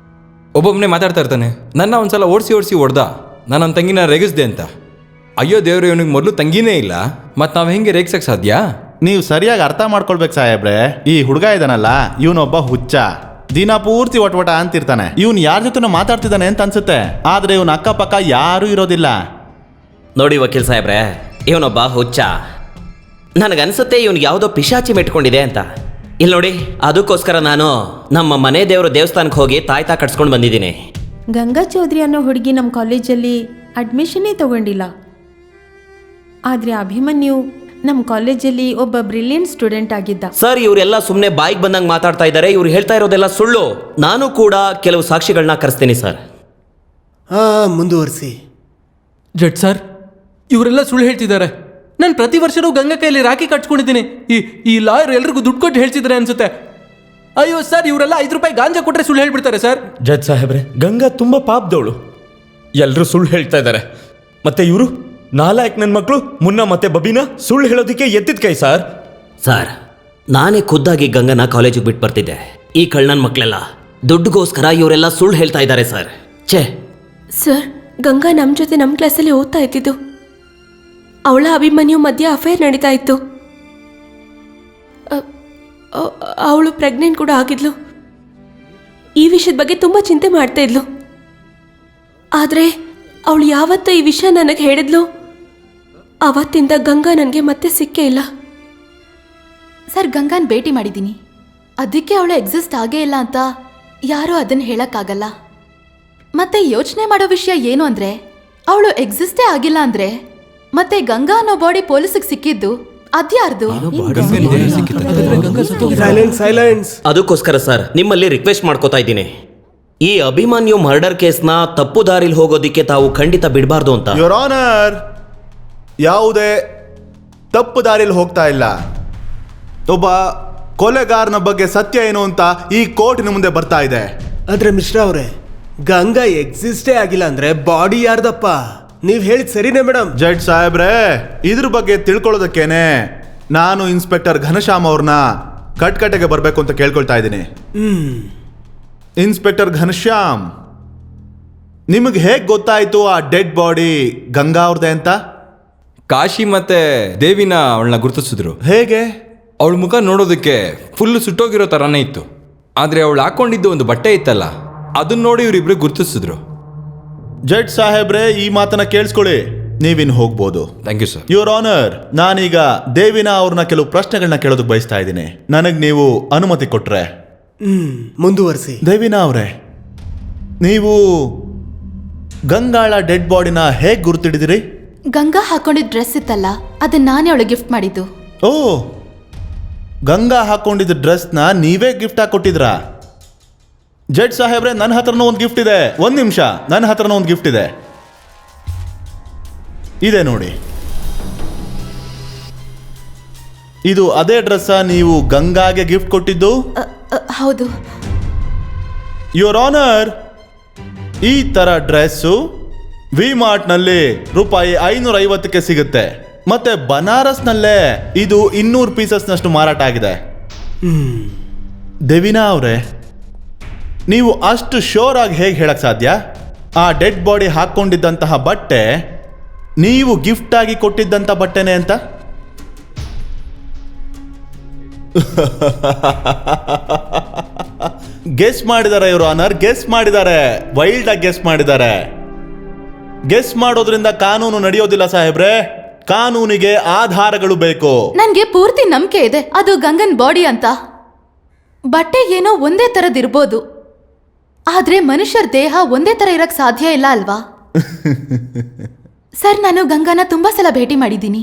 ಒಬ್ಬೊಬ್ಬನೇ ಮಾತಾಡ್ತಾ ಇರ್ತಾನೆ. ನನ್ನ ಒಂದ್ಸಲ ಓಡಿಸಿ ಹೊಡೆದ, ನಾನು ನನ್ನ ತಂಗಿನ ರೇಗಿಸ್ದೆ ಅಂತ. ಅಯ್ಯೋ ದೇವ್ರು, ಇವನಿಗೆ ಮೊದಲು ತಂಗಿನೇ ಇಲ್ಲ, ಮತ್ತು ನಾವು ಹೆಂಗೆ ರೇಗಿಸಕ್ಕೆ ಸಾಧ್ಯ? ನೀವು ಸರಿಯಾಗಿ ಅರ್ಥ ಮಾಡ್ಕೊಳ್ಬೇಕು ಸಾಹೇಬ್ರೆ. ಈ ಹುಡುಗ ಇದಾನಲ್ಲ, ಇವನೊಬ್ಬ ಹುಚ್ಚ. ದಿನ ಪೂರ್ತಿ ಒಟ ಅಂತಿರ್ತಾನೆ. ಇವನು ಯಾರ ಜೊತೆ ಮಾತಾಡ್ತಿದ್ದಾನೆ ಅಂತ ಅನ್ಸುತ್ತೆ, ಆದ್ರೆ ಇವನ ಅಕ್ಕಪಕ್ಕ ಯಾರೂ ಇರೋದಿಲ್ಲ. ನೋಡಿ ವಕೀಲ್ ಸಾಹೇಬ್ರೆ, ಇವನೊಬ್ಬ ಹುಚ್ಚ. ನನಗನ್ಸುತ್ತೆ ಇವನಿಗೆ ಯಾವುದೋ ಪಿಶಾಚಿ ಮೆಟ್ಕೊಂಡಿದೆ ಅಂತ. ಇಲ್ಲಿ ನೋಡಿ, ಅದಕ್ಕೋಸ್ಕರ ನಾನು ನಮ್ಮ ಮನೆ ದೇವರು ದೇವಸ್ಥಾನಕ್ಕೆ ಹೋಗಿ ತಾಯ್ತಾ ಕಟ್ಸ್ಕೊಂಡು ಬಂದಿದ್ದೀನಿ. ಗಂಗಾ ಚೌಧರಿ ಅನ್ನೋ ಹುಡುಗಿ ನಮ್ಮ ಕಾಲೇಜಲ್ಲಿ ಅಡ್ಮಿಷನ್ನೇ ತಗೊಂಡಿಲ್ಲ. ಆದರೆ ಅಭಿಮನ್ಯು ನಮ್ಮ ಕಾಲೇಜಲ್ಲಿ ಒಬ್ಬ ಬ್ರಿಲಿಯಂಟ್ ಸ್ಟೂಡೆಂಟ್ ಆಗಿದ್ದ. ಸರ್, ಇವರೆಲ್ಲ ಸುಮ್ಮನೆ ಬಾಯಿಗೆ ಬಂದಂಗೆ ಮಾತಾಡ್ತಾ ಇದ್ದಾರೆ. ಇವ್ರು ಹೇಳ್ತಾ ಇರೋದೆಲ್ಲ ಸುಳ್ಳು. ನಾನು ಕೂಡ ಕೆಲವು ಸಾಕ್ಷಿಗಳನ್ನ ಕರೆಸ್ತೀನಿ ಸರ್. ಮುಂದುವರಿಸಿ. ಜಡ್ ಸರ್, ಇವರೆಲ್ಲ ಸುಳ್ಳು ಹೇಳ್ತಿದ್ದಾರೆ. ನಾನು ಪ್ರತಿ ವರ್ಷನೂ ಗಂಗಾ ಕೈಯಲ್ಲಿ ರಾಖಿ ಕಟ್ಸ್ಕೊಂಡಿದ್ದೀನಿ. ಈ ಲಾಯರ್ ಎಲ್ರಿಗೂ ದುಡ್ಡು ಕೊಟ್ಟು ಹೇಳ್ತಿದ್ದಾರೆ ಅನ್ಸುತ್ತೆ. ಅಯ್ಯೋ ಸರ್, ಇವರೆಲ್ಲ 5 ರೂಪಾಯಿ ಗಾಂಜಾ ಕೊಟ್ರೆ ಸುಳ್ಳು ಹೇಳ್ಬಿಡ್ತಾರೆ ಸರ್. ಜಡ್ಜ್ ಸಾಹೇಬ್ರೆ, ಗಂಗಾ ತುಂಬಾ ಪಾಪದವಳು. ಎಲ್ಲರೂ ಸುಳ್ಳು ಹೇಳ್ತಾ ಇದ್ದಾರೆ. ಮತ್ತೆ ಇವರು ನಾಲ್ಕು ನನ್ನ ಮಕ್ಕಳು ಮುನ್ನ ಮತ್ತೆ ಬಬೀನಾ ಸುಳ್ಳು ಹೇಳೋದಕ್ಕೆ ಎತ್ತಿದ ಕೈ ಸರ್. ಸರ್, ನಾನೇ ಖುದ್ದಾಗಿ ಗಂಗನ ಕಾಲೇಜಿಗೆ ಬಿಟ್ಟು ಬರ್ತಿದ್ದೆ. ಈ ಕಳ್ಳನ ಮಕ್ಕಳೆಲ್ಲ ದುಡ್ಡುಗೋಸ್ಕರ ಇವರೆಲ್ಲ ಸುಳ್ಳು ಹೇಳ್ತಾ ಇದ್ದಾರೆ ಸರ್. ಛೇ ಸರ್, ಗಂಗಾ ನಮ್ಮ ಜೊತೆ ನಮ್ಮ ಕ್ಲಾಸಲ್ಲಿ ಓದ್ತಾ ಇದ್ದಿದ್ದು. ಅವಳ ಅಭಿಮನ್ಯು ಮಧ್ಯೆ ಅಫೇರ್ ನಡೀತಾ ಇತ್ತು. ಅವಳು ಪ್ರೆಗ್ನೆಂಟ್ ಕೂಡ ಆಗಿದ್ಲು. ಈ ವಿಷಯದ ಬಗ್ಗೆ ತುಂಬ ಚಿಂತೆ ಮಾಡ್ತಾ ಇದ್ಲು. ಆದರೆ ಅವಳು ಯಾವತ್ತೂ ಈ ವಿಷಯ ನನಗೆ ಹೇಳಿದ್ಲು, ಅವತ್ತಿಂದ ಗಂಗಾ ನನಗೆ ಮತ್ತೆ ಸಿಕ್ಕೇ ಇಲ್ಲ. ಸರ್, ಗಂಗಾನ್ ಭೇಟಿ ಮಾಡಿದ್ದೀನಿ. ಅದಕ್ಕೆ ಅವಳು ಎಕ್ಸಿಸ್ಟ್ ಆಗೇ ಇಲ್ಲ ಅಂತ ಯಾರೂ ಅದನ್ನು ಹೇಳಕ್ಕಾಗಲ್ಲ. ಮತ್ತೆ ಯೋಚನೆ ಮಾಡೋ ವಿಷಯ ಏನು ಅಂದರೆ, ಅವಳು ಎಕ್ಸಿಸ್ಟೇ ಆಗಿಲ್ಲ ಅಂದರೆ ಮತ್ತೆ ಗಂಗಾ ಅನ್ನೋ ಬಾಡಿ ಪೊಲೀಸಿಗೆ ಸಿಕ್ಕಿದ್ದು ಅದ್ಯಾರ್ದು? ಅದಕ್ಕೋಸ್ಕರ ಸರ್, ನಿಮ್ಮಲ್ಲಿ ರಿಕ್ವೆಸ್ಟ್ ಮಾಡ್ಕೋತಾ ಇದ್ದೀನಿ, ಈ ಅಭಿಮನ್ಯು ಮರ್ಡರ್ ಕೇಸ್ನ ತಪ್ಪು ದಾರಿಲಿ ಹೋಗೋದಿಕ್ಕೆ ತಾವು ಖಂಡಿತ ಬಿಡಬಾರ್ದು ಅಂತ. ಯೋರ್ ಆನರ್, ಯಾವುದೇ ತಪ್ಪು ದಾರಿಯಲ್ಲಿ ಹೋಗ್ತಾ ಇಲ್ಲ. ಒಬ್ಬ ಕೊಲೆಗಾರನ ಬಗ್ಗೆ ಸತ್ಯ ಏನು ಅಂತ ಈ ಕೋರ್ಟಿನ ಮುಂದೆ ಬರ್ತಾ ಇದೆ. ಆದ್ರೆ ಮಿಶ್ರಾ ಅವರೇ, ಗಂಗಾ ಎಕ್ಸಿಸ್ಟೇ ಆಗಿಲ್ಲ ಅಂದ್ರೆ ಬಾಡಿ ಯಾರ್ದಪ್ಪ? ನೀವ್ ಹೇಳಿದ್ ಸರಿನೇ ಮೇಡಮ್. ಜಡ್ಜ್ ಸಾಹೇಬ್ರೆ, ಇದ್ರ ಬಗ್ಗೆ ತಿಳ್ಕೊಳ್ಳೋದಕ್ಕೇನೆ ನಾನು ಇನ್ಸ್ಪೆಕ್ಟರ್ ಘನಶ್ಯಾಮ್ ಅವ್ರನ್ನ ಕಟ್ಕಟೆಗೆ ಬರಬೇಕು ಅಂತ ಕೇಳ್ಕೊಳ್ತಾ ಇದ್ದೀನಿ. ಇನ್ಸ್ಪೆಕ್ಟರ್ ಘನಶ್ಯಾಮ್, ನಿಮಗೆ ಹೇಗೆ ಗೊತ್ತಾಯ್ತು ಆ ಡೆಡ್ ಬಾಡಿ ಗಂಗಾ ಅವ್ರದೇ ಅಂತ? ಕಾಶಿ ಮತ್ತೆ ದೇವಿನ ಅವಳನ್ನ ಗುರುತಿಸಿದ್ರು. ಹೇಗೆ? ಅವಳ ಮುಖ ನೋಡೋದಕ್ಕೆ ಫುಲ್ ಸುಟ್ಟೋಗಿರೋ ಥರನೇ ಇತ್ತು. ಆದರೆ ಅವಳು ಹಾಕೊಂಡಿದ್ದು ಒಂದು ಬಟ್ಟೆ ಇತ್ತಲ್ಲ, ಅದನ್ನ ನೋಡಿ ಇವರಿಬ್ರು ಗುರುತಿಸಿದ್ರು. ಜಡ್ಜ್ ಸಾಹೇಬ್ರೆ, ಈ ಮಾತನ್ನ ಕೇಳಿಸ್ಕೊಳ್ಳಿ, ನೀವಿನ್ ಹೋಗ್ಬೋದು. Thank you sir. Your honour, ನಾನೀಗ ದೇವಿನ ಅವ್ರನ್ನ ಕೆಲವು ಪ್ರಶ್ನೆಗಳನ್ನ ಕೇಳೋದಕ್ಕೆ ಬಯಸ್ತಾ ಇದ್ದೀನಿ. ನನಗೆ ನೀವು ಅನುಮತಿ ಕೊಟ್ರೆ? ಮುಂದುವರಿಸಿ. ದೇವಿನಾ ಅವರೇ, ನೀವು ಗಂಗಾಳ ಡೆಡ್ ಬಾಡಿನ ಹೇಗೆ ಗುರುತಿಡಿದಿರಿ? ಗಂಗಾ ಹಾಕೊಂಡಿದ್ದ ಡ್ರೆಸ್ ಇತ್ತಲ್ಲ, ಅದನ್ನ ನಾನೇ ಅವಳಿಗೆ ಗಿಫ್ಟ್ ಮಾಡಿದ್ದು. ಓ, ಗಂಗಾ ಹಾಕೊಂಡಿದ್ದ ಡ್ರೆಸ್ನ ನೀವೇ ಗಿಫ್ಟ್ ಆಗಿ ಕೊಟ್ಟಿದ್ರಾ? ಜಡ್ಜ್ ಸಾಹೇಬ್ರೆ, ನನ್ನ ಹತ್ರನೂ ಒಂದು ಗಿಫ್ಟ್ ಇದೆ. ಒಂದು ನಿಮಿಷ, ನನ್ನ ಹತ್ರನೂ ಒಂದು ಗಿಫ್ಟ್ ಇದೆ. ಇದೆ ನೋಡಿ. ಇದು ಅದೇ ಡ್ರೆಸ್ ನೀವು ಗಂಗಾಗೆ ಗಿಫ್ಟ್ ಕೊಟ್ಟಿದ್ದು? ಹೌದು. ಯುವರ್ ಆನರ್, ಈ ತರ ಡ್ರೆಸ್ಸು ವಿ ಮಾರ್ಟ್ನಲ್ಲಿ ರೂಪಾಯಿ 550ಕ್ಕೆ ಸಿಗುತ್ತೆ. ಮತ್ತೆ ಬನಾರಸ್ನಲ್ಲೇ ಇದು 200 ಪೀಸಸ್ನಷ್ಟು ಮಾರಾಟ ಆಗಿದೆ. ದೇವಿನಾ ಅವರೇ, ನೀವು ಅಷ್ಟು ಶೋರ್ ಆಗಿ ಹೇಗೆ ಹೇಳಕ್ ಸಾಧ್ಯ? ಆ ಡೆಡ್ ಬಾಡಿ ಹಾಕ್ಕೊಂಡಿದ್ದಂತಹ ಬಟ್ಟೆ ನೀವು ಗಿಫ್ಟ್ ಆಗಿ ಕೊಟ್ಟಿದ್ದಂಥ ಬಟ್ಟೆನೆ ಅಂತ? ಗೆಸ್ ಮಾಡಿದ್ದಾರೆ ಇವರು ಆನರ್, ಗೆಸ್ ಮಾಡಿದ್ದಾರೆ, ವೈಲ್ಡ್ ಆಗಿ ಗೆಸ್ ಮಾಡಿದ್ದಾರೆ. ಗೆಸ್ ಮಾಡೋದ್ರಿಂದ ಕಾನೂನು ನಡೆಯೋದಿಲ್ಲ ಸಾಹೇಬ್ರೆ, ಕಾನೂನಿಗೆ ಆಧಾರಗಳು ಬೇಕು. ನನ್ಗೆ ಪೂರ್ತಿ ನಂಬಿಕೆ ಇದೆ ಅದು ಗಂಗನ್ ಬಾಡಿ ಅಂತ. ಬಟ್ಟೆ ಏನೋ ಒಂದೇ ತರದಿರ್ಬೋದು, ಆದ್ರೆ ಮನುಷ್ಯರ ದೇಹ ಒಂದೇ ತರ ಇರಕ್ ಸಾಧ್ಯ ಇಲ್ಲ ಅಲ್ವಾ? ಸರ್, ನಾನು ಗಂಗಾನ ತುಂಬಾ ಸಲ ಭೇಟಿ ಮಾಡಿದ್ದೀನಿ,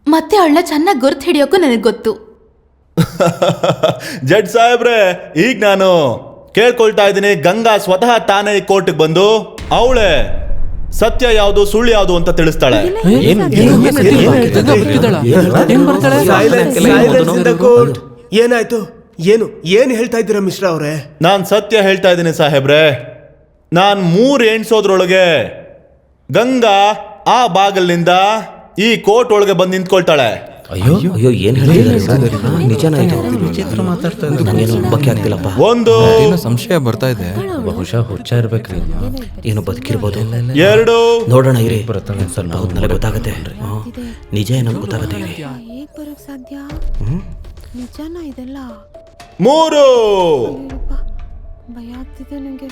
ಮತ್ತೆ ಅವಳನ್ನ ಚೆನ್ನಾಗಿ ಗುರ್ತು ಹಿಡಿಯೋಕ್ಕೂ ನನಗೆ ಗೊತ್ತು. ಜಡ್ಜ್ ಸಾಹೇಬ್ರೆ, ಈಗ ನಾನು ಕೇಳ್ಕೊಳ್ತಾ ಇದ್ದೀನಿ, ಗಂಗಾ ಸ್ವತಃ ತಾನೇ ಕೋರ್ಟ್ಗೆ ಬಂದು ಅವಳೇ ಸತ್ಯ ಯಾವುದು ಸುಳ್ಳು ಯಾವುದು ಅಂತ ತಿಳಿಸ್ತಾಳೆ. ಏನಾಯ್ತು? ಏನು ಹೇಳ್ತಾ ಇದ್ದೀರಾ ಮಿಶ್ರಾ ಅವರೇ? ನಾನು ಸತ್ಯ ಹೇಳ್ತಾ ಇದ್ದೀನಿ ಸಾಹೇಬ್ರೆ. ನಾನು 3 ಎಣ್ಸೋದ್ರೊಳಗೆ ಗಂಗಾ ಆ ಬಾಗಲಿನಿಂದ ಈ ಕೋರ್ಟ್ ಒಳಗೆ ಬಂದು ನಿಂತ್ಕೊಳ್ತಾಳೆ. ಅಯ್ಯೋ ಅಯ್ಯೋ, ಏನ್ ಹೇಳ್ತಿದ್ದಾರೆ? ನಿಜನಾ ಇದು? ನನಗೇನು ನಂಬಕ್ಕೆ ಆಗ್ತಿಲ್ಲಪ್ಪ. ಒಂದು ಸಂಶಯ ಬರ್ತಾ ಇದೆ, ಬಹುಶಃ ಹುಚ್ಚ ಇರ್ಬೇಕ್ರಿ, ಏನು ಬದುಕಿರ್ಬೋದು. 2 ನೋಡೋಣ ಇರಿ, ಸ್ವಲ್ಪ ಹೊತ್ನಲ್ಲೇ ಗೊತ್ತಾಗತ್ತೆ. ನಿಜ ಏನಂತ ಗೊತ್ತಾಗತ್ತೆ ಇರಿ. ಹೇಗ್ ಬರೋಕ್ ಸಾಧ್ಯ? ನಿಜಾನ ಇದೆಲ್ಲ? 3 ಭಯ ಆಗ್ತಿದೆ ನಂಗೆ.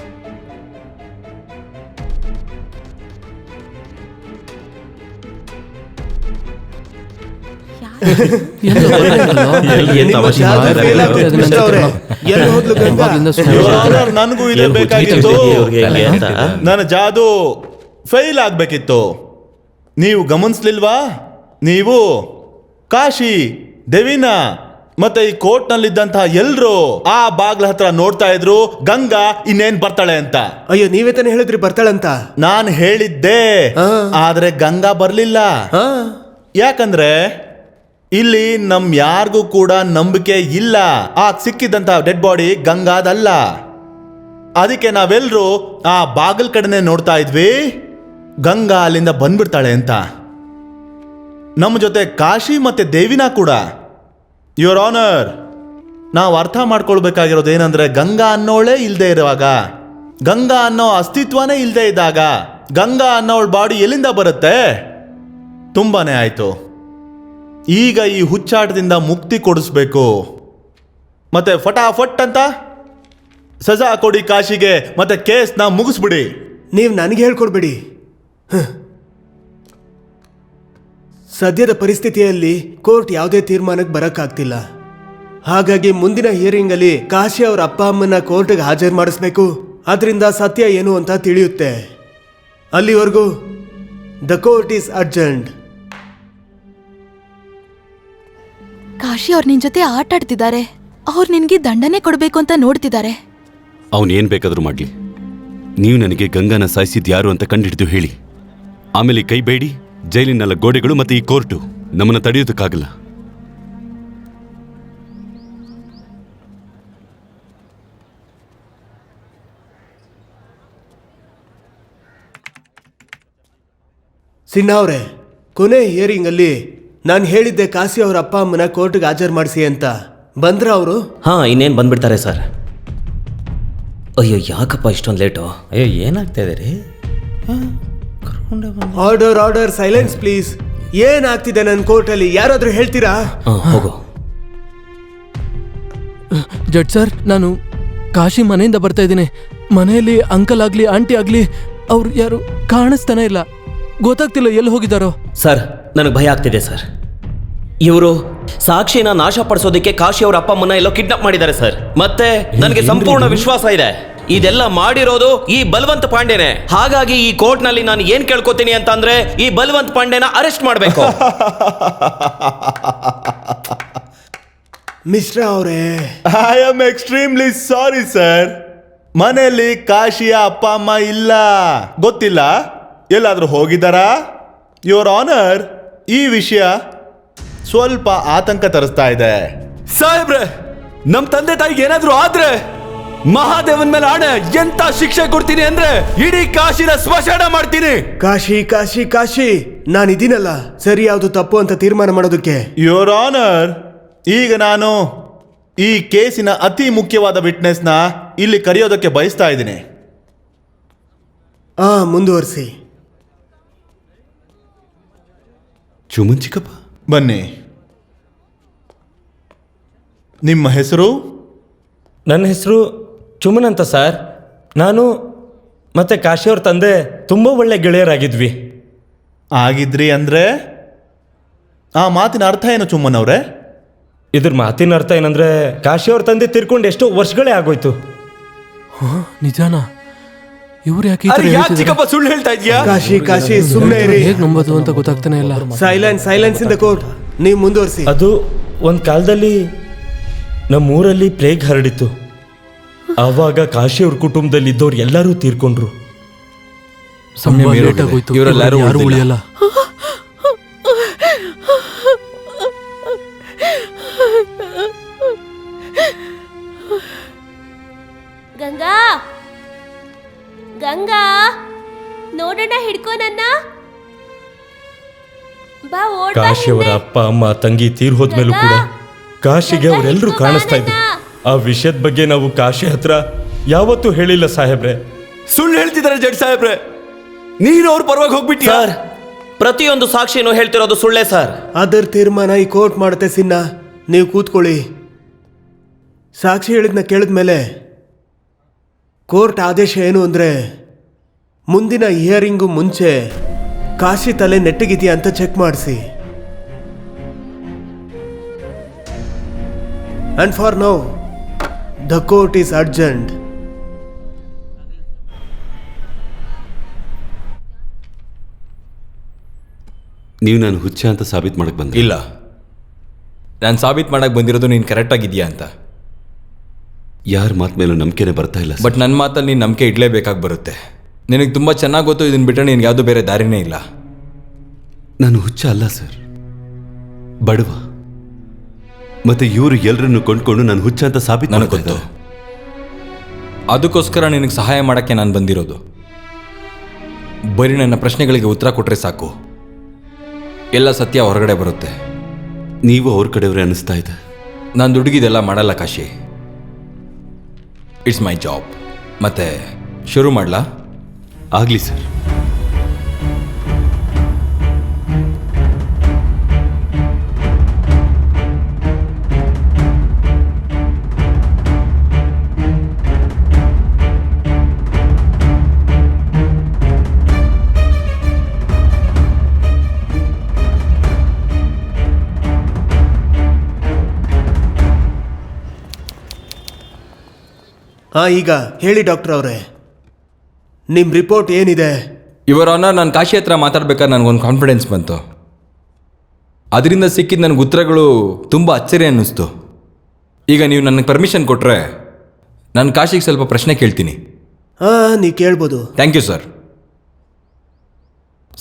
ನನಗೂ ಇದೇ ಬೇಕಾಗಿತ್ತು, ನನ್ನ ಜಾದು ಫೇಲ್ ಆಗ್ಬೇಕಿತ್ತು. ನೀವು ಗಮನಿಸ್ಲಿಲ್ವಾ? ನೀವು ಕಾಶಿ, ದೇವಿನಾ ಮತ್ತೆ ಈ ಕೋರ್ಟ್ ನಲ್ಲಿದ್ದಂತಹ ಎಲ್ರು ಆ ಬಾಗ್ಲ ಹತ್ರ ನೋಡ್ತಾ ಇದ್ರು ಗಂಗಾ ಇನ್ನೇನ್ ಬರ್ತಾಳೆ ಅಂತ. ಅಯ್ಯೋ, ನೀವೇ ತಾನೇ ಹೇಳಿದ್ರಿ ಬರ್ತಾಳಂತ. ನಾನು ಹೇಳಿದ್ದೆ, ಆದ್ರೆ ಗಂಗಾ ಬರ್ಲಿಲ್ಲ. ಯಾಕಂದ್ರೆ ಇಲ್ಲಿ ನಮ್ ಯಾರಿಗೂ ಕೂಡ ನಂಬಿಕೆ ಇಲ್ಲ ಆ ಸಿಕ್ಕಿದಂತ ಡೆಡ್ ಬಾಡಿ ಗಂಗಾದಲ್ಲ. ಅದಕ್ಕೆ ನಾವೆಲ್ಲರೂ ಆ ಬಾಗಲ್ ಕಡೆನೆ ನೋಡ್ತಾ ಇದ್ವಿ, ಗಂಗಾ ಅಲ್ಲಿಂದ ಬಂದ್ಬಿಡ್ತಾಳೆ ಅಂತ. ನಮ್ಮ ಜೊತೆ ಕಾಶಿ ಮತ್ತೆ ದೇವಿನಾ ಕೂಡ. ಯುವರ್ ಆನರ್, ನಾವು ಅರ್ಥ ಮಾಡ್ಕೊಳ್ಬೇಕಾಗಿರೋದು ಏನಂದ್ರೆ, ಗಂಗಾ ಅನ್ನೋಳೇ ಇಲ್ಲದೆ ಇರುವಾಗ, ಗಂಗಾ ಅನ್ನೋ ಅಸ್ತಿತ್ವನೇ ಇಲ್ಲದೆ ಇದ್ದಾಗ ಗಂಗಾ ಅನ್ನೋಳ ಬಾಡಿ ಎಲ್ಲಿಂದ ಬರುತ್ತೆ? ತುಂಬಾನೇ ಆಯ್ತು. ಈಗ ಈ ಹುಚ್ಚಾಟದಿಂದ ಮುಕ್ತಿ ಕೊಡಿಸ್ಬೇಕು. ಮತ್ತೆ ಫಟಾಫಟ್ ಅಂತ ಸಜಾ ಕೊಡಿ ಕಾಶಿಗೆ, ಮತ್ತೆ ಕೇಸ್ನ ಮುಗಿಸ್ಬಿಡಿ. ನೀವು ನನಗೆ ಹೇಳ್ಕೊಡ್ಬೇಡಿ. ಸದ್ಯದ ಪರಿಸ್ಥಿತಿಯಲ್ಲಿ ಕೋರ್ಟ್ ಯಾವುದೇ ತೀರ್ಮಾನಕ್ಕೆ ಬರಕ್ಕಾಗ್ತಿಲ್ಲ. ಹಾಗಾಗಿ ಮುಂದಿನ ಹಿಯರಿಂಗ್ ಅಲ್ಲಿ ಕಾಶಿ ಅವರ ಅಪ್ಪ ಅಮ್ಮನ ಕೋರ್ಟ್ಗೆ ಹಾಜರು ಮಾಡಿಸ್ಬೇಕು. ಅದರಿಂದ ಸತ್ಯ ಏನು ಅಂತ ತಿಳಿಯುತ್ತೆ. ಅಲ್ಲಿವರೆಗೂ the court is urgent. Kashi ಅವ್ರು ನಿನ್ ಜೊತೆ ಆಟ ಆಡ್ತಿದ್ದಾರೆ. ಅವ್ರು ನಿನ್ಗೆ ದಂಡನೆ ಕೊಡ್ಬೇಕು ಅಂತ ನೋಡ್ತಿದ್ದಾರೆ. ಅವನು ಏನ್ ಬೇಕಾದ್ರೂ ಮಾಡ್ಲಿ, ನೀವು ನನಗೆ ಗಂಗಾನ ಸಾಯಿಸಿದ್ ಯಾರು ಅಂತ ಕಂಡಿಡಿದು ಹೇಳಿ. ಆಮೇಲೆ ಕೈ ಬೇಡಿ, ಜೈಲಿನಲ್ಲ ಗೋಡೆಗಳು ಮತ್ತೆ ಈ ಕೋರ್ಟು ನಮ್ಮನ್ನ ತಡೆಯೋದಕ್ಕಾಗಲ್ಲ. ಸಿನ್ಹಾ ಅವರೇ, ಕೊನೆ ಹಿಯರಿಂಗ್ ಅಲ್ಲಿ ನಾನು ಹೇಳಿದ್ದೆ ಕಾಶಿ ಅವರ ಅಪ್ಪ ಅಮ್ಮನ ಕೋರ್ಟ್ಗೆ ಹಾಜರು ಮಾಡಿಸಿ ಅಂತ. ಬಂದ್ರ ಅವರು? ಹಾ, ಇನ್ನೇನು ಬಂದ್ಬಿಡ್ತಾರೆ ಸರ್. ಅಯ್ಯೋ, ಯಾಕಪ್ಪ ಇಷ್ಟೊಂದು ಲೇಟು? ಅಯ್ಯೋ, ಏನಾಗ್ತಾ ಇದೆ ರೀ? Order order, silence please. ಏನಾಗ್ತಿದೆ ನನ್ನ ಕೋರ್ಟಲ್ಲಿ? ಯಾರಾದ್ರೂ ಹೇಳ್ತೀರಾ? ಹೋಗು. ಜಡ್ಜ್ ಸರ್, ನಾನು ಕಾಶಿ ಮನೆಯಿಂದ ಬರ್ತಾ ಇದ್ದೀನಿ. ಮನೆಯಲ್ಲಿ ಅಂಕಲ್ ಆಗ್ಲಿ ಆಂಟಿ ಆಗ್ಲಿ ಅವ್ರು ಯಾರು ಕಾಣಿಸ್ತಾನೆ ಇಲ್ಲ. ಗೊತ್ತಾಗ್ತಿಲ್ಲ ಎಲ್ಲಿ ಹೋಗಿದ್ದಾರೋ. ಸರ್, ನನಗೆ ಭಯ ಆಗ್ತಿದೆ ಸರ್. ಇವರು ಸಾಕ್ಷಿನ ನಾಶ ಪಡಿಸೋದಕ್ಕೆ ಕಾಶಿ ಅವರ ಅಪ್ಪ ಅಮ್ಮನ ಎಲ್ಲೋ ಕಿಡ್ನಾಪ್ ಮಾಡಿದ್ದಾರೆ ಸರ್. ಮತ್ತೆ ನನಗೆ ಸಂಪೂರ್ಣ ವಿಶ್ವಾಸ ಇದೆ ಇದೆಲ್ಲ ಮಾಡಿರೋದು ಈ ಬಲವಂತ್ ಪಾಂಡೆನೆ. ಹಾಗಾಗಿ ಈ ಕೋರ್ಟ್ ನಲ್ಲಿ ನಾನು ಏನ್ ಕೇಳ್ಕೊತೀನಿ ಅಂತ ಅಂದ್ರೆ, ಈ ಬಲವಂತ್ ಪಾಂಡೆನ ಅರೆಸ್ಟ್ ಮಾಡಬೇಕು. ಮಿಸ್ಟರ್ ಅವರೇ, I am extremely sorry sir. ಮನೆಯಲ್ಲಿ ಕಾಶಿಯ ಅಪ್ಪ ಅಮ್ಮ ಇಲ್ಲ, ಗೊತ್ತಿಲ್ಲ. ಎಲ್ಲಾದ್ರೂ ಹೋಗಿದ್ದಾರಾ? ಯುವರ್ ಆನರ್, ಈ ವಿಷಯ ಸ್ವಲ್ಪ ಆತಂಕ ತರಿಸ್ತಾ ಇದೆ. ಸಾಹೇಬ್ರೆ, ನಮ್ ತಂದೆ ತಾಯಿಗೆ ಏನಾದ್ರೂ ಆದ್ರೆ ಮಹಾದೇವನ್ ಮೇಲೆ ಆಣೆ, ಎಂತ ಶಿಕ್ಷೆ ಕೊಡ್ತೀನಿ ಅಂದ್ರೆ ಇಡೀ ಕಾಶಿನ ಸ್ಮಶಾನ ಮಾಡ್ತೀನಿ. ಕಾಶಿ ಕಾಶಿ ಕಾಶಿ, ನಾನಿದ್ದೀನಲ್ಲ ಸರಿ ಯಾವುದು ತಪ್ಪು ಅಂತ ತೀರ್ಮಾನ ಮಾಡೋದಕ್ಕೆ. ಯುವರ್ ಆನರ್, ಈಗ ನಾನು ಈ ಕೇಸಿನ ಅತಿ ಮುಖ್ಯವಾದ ವಿಟ್ನೆಸ್ನ ಇಲ್ಲಿ ಕರೆಯೋದಕ್ಕೆ ಬಯಸ್ತಾ ಇದ್ದೀನಿ. ಮುಂದುವರಿಸಿ. ಚುಮನ್ ಚಿಕ್ಕಪ್ಪ, ಬನ್ನಿ. ನಿಮ್ಮ ಹೆಸರು? ನನ್ನ ಹೆಸರು ಚುಮನ್ ಅಂತ ಸರ್. ನಾನು ಮತ್ತೆ ಕಾಶಿಯವ್ರ ತಂದೆ ತುಂಬ ಒಳ್ಳೆ ಗೆಳೆಯರಾಗಿದ್ವಿ. ಆಗಿದ್ರಿ ಅಂದ್ರೆ ಆ ಮಾತಿನ ಅರ್ಥ ಏನು ಚುಮ್ಮನ್ ಅವರೇ? ಇದ್ರ ಮಾತಿನ ಅರ್ಥ ಏನಂದ್ರೆ ಕಾಶಿಯವ್ರ ತಂದೆ ತೀರ್ಕೊಂಡು ಎಷ್ಟೋ ವರ್ಷಗಳೇ ಆಗೋಯ್ತು. ನಿಜಾನಾ? ಇವ್ರು ಯಾಕೆ ಚಿಕ್ಕಪ್ಪ ಸುಳ್ಳು ಹೇಳ್ತಾ ಇದೀಯಾ? ಕಾಶಿ ಸುಮ್ಮನೆ ಇರಿ. ಹೇಗೆ ನಂಬೋದು ಅಂತ ಗೊತ್ತಾಗ್ತಾನೆ ಇಲ್ಲ. Silence in the court. ನೀವು ಮುಂದುವರಿಸಿ. ಅದು ಒಂದು ಕಾಲದಲ್ಲಿ ನಮ್ಮೂರಲ್ಲಿ ಪ್ಲೇಗ್ ಹರಡಿತ್ತು. ಆವಾಗ ಕಾಶಿಯವ್ರ ಕುಟುಂಬದಲ್ಲಿ ಇದ್ದವ್ರು ಎಲ್ಲರೂ ತೀರ್ಕೊಂಡ್ರು. ಇವರೆಲ್ಲರೂ ಯಾರು ಉಳಿಯಲ್ಲ. ಗಂಗಾ, ಗಂಗಾ, ನೋಡೋಣ, ಹಿಡ್ಕೋ ನನ್ನ. ಬಾ, ಓಡ್ ಬಾ. ಕಾಶಿಯವರ ಅಪ್ಪ ಅಮ್ಮ ತಂಗಿ ತೀರ್ ಹೋದ್ಮೇಲೂ ಕೂಡ ಕಾಶಿಗೆ ಅವರೆಲ್ಲರೂ ಕಾಣಿಸ್ತಾ ಇದ್ರು. ಆ ವಿಷಯದ ಬಗ್ಗೆ ನಾವು ಕಾಶಿ ಹತ್ರ ಯಾವತ್ತೂ ಹೇಳಿಲ್ಲ ಸಾಹೇಬ್ರೆ. ಸುಳ್ಳು ಹೇಳ್ತಿದ್ದಾರೆ ಜಡ್ ಸಾಹೇಬ್ರೆ. ನೀನು ಅವ್ರ ಪರವಾಗಿ ಹೋಗ್ಬಿಟ್ಟಿ ಸರ್. ಪ್ರತಿಯೊಂದು ಸಾಕ್ಷಿನೂ ಹೇಳ್ತಿರೋದು ಸುಳ್ಳೇ ಸರ್. ಅದರ ತೀರ್ಮಾನ ಈ ಕೋರ್ಟ್ ಮಾಡುತ್ತೆ. ಸಿನ್ನ, ನೀವು ಕೂತ್ಕೊಳ್ಳಿ. ಸಾಕ್ಷಿ ಹೇಳಿದ್ನ ಕೇಳಿದ್ಮೇಲೆ ಕೋರ್ಟ್ ಆದೇಶ ಏನು ಅಂದರೆ ಮುಂದಿನ ಹಿಯರಿಂಗು ಮುಂಚೆ ಕಾಶಿ ತಲೆ ನೆಟ್ಟಿಗಿದೆಯಾ ಅಂತ ಚೆಕ್ ಮಾಡಿಸಿ. And for now the court is urgent. ನೀವು ನಾನು ಹುಚ್ಚ ಅಂತ ಸಾಬೀತು ಮಾಡಕ್ ಬಂದ? ಇಲ್ಲ, ನಾನು ಸಾಬೀತು ಮಾಡಕ್ ಬಂದಿರೋದು ನೀನು ಕರೆಕ್ಟ್ ಆಗಿದೆಯಾ ಅಂತ. ಯಾರ ಮಾತು ಮೇಲೂ ನಂಬಿಕೆನೇ ಬರ್ತಾ ಇಲ್ಲ. ಬಟ್ ನನ್ನ ಮಾತಲ್ಲಿ ನೀನು ನಂಬಿಕೆ ಇಡಲೇಬೇಕಾಗಿ ಬರುತ್ತೆ. ನಿನಗೆ ತುಂಬ ಚೆನ್ನಾಗಿ ಗೊತ್ತು, ಇದನ್ನ ಬಿಟ್ಟರೆ ನಿನ್ಗೆ ಯಾವುದೂ ಬೇರೆ ದಾರಿನೇ ಇಲ್ಲ. ನಾನು ಹುಚ್ಚ ಅಲ್ಲ ಸರ್, ಬಡವ. ಮತ್ತೆ ಇವರು ಎಲ್ಲರನ್ನು ಕೊಂಡ್ಕೊಂಡು ನಾನು ಹುಚ್ಚ ಅಂತ ಸಾಬೀತು ನನಗೆ ಗೊತ್ತು. ಅದಕ್ಕೋಸ್ಕರ ನಿನಗೆ ಸಹಾಯ ಮಾಡೋಕ್ಕೆ ನಾನು ಬಂದಿರೋದು. ಬರೀ ನನ್ನ ಪ್ರಶ್ನೆಗಳಿಗೆ ಉತ್ತರ ಕೊಟ್ಟರೆ ಸಾಕು, ಎಲ್ಲ ಸತ್ಯ ಹೊರಗಡೆ ಬರುತ್ತೆ. ನೀವು ಅವ್ರ ಕಡೆಯವರೇ ಅನ್ನಿಸ್ತಾ ಇದೆ. ನಾನು ದುಡ್ಗಿದೆಲ್ಲ ಮಾಡಲ್ಲ ಕಾಶಿ. It's my job. ಮತ್ತೆ ಶುರು ಮಾಡಲಾ? ಆಗಲಿ ಸರ್. ಈಗ ಹೇಳಿ ಡಾಕ್ಟರ್ ಅವರೇ, ನಿಮ್ಮ ರಿಪೋರ್ಟ್ ಏನಿದೆ? ಇವರ ಆನರ್, ನಾನು ಕಾಶಿ ಹತ್ರ ಮಾತಾಡ್ಬೇಕಾದ್ರೆ ನನಗೊಂದು ಕಾನ್ಫಿಡೆನ್ಸ್ ಬಂತು. ಅದರಿಂದ ಸಿಕ್ಕಿದ ನನಗೆ ಉತ್ತರಗಳು ತುಂಬ ಅಚ್ಚರಿ ಅನ್ನಿಸ್ತು. ಈಗ ನೀವು ನನಗೆ ಪರ್ಮಿಷನ್ ಕೊಟ್ಟರೆ ನಾನು ಕಾಶಿಗೆ ಸ್ವಲ್ಪ ಪ್ರಶ್ನೆ ಕೇಳ್ತೀನಿ. ನೀವು ಕೇಳ್ಬೋದು. Thank you sir.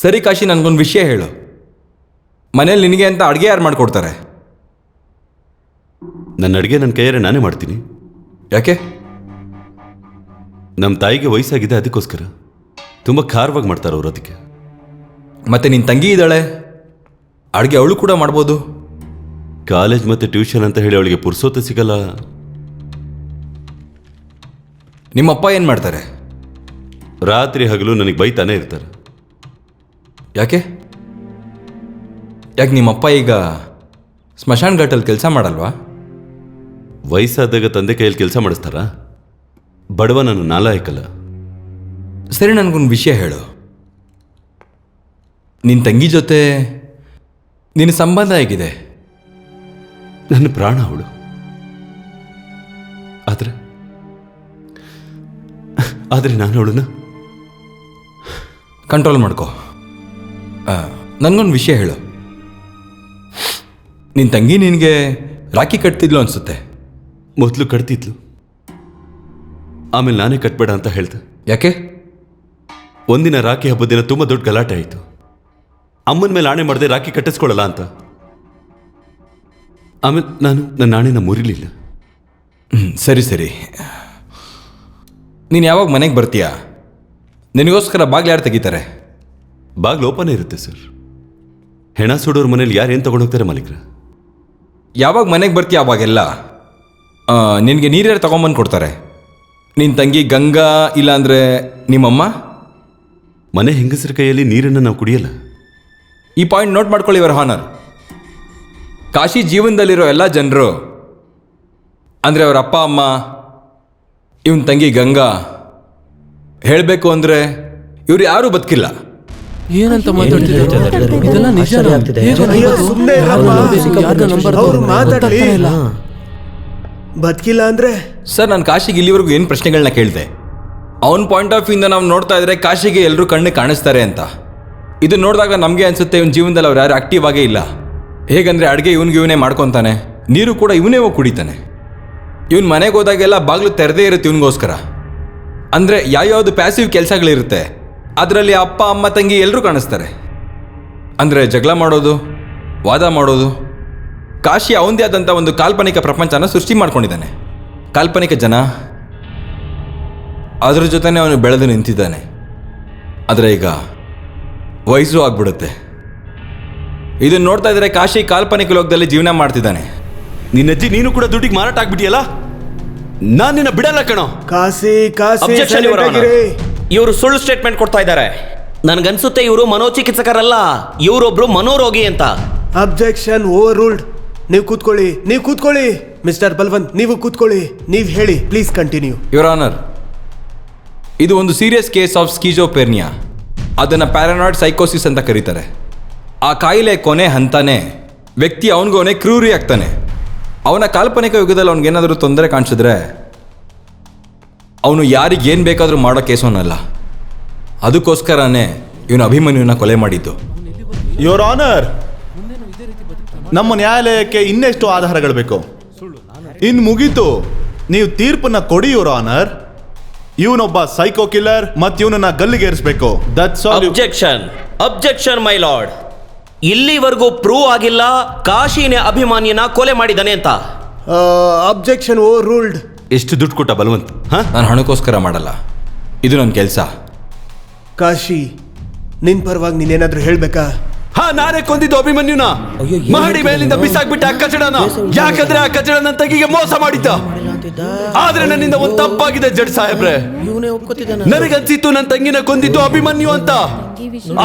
ಸರಿ ಕಾಶಿ, ನನಗೊಂದು ವಿಷಯ ಹೇಳು. ಮನೇಲಿ ನಿನಗೆ ಅಂತ ಅಡುಗೆ ಯಾರು ಮಾಡಿಕೊಡ್ತಾರೆ? ನನ್ನ ಅಡುಗೆ ನನ್ನ ಕೈಯಾರೆ ನಾನೇ ಮಾಡ್ತೀನಿ. ಯಾಕೆ? ನಮ್ಮ ತಾಯಿಗೆ ವಯಸ್ಸಾಗಿದೆ, ಅದಕ್ಕೋಸ್ಕರ. ತುಂಬ ಖಾರವಾಗಿ ಮಾಡ್ತಾರೆ ಅವರು. ಅದಕ್ಕೆ. ಮತ್ತೆ ನಿನ್ನ ತಂಗಿ ಇದ್ದಾಳೆ, ಅಡುಗೆ ಅವಳು ಕೂಡ ಮಾಡ್ಬೋದು. ಕಾಲೇಜ್ ಮತ್ತು ಟ್ಯೂಷನ್ ಅಂತ ಹೇಳಿ ಅವಳಿಗೆ ಪುರ್ಸೋತೆ ಸಿಗಲ್ಲ. ನಿಮ್ಮಪ್ಪ ಏನು ಮಾಡ್ತಾರೆ? ರಾತ್ರಿ ಹಗಲು ನನಗೆ ಬೈತಾನೆ ಇರ್ತಾರೆ. ಯಾಕೆ ನಿಮ್ಮಪ್ಪ ಈಗ ಸ್ಮಶಾನ ಘಾಟಲ್ಲಿ ಕೆಲಸ ಮಾಡಲ್ವಾ? ವಯಸ್ಸಾದಾಗ ತಂದೆ ಕೈಯಲ್ಲಿ ಕೆಲಸ ಮಾಡಿಸ್ತಾರಾ? ಬಡವ, ನಾನು ನಾಲಾಯಕಲ್ಲ. ಸರಿ, ನನಗೊಂದು ವಿಷಯ ಹೇಳು. ನಿನ್ನ ತಂಗಿ ಜೊತೆ ನಿನ್ನ ಸಂಬಂಧ ಹೇಗಿದೆ? ನನ್ನ ಪ್ರಾಣ ಅವಳು. ಆದರೆ ನಾನು ಅವಳನ್ನ ಕಂಟ್ರೋಲ್ ಮಾಡ್ಕೋ. ನನಗೊಂದು ವಿಷಯ ಹೇಳು. ನಿನ್ನ ತಂಗಿ ನಿನಗೆ ರಾಖಿ ಕಟ್ತಿದ್ಲು ಅನಿಸುತ್ತೆ. ಮೊದಲು ಕಟ್ತಿದ್ಲು, ಆಮೇಲೆ ನಾನೇ ಕಟ್ಬೇಡ ಅಂತ ಹೇಳ್ದೆ. ಯಾಕೆ? ಒಂದಿನ ರಾಖಿ ಹಬ್ಬದ ದಿನ ತುಂಬ ದೊಡ್ಡ ಗಲಾಟೆ ಆಯಿತು. ಅಮ್ಮನ ಮೇಲೆ ಆಣೆ ಮಾಡದೆ ರಾಖಿ ಕಟ್ಟಿಸ್ಕೊಳ್ಳಲ್ಲ ಅಂತ. ಆಮೇಲೆ ನಾನು ನನ್ನ ಆಣೆನ ಮುರಿಲಿಲ್ಲ. ಸರಿ, ನೀನು ಯಾವಾಗ ಮನೆಗೆ ಬರ್ತೀಯಾ? ನಿನಗೋಸ್ಕರ ಬಾಗಿಲು ಯಾರು ತೆಗಿತಾರೆ? ಬಾಗಿಲು ಓಪನ್ ಇರುತ್ತೆ ಸರ್. ಹೆಣ ಸುಡೋರ್ ಮನೇಲಿ ಯಾರೇನು ತಗೊಂಡೋಗ್ತಾರೆ ಮಾಲೀಕ್ರ? ಯಾವಾಗ ಮನೆಗೆ ಬರ್ತೀಯ ಅವಾಗೆಲ್ಲ ನಿನಗೆ ನೀರ್ಯಾರು ತಗೊಂಬಂದು ಕೊಡ್ತಾರೆ? ನಿನ್ನ ತಂಗಿ ಗಂಗಾ ಇಲ್ಲಾಂದರೆ ನಿಮ್ಮಮ್ಮ? ಮನೆ ಹೆಂಗಸರ ಕೈಯಲ್ಲಿ ನೀರನ್ನು ನಾವು ಕುಡಿಯಲ್ಲ. ಈ ಪಾಯಿಂಟ್ ನೋಟ್ ಮಾಡ್ಕೊಳ್ಳಿ ಯುವರ್ ಹಾನರ್. ಕಾಶಿ ಜೀವನದಲ್ಲಿರೋ ಎಲ್ಲ ಜನರು ಅಂದರೆ ಅವರ ಅಪ್ಪ ಅಮ್ಮ, ಇವನ್ ತಂಗಿ ಗಂಗಾ, ಹೇಳಬೇಕು ಅಂದರೆ ಇವ್ರು ಯಾರೂ ಬದುಕಿಲ್ಲ. ಏನಂತ ಮಾತಾಡ್ತಿದ್ದಾರೆ? ಇದೆಲ್ಲ ನಿಜ ಬದುಕಿಲ್ಲ ಅಂದ್ರೆ? ಸರ್, ನಾನು ಕಾಶಿಗೆ ಇಲ್ಲಿವರೆಗೂ ಏನು ಪ್ರಶ್ನೆಗಳನ್ನ ಕೇಳಿದೆ. ಅವನ ಪಾಯಿಂಟ್ ಆಫ್ ವ್ಯೂಯಿಂದ ನಾವು ನೋಡ್ತಾ ಇದ್ರೆ ಕಾಶಿಗೆ ಎಲ್ಲರೂ ಕಣ್ಣು ಕಾಣಿಸ್ತಾರೆ ಅಂತ. ಇದನ್ನ ನೋಡಿದಾಗ ನಮಗೆ ಅನ್ಸುತ್ತೆ ಇವನ ಜೀವನದಲ್ಲಿ ಅವ್ರು ಯಾರು ಆಕ್ಟಿವ್ ಆಗೇ ಇಲ್ಲ. ಹೇಗಂದ್ರೆ ಅಡುಗೆ ಇವನೇ ಮಾಡ್ಕೊತಾನೆ, ನೀರು ಕೂಡ ಇವನೇ ಹೋಗಿ ಕುಡಿತಾನೆ. ಇವನ್ ಮನೆಗೆ ಹೋದಾಗೆಲ್ಲ ಬಾಗಿಲು ತೆರೆದೇ ಇರುತ್ತೆ ಇವನಿಗೋಸ್ಕರ. ಅಂದರೆ ಯಾವ್ಯಾವುದು ಪ್ಯಾಸಿವ್ ಕೆಲಸಗಳಿರುತ್ತೆ ಅದರಲ್ಲಿ ಅಪ್ಪ ಅಮ್ಮ ತಂಗಿ ಎಲ್ಲರೂ ಕಾಣಿಸ್ತಾರೆ. ಅಂದರೆ ಜಗಳ ಮಾಡೋದು, ವಾದ ಮಾಡೋದು. ಕಾಶಿ ಅವನದೇ ಆದಂಥ ಒಂದು ಕಾಲ್ಪನಿಕ ಪ್ರಪಂಚನ ಸೃಷ್ಟಿ ಮಾಡ್ಕೊಂಡಿದ್ದಾನೆ. ಕಾಲ್ಪನಿಕ ಜನ, ಅದ್ರ ಜೊತೆನೇ ಅವನು ಬೆಳೆದು ನಿಂತಿದ್ದಾನೆ. ಆದರೆ ಈಗ ವಯಸ್ಸು ಆಗ್ಬಿಡುತ್ತೆ. ಇದನ್ನು ನೋಡ್ತಾ ಇದ್ರೆ ಕಾಶಿ ಕಾಲ್ಪನಿಕ ಲೋಕದಲ್ಲಿ ಜೀವನ ಮಾಡ್ತಿದ್ದಾನೆ. ನಿನ್ನಜ್ಜಿ ನೀನು ಕೂಡ ದುಡ್ಡಿಗೆ ಮಾರಾಟ ಆಗ್ಬಿಟ್ಟಿಯಲ್ಲ, ನಾನು ನಿನ್ನ ಬಿಡಲ್ಲ ಕಣೋ. ಇವರು ಸುಳ್ಳು ಸ್ಟೇಟ್ಮೆಂಟ್ ಕೊಡ್ತಾ ಇದ್ದಾರೆ. ನನ್ಗನ್ಸುತ್ತೆ ಇವರು ಮನೋಚಿಕಿತ್ಸಕರಲ್ಲ, ಇವರೊಬ್ರು ಮನೋರೋಗಿ ಅಂತ. Objection over ruled. ನೀವು ಕೂತ್ಕೊಳ್ಳಿ ಮಿಸ್ಟರ್ ಬಲ್ವಂತ್, ನೀವು ಕೂತ್ಕೊಳ್ಳಿ. ನೀವು ಹೇಳಿ, ಪ್ಲೀಸ್ ಕಂಟಿನ್ಯೂ. ಯುವರ್ ಆನರ್, ಇದು ಒಂದು ಸೀರಿಯಸ್ ಕೇಸ್ ಆಫ್ ಸ್ಕಿಜೋಪೆರ್ನಿಯಾ. ಅದನ್ನು ಪ್ಯಾರನಾಯ್ಡ್ ಸೈಕೋಸಿಸ್ ಅಂತ ಕರೀತಾರೆ. ಆ ಕಾಯಿಲೆ ಕೊನೆ ಹಂತಾನೆ ವ್ಯಕ್ತಿ ಅವನಿಗೋನೆ ಕ್ರೂರಿ ಆಗ್ತಾನೆ. ಅವನ ಕಾಲ್ಪನಿಕ ಯುಗದಲ್ಲಿ ಅವನಿಗೇನಾದರೂ ತೊಂದರೆ ಕಾಣಿಸಿದ್ರೆ ಅವನು ಯಾರಿಗೇನು ಬೇಕಾದರೂ ಮಾಡೋ ಕೇಸೋನಲ್ಲ. ಅದಕ್ಕೋಸ್ಕರನೇ ಇವನು ಅಭಿಮನ್ಯುನ ಕೊಲೆ ಮಾಡಿದ್ದು. ಯುವರ್ ಆನರ್, ನಮ್ಮ ನ್ಯಾಯಾಲಯಕ್ಕೆ ಇನ್ನೆಷ್ಟು ಆಧಾರಗಳು ಬೇಕು? ಇನ್ನು ಮುಗೀತು, ನೀವು ತೀರ್ಪನ್ನ ಕೊಡಿ ಯುವರ್ ಆನರ್. ಇವನೊಬ್ಬ ಸೈಕೋ ಕಿಲ್ಲರ್ ಮತ್ತು ಇವನನ್ನ ಗಲ್ಲಿಗೇರಿಸಬೇಕು. That's all. Objection my lord. ಇಲ್ಲಿವರೆಗೂ ಪ್ರೂವ್ ಆಗಿಲ್ಲ ಕಾಶಿನೇ ಅಭಿಮಾನಿಯನ್ನ ಕೊಲೆ ಮಾಡಿದ್ದಾನೆ ಅಂತ. Objection overruled. ಎಷ್ಟು ದುಡ್ಡು ಕೊಟ್ಟ ಬಲವಂತ್? ನಾನು ಹಣಕ್ಕೋಸ್ಕರ ಮಾಡಲ್ಲ, ಇದು ನನ್ನ ಕೆಲಸ. ಕಾಶಿ, ನಿನ್ ಪರವಾಗಿ ನೀನೇನಾದ್ರೂ ಹೇಳ್ಬೇಕಾ? ನಾನೇ ಕೊಂದಿದ್ದು ಅಭಿಮನ್ಯುನ. ಮಹಡಿ ಮೇಲಿಂದ ಬಿಸಾಕ್ಬಿಟ್ಟ ಆ ಕಚಡನ. ಯಾಕಂದ್ರೆ ಆ ಕಚಡ ನನ್ನ ತಂಗಿಗೆ ಮೋಸ ಮಾಡಿದ್ದ. ಆದ್ರೆ ನನ್ನಿಂದ ಒಂದು ತಪ್ಪಾಗಿದೆ ಜಡ್ಜ್ ಸಾಹೇಬ್ರೆ. ನನಗನ್ಸಿತ್ತು ನನ್ನ ತಂಗಿನ ಕೊಂದಿದ್ದು ಅಭಿಮನ್ಯು ಅಂತ.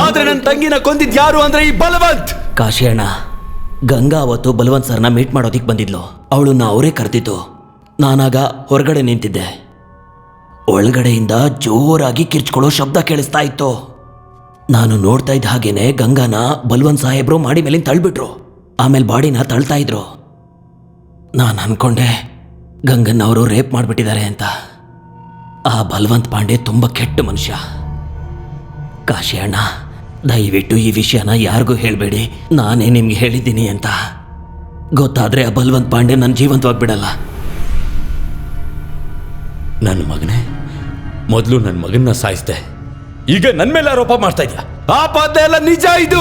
ಆದ್ರೆ ನನ್ನ ತಂಗಿನ ಕೊಂದಿದ್ ಯಾರು ಅಂದ್ರೆ ಈ ಬಲವಂತ್. ಕಾಶಿ ಅಣ್ಣ, ಗಂಗಾ ಅವತ್ತು ಬಲವಂತ್ ಸರ್ನ ಮೀಟ್ ಮಾಡೋದಿಕ್ ಬಂದಿದ್ಲು. ಅವಳನ್ನ ಅವರೇ ಕರೆದಿದ್ದು. ನಾನಾಗ ಹೊರಗಡೆ ನಿಂತಿದ್ದೆ. ಒಳಗಡೆಯಿಂದ ಜೋರಾಗಿ ಕಿರ್ಚ್ಕೊಳ್ಳೋ ಶಬ್ದ ಕೇಳಿಸ್ತಾ ಇತ್ತು. ನಾನು ನೋಡ್ತಾ ಇದ್ದ ಹಾಗೇನೆ ಗಂಗಾನ ಬಲ್ವಂತ್ ಸಾಹೇಬ್ರು ಮಾಡಿ ಮೇಲಿಂದ ತಳ್ಬಿಟ್ರು. ಆಮೇಲೆ ಬಾಡಿನ ತಳ್ತಾ ಇದ್ರು. ನಾನು ಅನ್ಕೊಂಡೆ ಗಂಗನ್ನ ಅವರು ರೇಪ್ ಮಾಡಿಬಿಟ್ಟಿದ್ದಾರೆ ಅಂತ. ಆ ಬಲ್ವಂತ್ ಪಾಂಡೆ ತುಂಬ ಕೆಟ್ಟ ಮನುಷ್ಯ. ಕಾಶಿ ಅಣ್ಣ, ದಯವಿಟ್ಟು ಈ ವಿಷಯನ ಯಾರಿಗೂ ಹೇಳಬೇಡಿ. ನಾನೇ ನಿಮ್ಗೆ ಹೇಳಿದ್ದೀನಿ ಅಂತ. ಗೊತ್ತಾದ್ರೆ ಆ ಬಲ್ವಂತ್ ಪಾಂಡೆ ನನ್ನ ಜೀವಂತವಾಗಿ ಬಿಡಲ್ಲ. ನನ್ನ ಮಗನೇ, ಮೊದಲು ನನ್ನ ಮಗನ್ನ ಸಾಯಿಸ್ದೆ, ಈಗ ನನ್ನ ಮೇಲೆ ಆರೋಪ ಮಾಡ್ತಾ ಇದ್ಯಾ? ಆ ಪಾದ ಎಲ್ಲ ನಿಜ. ಇದು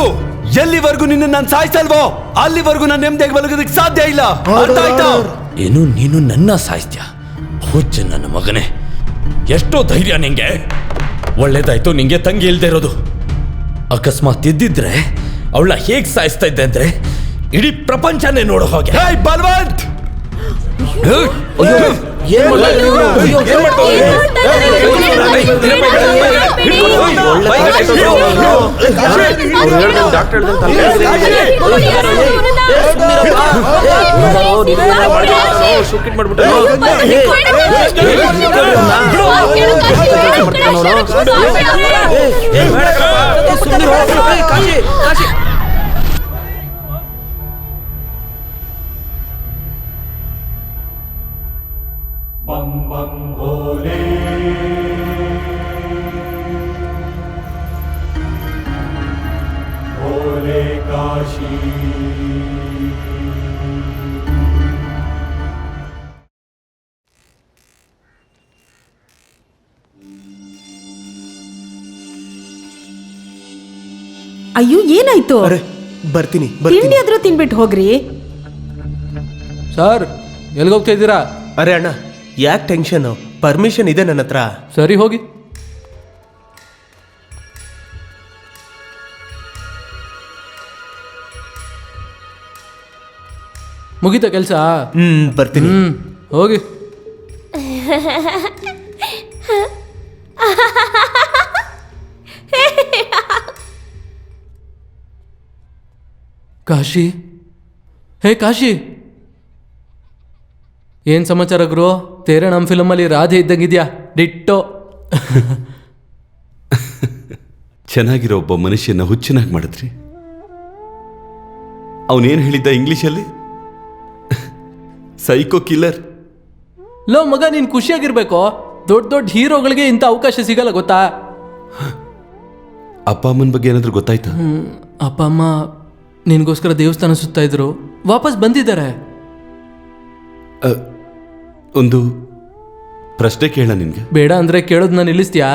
ಎಲ್ಲಿವರೆಗೂ ನಿನ್ನ ನಾನು ಸಾಯಿಸಲ್ವೋ ಅಲ್ಲಿವರೆಗೂ ನಾನು ನೆಮ್ಮದಿಯಾಗಿ ಬದುಕೋದಕ್ಕೆ ಸಾಧ್ಯ ಇಲ್ಲ. ಅರ್ಥ ಆಯ್ತಾ? ಏನು ನೀನು ನನ್ನ ಸಾಯಿಸ್ತ್ಯಾ? ಹುಚ್ಚ ನನ್ನ ಮಗನೇ, ಎಷ್ಟೋ ಧೈರ್ಯ ನಿಂಗೆ. ಒಳ್ಳೇದಾಯ್ತು ನಿಂಗೆ ತಂಗಿ ಇಲ್ದೇ ಇರೋದು. ಅಕಸ್ಮಾತ್ ಇದ್ದಿದ್ರೆ ಅವಳ ಹೇಗೆ ಸಾಯಿಸ್ತಾ ಇದ್ದೆ ಅಂದ್ರೆ ಇಡೀ ಪ್ರಪಂಚನೇ ನೋಡೋ ಹಾಗೆ. ಬಲವಂತ್, बम बम भोले भोले काशी ಅಯ್ಯೋ, ಏನಾಯ್ತು? ಬರ್ತೀನಿ. ತಿಂಡಿ ಆದ್ರೂ ತಿನ್ಬಿಟ್ಟು ಹೋಗ್ರಿ. ಸರ್, ಎಲ್ಲಿಗೋಗ್ತಾ ಇದ್ದೀರಾ? ಅರೆ ಅಣ್ಣ, ಯಾಕೆ ಟೆನ್ಷನ್? ಪರ್ಮಿಷನ್ ಇದೆ ನನ್ನ ಹತ್ರ. ಸರಿ, ಹೋಗಿ. ಮುಗೀತಾ ಕೆಲಸ? ಬರ್ತೀನಿ. ಹೋಗಿ. ಕಾಶಿ, ಹೇ ಕಾಶಿ, ಏನ್ ಸಮಾಚಾರ ಗುರು? ತೇರೆ ನಮ್ಮ ಫಿಲಮಲ್ಲಿ ರಾಧೆ ಇದ್ದಂಗಿದ್ಯಾ, ಡಿಟ್ಟೋ. ಚೆನ್ನಾಗಿರೋ ಒಬ್ಬ ಮನುಷ್ಯನ ಹುಚ್ಚನಾಗಿ ಮಾಡಿದ್ರಿ. ಅವನೇನು ಹೇಳಿದ್ದ ಇಂಗ್ಲಿಷಲ್ಲಿ? Psycho killer. ಲೋ ಮಗ, ನೀನ್ ಖುಷಿಯಾಗಿರ್ಬೇಕು. ದೊಡ್ಡ ದೊಡ್ಡ ಹೀರೋಗಳಿಗೆ ಇಂಥ ಅವಕಾಶ ಸಿಗಲ್ಲ, ಗೊತ್ತಾ? ಅಪ್ಪ ಅಮ್ಮನ ಬಗ್ಗೆ ಏನಾದರೂ ಗೊತ್ತಾಯ್ತಾ? ಅಪ್ಪ ಅಮ್ಮ ನಿನಗೋಸ್ಕರ ದೇವಸ್ಥಾನ ಸುತ್ತಾ ಇದ್ರು, ವಾಪಸ್ ಬಂದಿದ್ದಾರೆ. ಒಂದು ಪ್ರಶ್ನೆ ಕೇಳ ನಿನ್ಗೆ? ಬೇಡ ಅಂದ್ರೆ ಕೇಳೋದನ್ನ ನಿಲ್ಲಿಸ್ತೀಯಾ?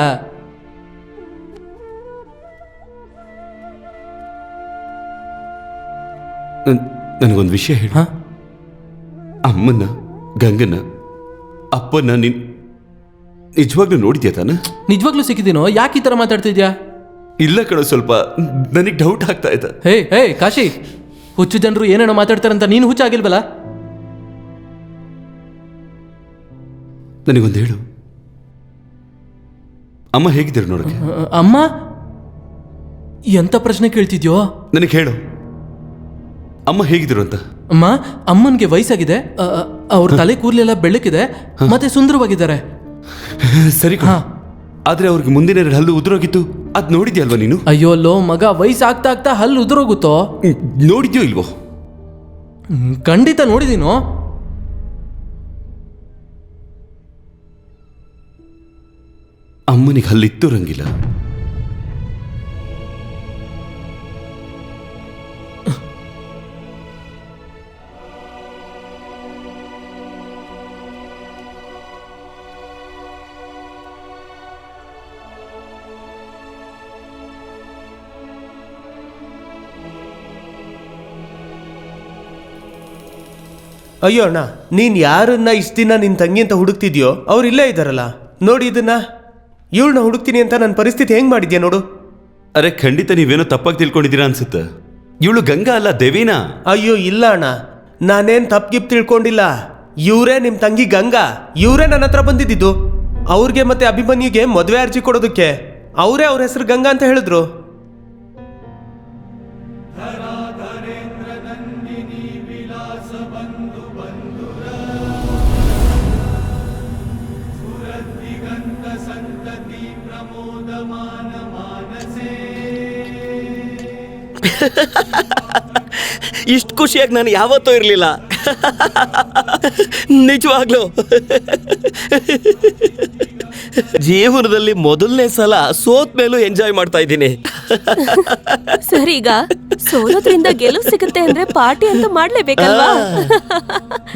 ನನಗೊಂದು ವಿಷಯ ಹೇಳ. ಅಮ್ಮನ, ಗಂಗನ, ಅಪ್ಪನ ನೀನ್ ನಿಜವಾಗ್ಲೂ ನೋಡಿದ್ಯಾ ತಾನ? ನಿಜವಾಗ್ಲೂ ಸಿಕ್ಕಿದ್ದೀನೋ? ಯಾಕೆ ಈ ಥರ ಮಾತಾಡ್ತಿದ್ಯಾ? ಇಲ್ಲ ಕಣೋ, ಸ್ವಲ್ಪ ನನಗೆ ಡೌಟ್ ಆಗ್ತಾ ಇದೆ. ಹೇ ಹೇ ಕಾಶಿ, ಹುಚ್ಚು ಜನರು ಏನೇನೋ ಮಾತಾಡ್ತಾರಂತ ನೀನು ಹುಚ್ಚಾಗಿಲ್ವಲ್ಲ? ನನಗೊಂದು ಹೇಳು, ಅಮ್ಮ ಹೇಗಿದ್ದಾರೆ ನೋಡಕ್ಕೆ? ಅಮ್ಮ? ಎಂತ ಪ್ರಶ್ನೆ ಕೇಳ್ತಿದ್ಯೋ? ನನಗೆ ಹೇಳು, ಅಮ್ಮ ಹೇಗಿದ್ರು ಅಂತ. ಅಮ್ಮ, ಅಮ್ಮನ್ಗೆ ವಯಸ್ಸಾಗಿದೆ, ಅವ್ರ ತಲೆ ಕೂದಲೆಲ್ಲ ಬೆಳ್ಳಕ್ಕಿದೆ, ಮತ್ತೆ ಸುಂದರವಾಗಿದ್ದಾರೆ. ಸರಿ, ಆದ್ರೆ ಅವ್ರಿಗೆ ಮುಂದಿನ 2 ಹಲ್ಲು ಉದುರೋಗಿತ್ತು, ಅದ್ ನೋಡಿದ್ಯಲ್ವಾ ನೀನು? ಅಯ್ಯೋ ಲೋ ಮಗ, ವಯಸ್ಸಾಗ್ತಾ ಆಗ್ತಾ ಹಲ್ಲು ಉದುರೋಗುತ್ತೋ? ನೋಡಿದ್ಯೋ ಇಲ್ವೋ? ಖಂಡಿತ ನೋಡಿದೀನೋ. ಅಮ್ಮನಿಗೆ ಹಲ್ಲಿತ್ತು ರಂಗಿಲ್ಲ. ಅಯ್ಯೋ ಅಣ್ಣ, ನೀನ್ ಯಾರನ್ನ ಇಷ್ಟ ದಿನ ನಿನ್ ತಂಗಿ ಅಂತ ಹುಡುಕ್ತಿದ್ಯೋ ಅವ್ರು ಇಲ್ಲೇ ಇದ್ದಾರಲ್ಲ, ನೋಡಿ ಇದನ್ನ. ಇವಳನ್ನ ಹುಡುಕ್ತೀನಿ ಅಂತ ನನ್ನ ಪರಿಸ್ಥಿತಿ ಹೆಂಗ್ ಮಾಡಿದ್ಯಾ ನೋಡು. ಅರೆ ಖಂಡಿತ ನೀವೇನೋ ತಪ್ಪಾಗಿ ತಿಳ್ಕೊಂಡಿದ್ದೀರಾ ಅನ್ಸುತ್ತೆ. ಇವಳು ಗಂಗಾ ಅಲ್ಲ, ದೇವಿನಾ. ಅಯ್ಯೋ ಇಲ್ಲ ಅಣ್ಣ, ನಾನೇನ್ ತಪ್ಪಿಗಿಪ್ ತಿಳ್ಕೊಂಡಿಲ್ಲ. ಇವರೇ ನಿಮ್ ತಂಗಿ ಗಂಗಾ, ಇವರೇ ನನ್ನ ಹತ್ರ ಬಂದಿದ್ದು. ಅವ್ರಿಗೆ ಮತ್ತೆ ಅಭಿಮನ್ಯುಗೆ ಮದುವೆ ಅರ್ಜಿ ಕೊಡೋದಕ್ಕೆ ಅವರೇ ಅವ್ರ ಹೆಸರು ಗಂಗಾ ಅಂತ ಹೇಳಿದ್ರು. ಇಷ್ಟು ಖುಷಿಯಾಗಿ ನಾನು ಯಾವತ್ತೂ ಇರಲಿಲ್ಲ, ನಿಜವಾಗ್ಲೂ. ಜೀವನದಲ್ಲಿ ಮೊದಲನೇ ಸಲ ಸೋತ್ ಮೇಲೂ ಎಂಜಾಯ್ ಮಾಡ್ತಾ ಇದ್ದೀನಿ. ಸರಿ, ಈಗ ಸೋಲೋದ್ರಿಂದ ಗೆಲುವು ಸಿಗುತ್ತೆ ಅಂದ್ರೆ ಪಾರ್ಟಿ ಅಂತ ಮಾಡ್ಲೇಬೇಕಲ್ವಾ?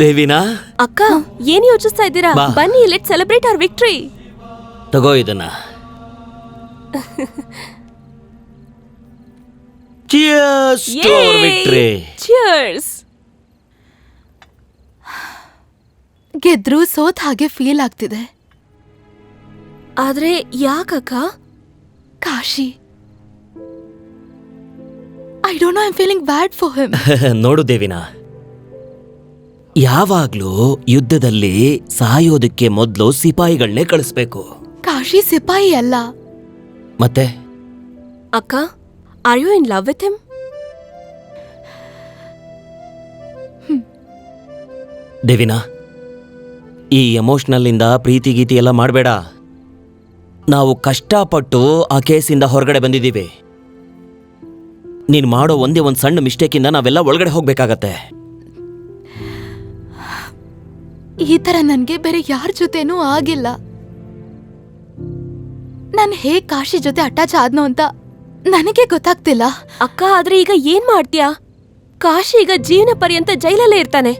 ದೇವಿನಾ, ಅಕ್ಕ ಏನ್ ಯೋಚಿಸ್ತಾ ಇದ್ದೀರಾ? ಬನ್ನಿ, ಲೆಟ್ ಸೆಲೆಬ್ರೇಟ್ ಅವರ್ ವಿಕ್ಟರಿ. ತಗೋ ಇದನ್ನ. Cheers to our victory. Cheers. ಗೆದ್ರು ಸೋತ್ ಹಾಗೆ ಫೀಲ್ ಆಗ್ತಿದೆ. ಆದ್ರೆ ಯಾಕಕ್ಕ? Kashi, I don't know, I am feeling bad for him. ನೋಡು ದೇವಿನಾ, ಯಾವಾಗ್ಲೂ ಯುದ್ಧದಲ್ಲಿ ಸಾಯೋದಕ್ಕೆ ಮೊದಲು ಸಿಪಾಯಿಗಳನ್ನೇ ಕಳಿಸ್ಬೇಕು. ಕಾಶಿ ಸಿಪಾಯಿ ಅಲ್ಲ. ಮತ್ತೆ ಅಕ್ಕ, are you in love with him? Devina, ಈ ಎಮೋಷನಲ್ ಇಂದ ಪ್ರೀತಿ ಗೀತಿ ಎಲ್ಲ ಮಾಡಬೇಡ. ನಾವು ಕಷ್ಟಪಟ್ಟು ಆ ಕೇಸಿಂದ ಹೊರಗಡೆ ಬಂದಿದ್ದೀವಿ. ನೀನು ಮಾಡೋ ಒಂದೇ ಒಂದು ಸಣ್ಣ ಮಿಸ್ಟೇಕಿಂದ ನಾವೆಲ್ಲ ಒಳಗಡೆ ಹೋಗ್ಬೇಕಾಗತ್ತೆ. ಈ ತರ ನನ್ಗೆ ಬೇರೆ ಯಾರ ಜೊತೆನೂ ಆಗಿಲ್ಲ. ನಾನು ಹೇಗ್ ಕಾಶಿ ಜೊತೆ ಅಟ್ಯಾಚ್ ಆದ್ನೋ ಅಂತ ನನಗೆ ಗೊತ್ತಾಗ್ತಿಲ್ಲ. ಅಕ್ಕ, ಆದ್ರೆ ಈಗ ಏನ್ ಮಾಡ್ತೀಯಾ? ಕಾಶಿ ಈಗ ಜೀವನ ಪರ್ಯಂತ ಜೈಲಲ್ಲೇ ಇರ್ತಾನೆ.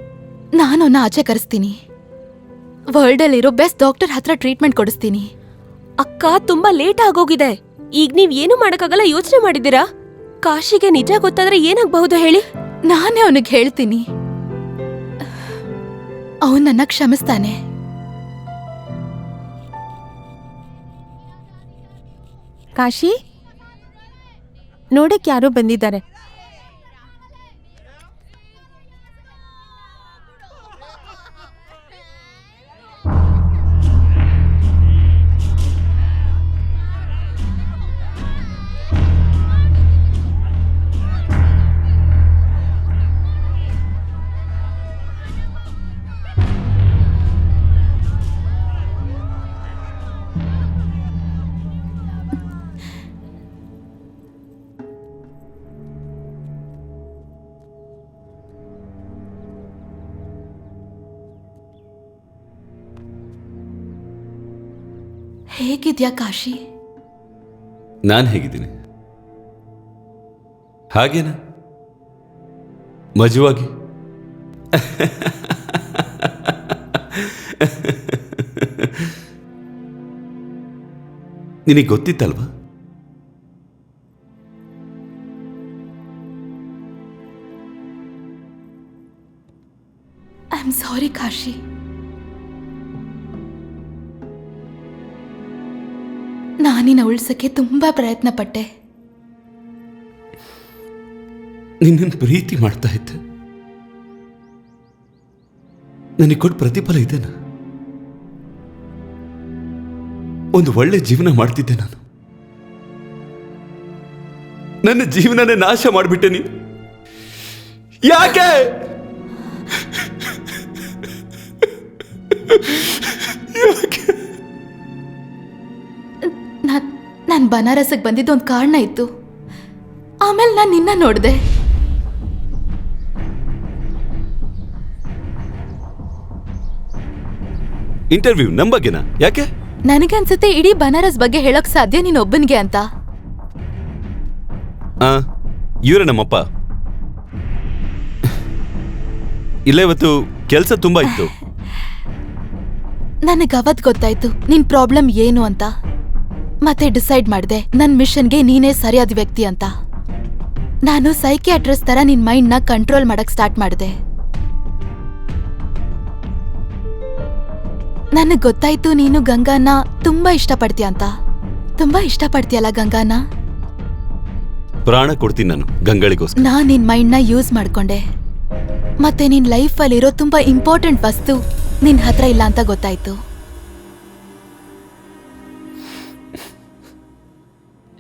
ನಾನವನ್ನ ಆಚೆ ಕರೆಸ್ತೀನಿ. ವರ್ಲ್ಡ್ ಅಲ್ಲಿರೋ ಬೆಸ್ಟ್ ಡಾಕ್ಟರ್ ಹತ್ರ ಟ್ರೀಟ್ಮೆಂಟ್ ಕೊಡಿಸ್ತೀನಿ. ಅಕ್ಕ, ತುಂಬಾ ಲೇಟ್ ಆಗೋಗಿದೆ. ಈಗ ನೀವ್ ಏನು ಮಾಡಕ್ಕಾಗಲ್ಲ. ಯೋಚನೆ ಮಾಡಿದ್ದೀರಾ? ಕಾಶಿಗೆ ನಿಜ ಗೊತ್ತಾದ್ರೆ ಏನಾಗಬಹುದು ಹೇಳಿ? ನಾನೇ ಅವನಿಗೆ ಹೇಳ್ತೀನಿ, ಅವನು ನನ್ನ ಕ್ಷಮಿಸ್ತಾನೆ. ಕಾಶಿ, ನೋಡಕ್ಕೆ ಯಾರೋ ಬಂದಿದ್ದಾರೆ. ಹೇಗಿದ್ಯಾ ಕಾಶಿ? ನಾನು ಹೇಗಿದ್ದೀನಿ? ಹಾಗೇನಾ? ಮಜವಾಗಿ. ನಿನಗೆ ಗೊತ್ತಿತ್ತಲ್ವಾ? I am sorry Kashi. ನಾನಿನ ಉಳ್ಸಕ್ಕೆ ತುಂಬಾ ಪ್ರಯತ್ನ ಪಟ್ಟೆ. ನಿನ್ನನ್ನು ಪ್ರೀತಿ ಮಾಡ್ತಾ ಇದ್ದೆ. ನನಗೆ ಕೊಟ್ಟ ಪ್ರತಿಫಲ ಇದೆನಾ? ಒಂದು ಒಳ್ಳೆ ಜೀವನ ಮಾಡ್ತಿದ್ದೆ ನಾನು. ನನ್ನ ಜೀವನನೇ ನಾಶ ಮಾಡಿಬಿಟ್ಟೆ ನೀನು. ಯಾಕೆ? ನಾನು ಬನಾರಸ್ಗೆ ಬಂದಿದ್ದು ಒಂದು ಕಾರಣ ಇತ್ತು. ಆಮೇಲೆ ನಾನು ನಿನ್ನ ನೋಡಿದೆ. ಇಂಟರ್ವ್ಯೂ ನಮ್ಮ ಬಗ್ಗೆನಾ? ಯಾಕೆ? ನನಗನ್ಸುತ್ತೆ ಇಡೀ ಬನಾರಸ್ ಬಗ್ಗೆ ಹೇಳಕ್ ಸಾಧ್ಯ ನೀನೊಬ್ಬನಿಗೆ ಅಂತ. ಇವರೇ ನಮ್ಮಪ್ಪ. ಇಲ್ಲ, ಇವತ್ತು ಕೆಲಸ ತುಂಬಾ ಇತ್ತು. ನನಗವತ್ ಗೊತ್ತಾಯ್ತು ನಿನ್ ಪ್ರಾಬ್ಲಮ್ ಏನು ಅಂತ. ಮತ್ತೆ ಡಿಸೈಡ್ ಮಾಡಿದೆ ನನ್ ಮಿಷನ್ಗೆ ನೀನೇ ಸರಿಯಾದ ವ್ಯಕ್ತಿ ಅಂತ. ನಾನು ಸೈಕಿಯಾಟ್ರಿಸ್ಟ್ ತರ ನಿನ್ ಮೈಂಡ್ನ ಕಂಟ್ರೋಲ್ ಮಾಡಕ್ ಸ್ಟಾರ್ಟ್ ಮಾಡಿದೆ. ನನಗ್ ಗೊತ್ತಾಯ್ತು ನೀನು ಗಂಗಾನ ತುಂಬಾ ಇಷ್ಟಪಡ್ತೀಯ ಅಂತ. ತುಂಬಾ ಇಷ್ಟಪಡ್ತೀಯಲ್ಲ ಗಂಗಾನ? ಪ್ರಾಣ ಕೊಡ್ತೀನಿ ನಾನು ಗಂಗಳಿಗೋಸ್ಕರ. ನಾನ್ ನಿನ್ ಮೈಂಡ್ನ ಯೂಸ್ ಮಾಡ್ಕೊಂಡೆ. ಮತ್ತೆ ನಿನ್ ಲೈಫಲ್ಲಿರೋ ತುಂಬಾ ಇಂಪಾರ್ಟೆಂಟ್ ವಸ್ತು ನಿನ್ ಹತ್ರ ಇಲ್ಲ ಅಂತ ಗೊತ್ತಾಯ್ತು.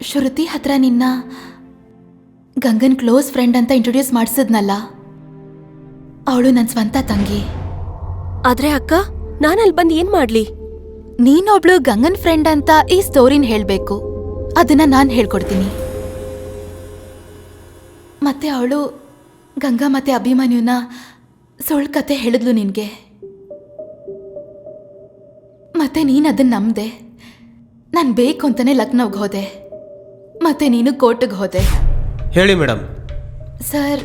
ಶ್ರುತಿ ಹತ್ರ ನಿನ್ನ ಗಂಗನ್ ಕ್ಲೋಸ್ ಫ್ರೆಂಡ್ ಅಂತ ಇಂಟ್ರೊಡ್ಯೂಸ್ ಮಾಡಿಸಿದ್ನಲ್ಲ, ಅವಳು ನನ್ನ ಸ್ವಂತ ತಂಗಿ. ಆದ್ರೆ ಅಕ್ಕ, ನಾನಲ್ಲಿ ಬಂದು ಏನ್ ಮಾಡ್ಲಿ? ನೀನೊಬ್ಳು ಗಂಗನ್ ಫ್ರೆಂಡ್ ಅಂತ ಈ ಸ್ಟೋರಿನ ಹೇಳ್ಬೇಕು. ಅದನ್ನ ನಾನು ಹೇಳ್ಕೊಡ್ತೀನಿ. ಮತ್ತೆ ಅವಳು ಗಂಗಾ ಮತ್ತೆ ಅಭಿಮನ್ಯುನ ಸುಳ್ಳು ಕತೆ ಹೇಳಿದ್ಲು ನಿನ್ಗೆ. ಮತ್ತೆ ನೀನ್ ಅದನ್ನ ನಂಬ್ದೆ. ನಾನು ಬೇಕು ಅಂತಾನೆ ಲಕ್ನೋಗೆ ಹೋದೆ. ಮತ್ತೆ ನೀನು ಕೋರ್ಟ್ಗೆ ಹೋದೆ. ಹೇಳಿ ಮೇಡಮ್. ಸರ್,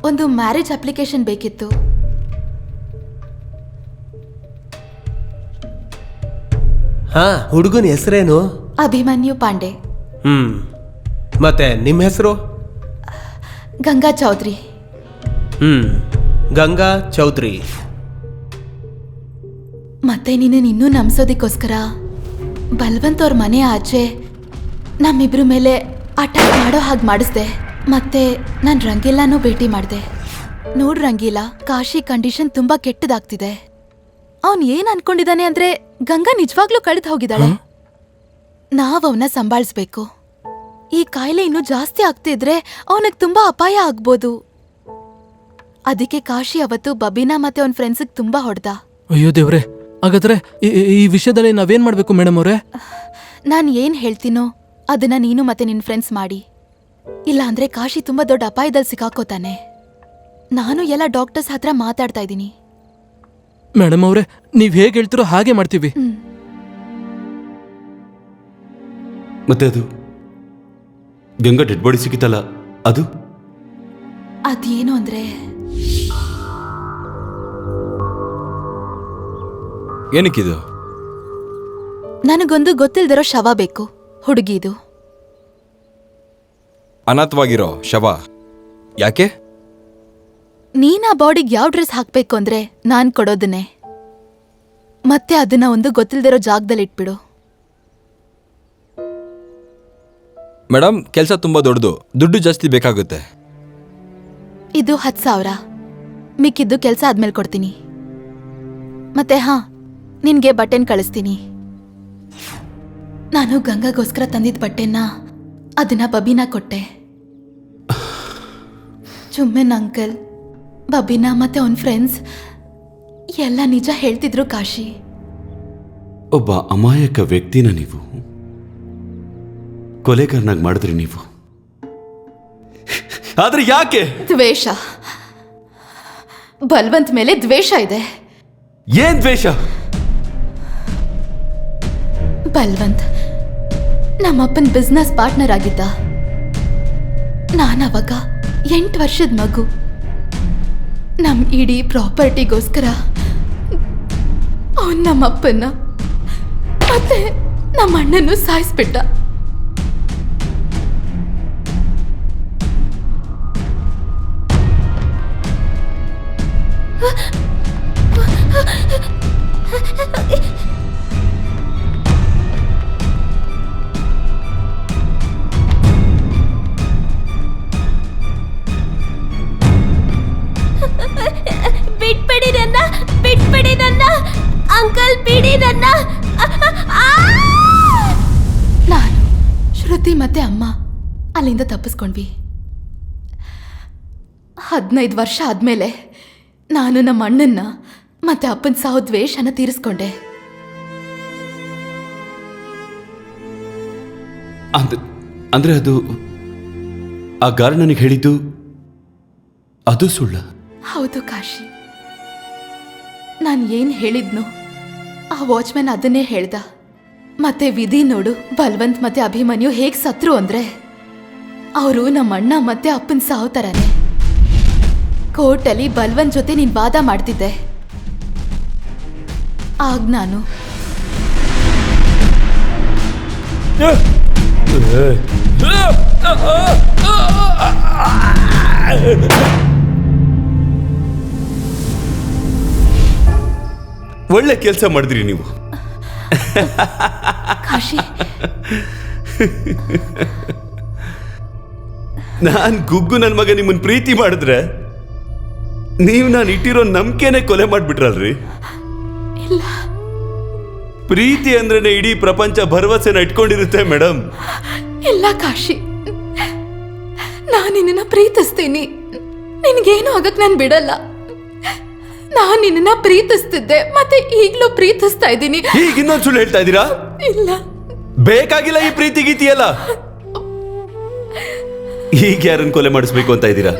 ಒಂದು ಮ್ಯಾರೇಜ್ ಅಪ್ಲಿಕೇಶನ್ ಬೇಕಿತ್ತು. ಹಾ, ಹುಡುಗನ ಹೆಸರೇನು? ಅಭಿಮನ್ಯು ಪಾಂಡೆ. ಮತ್ತೆ ನಿಮ್ಮ ಹೆಸರು? ಗಂಗಾ ಚೌಧರಿ. ಗಂಗಾ ಚೌಧರಿ. ಮತ್ತೆ ನೀನು ಇನ್ನೂ ನಂಬಿಸೋದಕ್ಕೋಸ್ಕರ ಬಲ್ವಂತ್ ಅವ್ರ ಮನೆ ಆಚೆ ನಮ್ಮಿಬ್ರ ಮೇಲೆ ಅಟ್ಯಾಕ್ ಮಾಡೋ ಹಾಗೆ ಮಾಡಿಸ್ದೆ. ಮತ್ತೆ ನಾನು ರಂಗೀಲಾನೂ ಭೇಟಿ ಮಾಡಿದೆ. ನೋಡ್ ರಂಗೀಲಾ, ಕಾಶಿ ಕಂಡೀಷನ್ ತುಂಬಾ ಕೆಟ್ಟದಾಗ್ತಿದೆ. ಅವನ್ ಏನ್ ಅನ್ಕೊಂಡಿದ್ದಾನೆ ಅಂದ್ರೆ ಗಂಗಾ ನಿಜವಾಗ್ಲೂ ಕಳೆದು ಹೋಗಿದ್ದಾಳೆ. ನಾವ್ ಅವನ್ನ ಸಂಭಾಳಿಸ್ಬೇಕು. ಈ ಕಾಯಿಲೆ ಇನ್ನೂ ಜಾಸ್ತಿ ಆಗ್ತಿದ್ರೆ ಅವನಿಗೆ ತುಂಬಾ ಅಪಾಯ ಆಗ್ಬೋದು. ಅದಕ್ಕೆ ಕಾಶಿ ಅವತ್ತು ಬಬೀನಾ ಮತ್ತೆ ಅವನ್ ಫ್ರೆಂಡ್ಸಿಗೆ ತುಂಬಾ ಹೊಡೆದ. ಅಯ್ಯೋ ದೇವ್ರೆ, ಹಾಗಾದ್ರೆ ಈ ವಿಷಯದಲ್ಲಿ ನಾವೇನ್ ಮಾಡ್ಬೇಕು ಮೇಡಮ್ ಅವ್ರೆ? ನಾನ್ ಏನ್ ಹೇಳ್ತೀನೋ ಅದನ್ನ ನೀನು ಮತ್ತೆ ನಿನ್ ಫ್ರೆಂಡ್ಸ್ ಮಾಡಿ. ಇಲ್ಲ ಅಂದ್ರೆ ಕಾಶಿ ತುಂಬಾ ದೊಡ್ಡ ಅಪಾಯದಲ್ಲಿ ಸಿಕ್ಕಾಕೋತಾನೆ. ನಾನು ಎಲ್ಲ ಡಾಕ್ಟರ್ಸ್ ಹತ್ರ ಮಾತಾಡ್ತಾ ಇದ್ದೀನಿ. ಮೇಡಮ್ ಅವ್ರೆ, ನೀವ್ ಹೇಗೆ ಹೇಳ್ತಿರೋ ಹಾಗೆ ಮಾಡ್ತೀವಿ. ಮತ್ತೆ ಅದು ಗಂಗಾ ಡೆಡ್ ಬಾಡಿ ಸಿಕ್ಕಿತಲ್ಲ, ಅದು ಅದೇನು ಅಂದ್ರೆ ಏನಕ್ಕಿದು? ನನಗೊಂದು ಗೊತ್ತಿಲ್ದಿರೋ ಶವ ಬೇಕು. ಹುಡುಗಿದು ಅನಾಥವಾಗಿರೋ ಶವ. ಯಾಕೆ? ನೀನ್ ಆ ಬಾಡಿಗೆ ಯಾವ ಡ್ರೆಸ್ ಹಾಕ್ಬೇಕು ಅಂದ್ರೆ ನಾನ್ ಕೊಡೋದನ್ನೇ. ಮತ್ತೆ ಅದನ್ನ ಒಂದು ಗೊತ್ತಿಲ್ದಿರೋ ಜಾಗದಲ್ಲಿ ಇಟ್ಬಿಡು. ಮೇಡಮ್, ಕೆಲಸ ತುಂಬಾ ದೊಡ್ಡದು, ದುಡ್ಡು ಜಾಸ್ತಿ ಬೇಕಾಗುತ್ತೆ. ಇದು 10,000. ಮಿಕ್ಕಿದ್ದು ಕೆಲಸ ಆದ್ಮೇಲೆ ಕೊಡ್ತೀನಿ. ಮತ್ತೆ ನಿನ್ಗೆ ಬಟ್ಟೆನ್ ಕಳಿಸ್ತೀನಿ. ನಾನು ಗಂಗಾಗೋಸ್ಕರ ತಂದಿದ್ದ ಬಟ್ಟೆನ ಅದನ್ನ ಬಬೀನಾ ಕೊಟ್ಟೆ. ಚುಮ್ಮೆನ್ ಅಂಕಲ್, ಬಬೀನಾ ಮತ್ತೆ ಅವನ್ ಫ್ರೆಂಡ್ಸ್ ಎಲ್ಲ ನಿಜ ಹೇಳ್ತಿದ್ರು ಕಾಶಿ. ಒಬ್ಬ ಅಮಾಯಕ ವ್ಯಕ್ತಿನ ನೀವು ಕೊಲೆಗಾರನಾಗಿ ಮಾಡಿದ್ರಿ ನೀವು. ಆದ್ರೆ ಯಾಕೆ? ದ್ವೇಷ. ಬಲ್ವಂತ್ ಮೇಲೆ ದ್ವೇಷ ಇದೆ. ಏನ್ ದ್ವೇಷ? ಬಲ್ವಂತ್ ನಮ್ಮಪ್ಪನ ಬಿಸ್ನೆಸ್ ಪಾರ್ಟ್ನರ್ ಆಗಿದ್ದ. ನಾನವಾಗ 8 ವರ್ಷದ ಮಗು. ನಮ್ ಇಡೀ ಪ್ರಾಪರ್ಟಿಗೋಸ್ಕರ ಅವನ್ ನಮ್ಮಪ್ಪನ್ನ ಮತ್ತೆ ನಮ್ಮ ಅಣ್ಣನ್ನು ಸಾಯಿಸ್ಬಿಟ್ಟ. ಬಿಟ್ಬಿಡಿ ನನ್ನ ಅಂಕಲ್, ಬಿಡಿ ನನ್ನ. ನಾನು ಶ್ರುತಿ ಮತ್ತೆ ಅಮ್ಮ ಅಲ್ಲಿಂದ ತಪ್ಪಿಸ್ಕೊಂಡ್ವಿ. 15 ವರ್ಷ ಆದ್ಮೇಲೆ ನಾನು ನಮ್ಮ ಅಣ್ಣನ್ನ ಮತ್ತೆ ಅಪ್ಪನ ಸಾವು ದ್ವೇಷನ ತೀರಿಸ್ಕೊಂಡೆ. ಅಂದ್ರೆ ಅದು ಆ ಗಾರ್ಡ್ ನನಗೆ ಹೇಳಿದ್ದು ಅದು ಸುಳ್ಳ? ಹೌದು ಕಾಶಿ, ನಾನು ಏನ್ ಹೇಳಿದ್ನು ಆ ವಾಚ್ಮ್ಯಾನ್ ಅದನ್ನೇ ಹೇಳ್ದ. ಮತ್ತೆ ವಿಧಿ ನೋಡು, ಬಲ್ವಂತ್ ಮತ್ತೆ ಅಭಿಮನ್ಯು ಹೇಗ್ ಸತ್ರು ಅಂದ್ರೆ ಅವರು ನಮ್ಮ ಅಣ್ಣ ಮತ್ತೆ ಅಪ್ಪನ ಸಾವು ತರನೇ. ಕೋರ್ಟಲ್ಲಿ ಬಲ್ವಂತ್ ಜೊತೆ ನೀನ್ ವಾದ ಮಾಡ್ತಿದ್ದೆ. ಆಗ ನಾನು ಒಳ್ಳೆ ಕೆಲಸ ಮಾಡಿದ್ರಿ ನೀವು. ಕಾಶಿ, ನಾನ್ ಗುಗ್ಗು ನನ್ನ ಮಗ ನಿಮ್ಮನ್ ಪ್ರೀತಿ ಮಾಡಿದ್ರೆ ನೀವು ನಾನು ಇಟ್ಟಿರೋ ನಂಬಿಕೆನೆ ಕೊಲೆ ಮಾಡ್ಬಿಟ್ರಲ್ರಿ. ಇಲ್ಲ, ಪ್ರೀತಿ ಅಂದ್ರೆ ಇಡೀ ಪ್ರಪಂಚ ಭರವಸೆನ ಇಟ್ಕೊಂಡಿರುತ್ತೆ ಮೇಡಮ್. ಇಲ್ಲ ಕಾಶಿ, ನಾನು ನಿನ್ನ ಪ್ರೀತಿಸ್ತೀನಿ. ನಿನ್ಗೇನು ಆಗಕ್ ನಾನು ಬಿಡಲ್ಲ. ನಾನು ನಿನ್ನ ಪ್ರೀತಿಸ್ತಿದ್ದೆ, ಮತ್ತೆ ಈಗ್ಲೂ ಪ್ರೀತಿಸ್ತಾ ಇದ್ದೀನಿ. ಈಗ ಇನ್ನೊಂದು ಸುಳ್ಳು ಹೇಳ್ತಾ ಇದ್ದೀರಾ? ಇಲ್ಲ, ಬೇಕಾಗಿಲ್ಲ ಈ ಪ್ರೀತಿ ಗೀತಿಯಲ್ಲ. ಈಗ ಯಾರನ್ನ ಕೊಲೆ ಮಾಡಿಸ್ಬೇಕು ಅಂತ ಇದ್ದೀರಾ?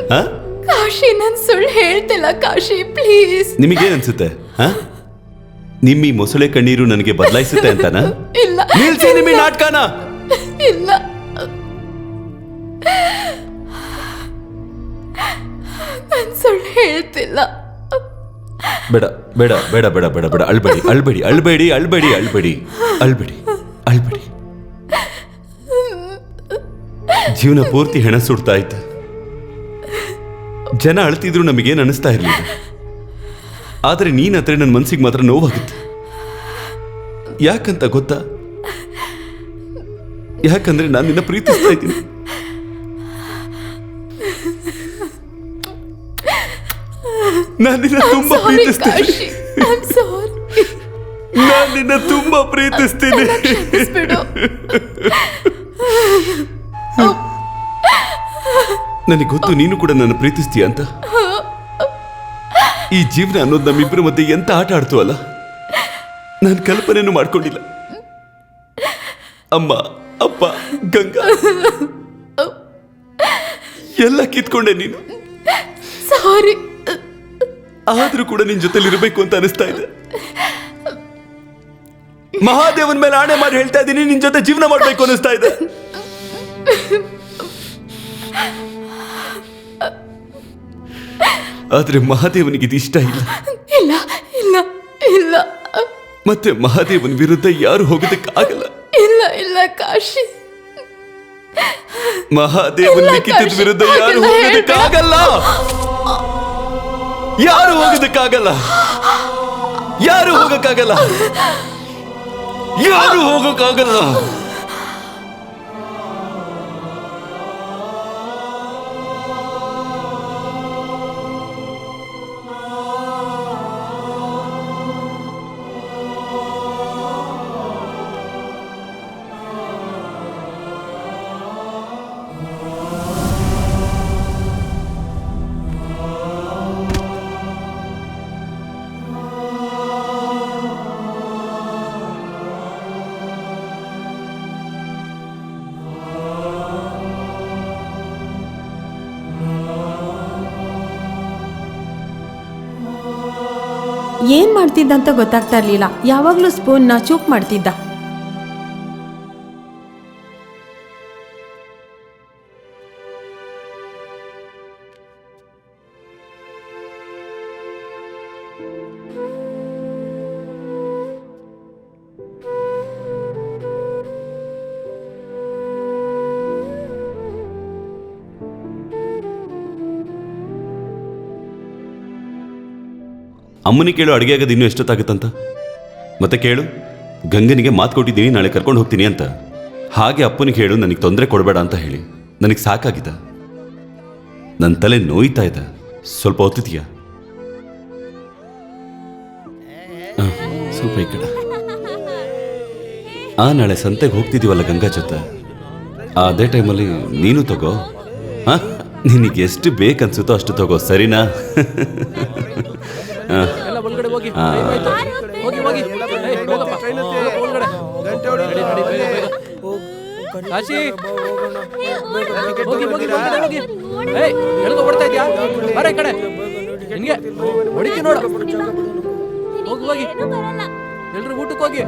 ಕಾಶಿ, ನಾನು ಸುಳ್ಳು ಹೇಳ್ತಿಲ್ಲ ಕಾಶಿ, ಪ್ಲೀಸ್. ನಿಮಗೇನ್ ಅನ್ಸುತ್ತೆ? ನಿಮ್ಮ ಈ ಮೊಸಳೆ ಕಣ್ಣೀರು ನನಗೆ ಬದಲಾಯಿಸುತ್ತೆ ಅಂತಾನ? ಇಲ್ಲ, ನಿಲ್ಸಿ ನಿಮ್ಮ ನಾಟಕನ. ಇಲ್ಲ, ನಾನು ಸುಳ್ಳು ಹೇಳ್ತಿಲ್ಲ. ಬೇಡ ಬೇಡ ಬೇಡ ಬೇಡ ಬೇಡ ಬೇಡ, ಅಳ್ಬೇಡಿ ಅಳ್ಬೇಡಿ ಅಳ್ಬೇಡಿ ಅಳ್ಬೇಡಿ ಅಳ್ಬೇಡಿ ಅಳ್ಬೇಡಿ ಅಳ್ಬೇಡಿ. ಜೀವನ ಪೂರ್ತಿ ಹೆಣ ಸುಡ್ತಾ ಇತ್ತು. ಜನ ಅಳ್ತಿದ್ರು ನಮಗೇನು ಅನಿಸ್ತಾ ಇರಲಿಲ್ಲ. ಆದರೆ ನೀನತ್ರ ನನ್ನ ಮನಸ್ಸಿಗೆ ಮಾತ್ರ ನೋವಾಗುತ್ತೆ. ಯಾಕಂತ ಗೊತ್ತಾ? ಯಾಕಂದ್ರೆ ನಾನು ನಿನ್ನ ಪ್ರೀತಿಸ್ತಾ ಇದ್ದೀನಿ. ನಾನು ನಿನ್ನ ತುಂಬಾ ಪ್ರೀತಿಸ್ತೀನಿ. ನಾನು ನಿನ್ನ ತುಂಬಾ ಪ್ರೀತಿಸ್ತೀನಿ. ನನಗೆ ಗೊತ್ತು ನೀನು ಕೂಡ ನನ್ನ ಪ್ರೀತಿಸ್ತೀಯ ಅಂತ. ಈ ಜೀವನ ಅನ್ನೋದು ನಮ್ಮಿಬ್ಬರ ಮಧ್ಯೆ ಎಂತ ಆಟ ಆಡ್ತು ಅಲ್ಲ, ನಾನು ಕಲ್ಪನೆಯನ್ನು ಮಾಡ್ಕೊಂಡಿಲ್ಲ. ಅಮ್ಮ, ಅಪ್ಪ, ಗಂಗಾ ಎಲ್ಲ ಕಿತ್ಕೊಂಡೆ ನೀನು. ಸಾರಿ. ಆದ್ರೂ ಕೂಡ ನಿನ್ ಜೊತೆಲಿ ಇರಬೇಕು ಅಂತ ಅನಿಸ್ತಾ ಇದೆ. ಮಹಾದೇವನ್ ಮೇಲೆ ಆಣೆ ಮಾಡಿ ಹೇಳ್ತಾ ಇದ್ದೀನಿ, ನಿನ್ ಜೊತೆ ಜೀವನ ಮಾಡ್ಬೇಕು ಅನಿಸ್ತಾ ಇದೆ. ಆದ್ರೆ ಮಹಾದೇವನಿಗೆ ಇದು ಇಷ್ಟ ಇಲ್ಲ. ಇಲ್ಲ ಇಲ್ಲ ಇಲ್ಲ. ಮತ್ತೆ ಮಹಾದೇವನ ವಿರುದ್ಧ ಯಾರು ಹೋಗೋದಕ್ಕಾಗಲ್ಲ. ಇಲ್ಲ ಇಲ್ಲ ಕಾಶಿ, ಮಹಾದೇವನ ಲಿಖಿತದ ವಿರುದ್ಧ ಯಾರು ಹೋಗೋದಕ್ಕಾಗಲ್ಲ. ಯಾರು ಹೋಗೋದಕ್ಕಾಗಲ್ಲ. ಯಾರು ಹೋಗಕ್ಕಾಗಲ್ಲ. ಯಾರು ಹೋಗಕ್ಕಾಗಲ್ಲ. ಏನ್ ಮಾಡ್ತಿದ್ದ ಅಂತ ಗೊತ್ತಾಗ್ತಾ ಇರ್ಲಿಲ್ಲ. ಯಾವಾಗ್ಲೂ ಸ್ಪೂನ್ನ ಚೂಕ್ ಮಾಡ್ತಿದ್ದ. ಅಮ್ಮನಿಗೆ ಕೇಳು ಅಡುಗೆ ಆಗೋದು ಇನ್ನೂ ಎಷ್ಟೊತ್ತಾಗುತ್ತಂತ. ಮತ್ತೆ ಕೇಳು, ಗಂಗನಿಗೆ ಮಾತು ಕೊಟ್ಟಿದ್ದೀನಿ ನಾಳೆ ಕರ್ಕೊಂಡು ಹೋಗ್ತೀನಿ ಅಂತ. ಹಾಗೆ ಅಪ್ಪನಿಗೆ ಹೇಳು ನನಗೆ ತೊಂದರೆ ಕೊಡಬೇಡ ಅಂತ ಹೇಳಿ. ನನಗೆ ಸಾಕಾಗಿದ್ದ, ನನ್ನ ತಲೆ ನೋಯ್ತಾ ಇದ್ದ. ಸ್ವಲ್ಪ ಹೊತ್ತಿದೆಯಾ? ಸ್ವಲ್ಪ ಈ ಕಡೆ. ನಾಳೆ ಸಂತೆಗೆ ಹೋಗ್ತಿದ್ದೀವಲ್ಲ ಗಂಗಾ ಜೊತೆ, ಅದೇ ಟೈಮಲ್ಲಿ ನೀನು ತಗೋ. ನಿನಗೆ ಎಷ್ಟು ಬೇಕನ್ಸುತ್ತೋ ಅಷ್ಟು ತಗೋ, ಸರಿನಾ? ಎಲ್ಲ ಒಳಗಡೆ ಹೋಗಿ ಟೈಮ್ ಆಯ್ತು. ಹೋಗಿ ಹೋಗಿ ಏಯ್, ಹೋಗಪ್ಪ. ಹೋಗಪ್ಪ ಒಳಗಡೆ. ನಡಿ, ನಡಿ, ಬೇಗ, ಬೇಗ. ಕಾಶಿ ಹೋಗಿ ಹೋಗಿ ಒಳಗಡೆ ಹೋಗಿ. ಏಯ್, ಎಳ್ಕೊ ಓಡ್ತಾ ಇದ್ಯಾ? ಬರ ಈ ಕಡೆ. ನಿನ್ಗೆ ಹೊಡಿತೀನಿ ನೋಡು. ಹೋಗಿ ಹೋಗಿ ಎಲ್ರು ಊಟಕ್ಕೆ ಹೋಗಿ.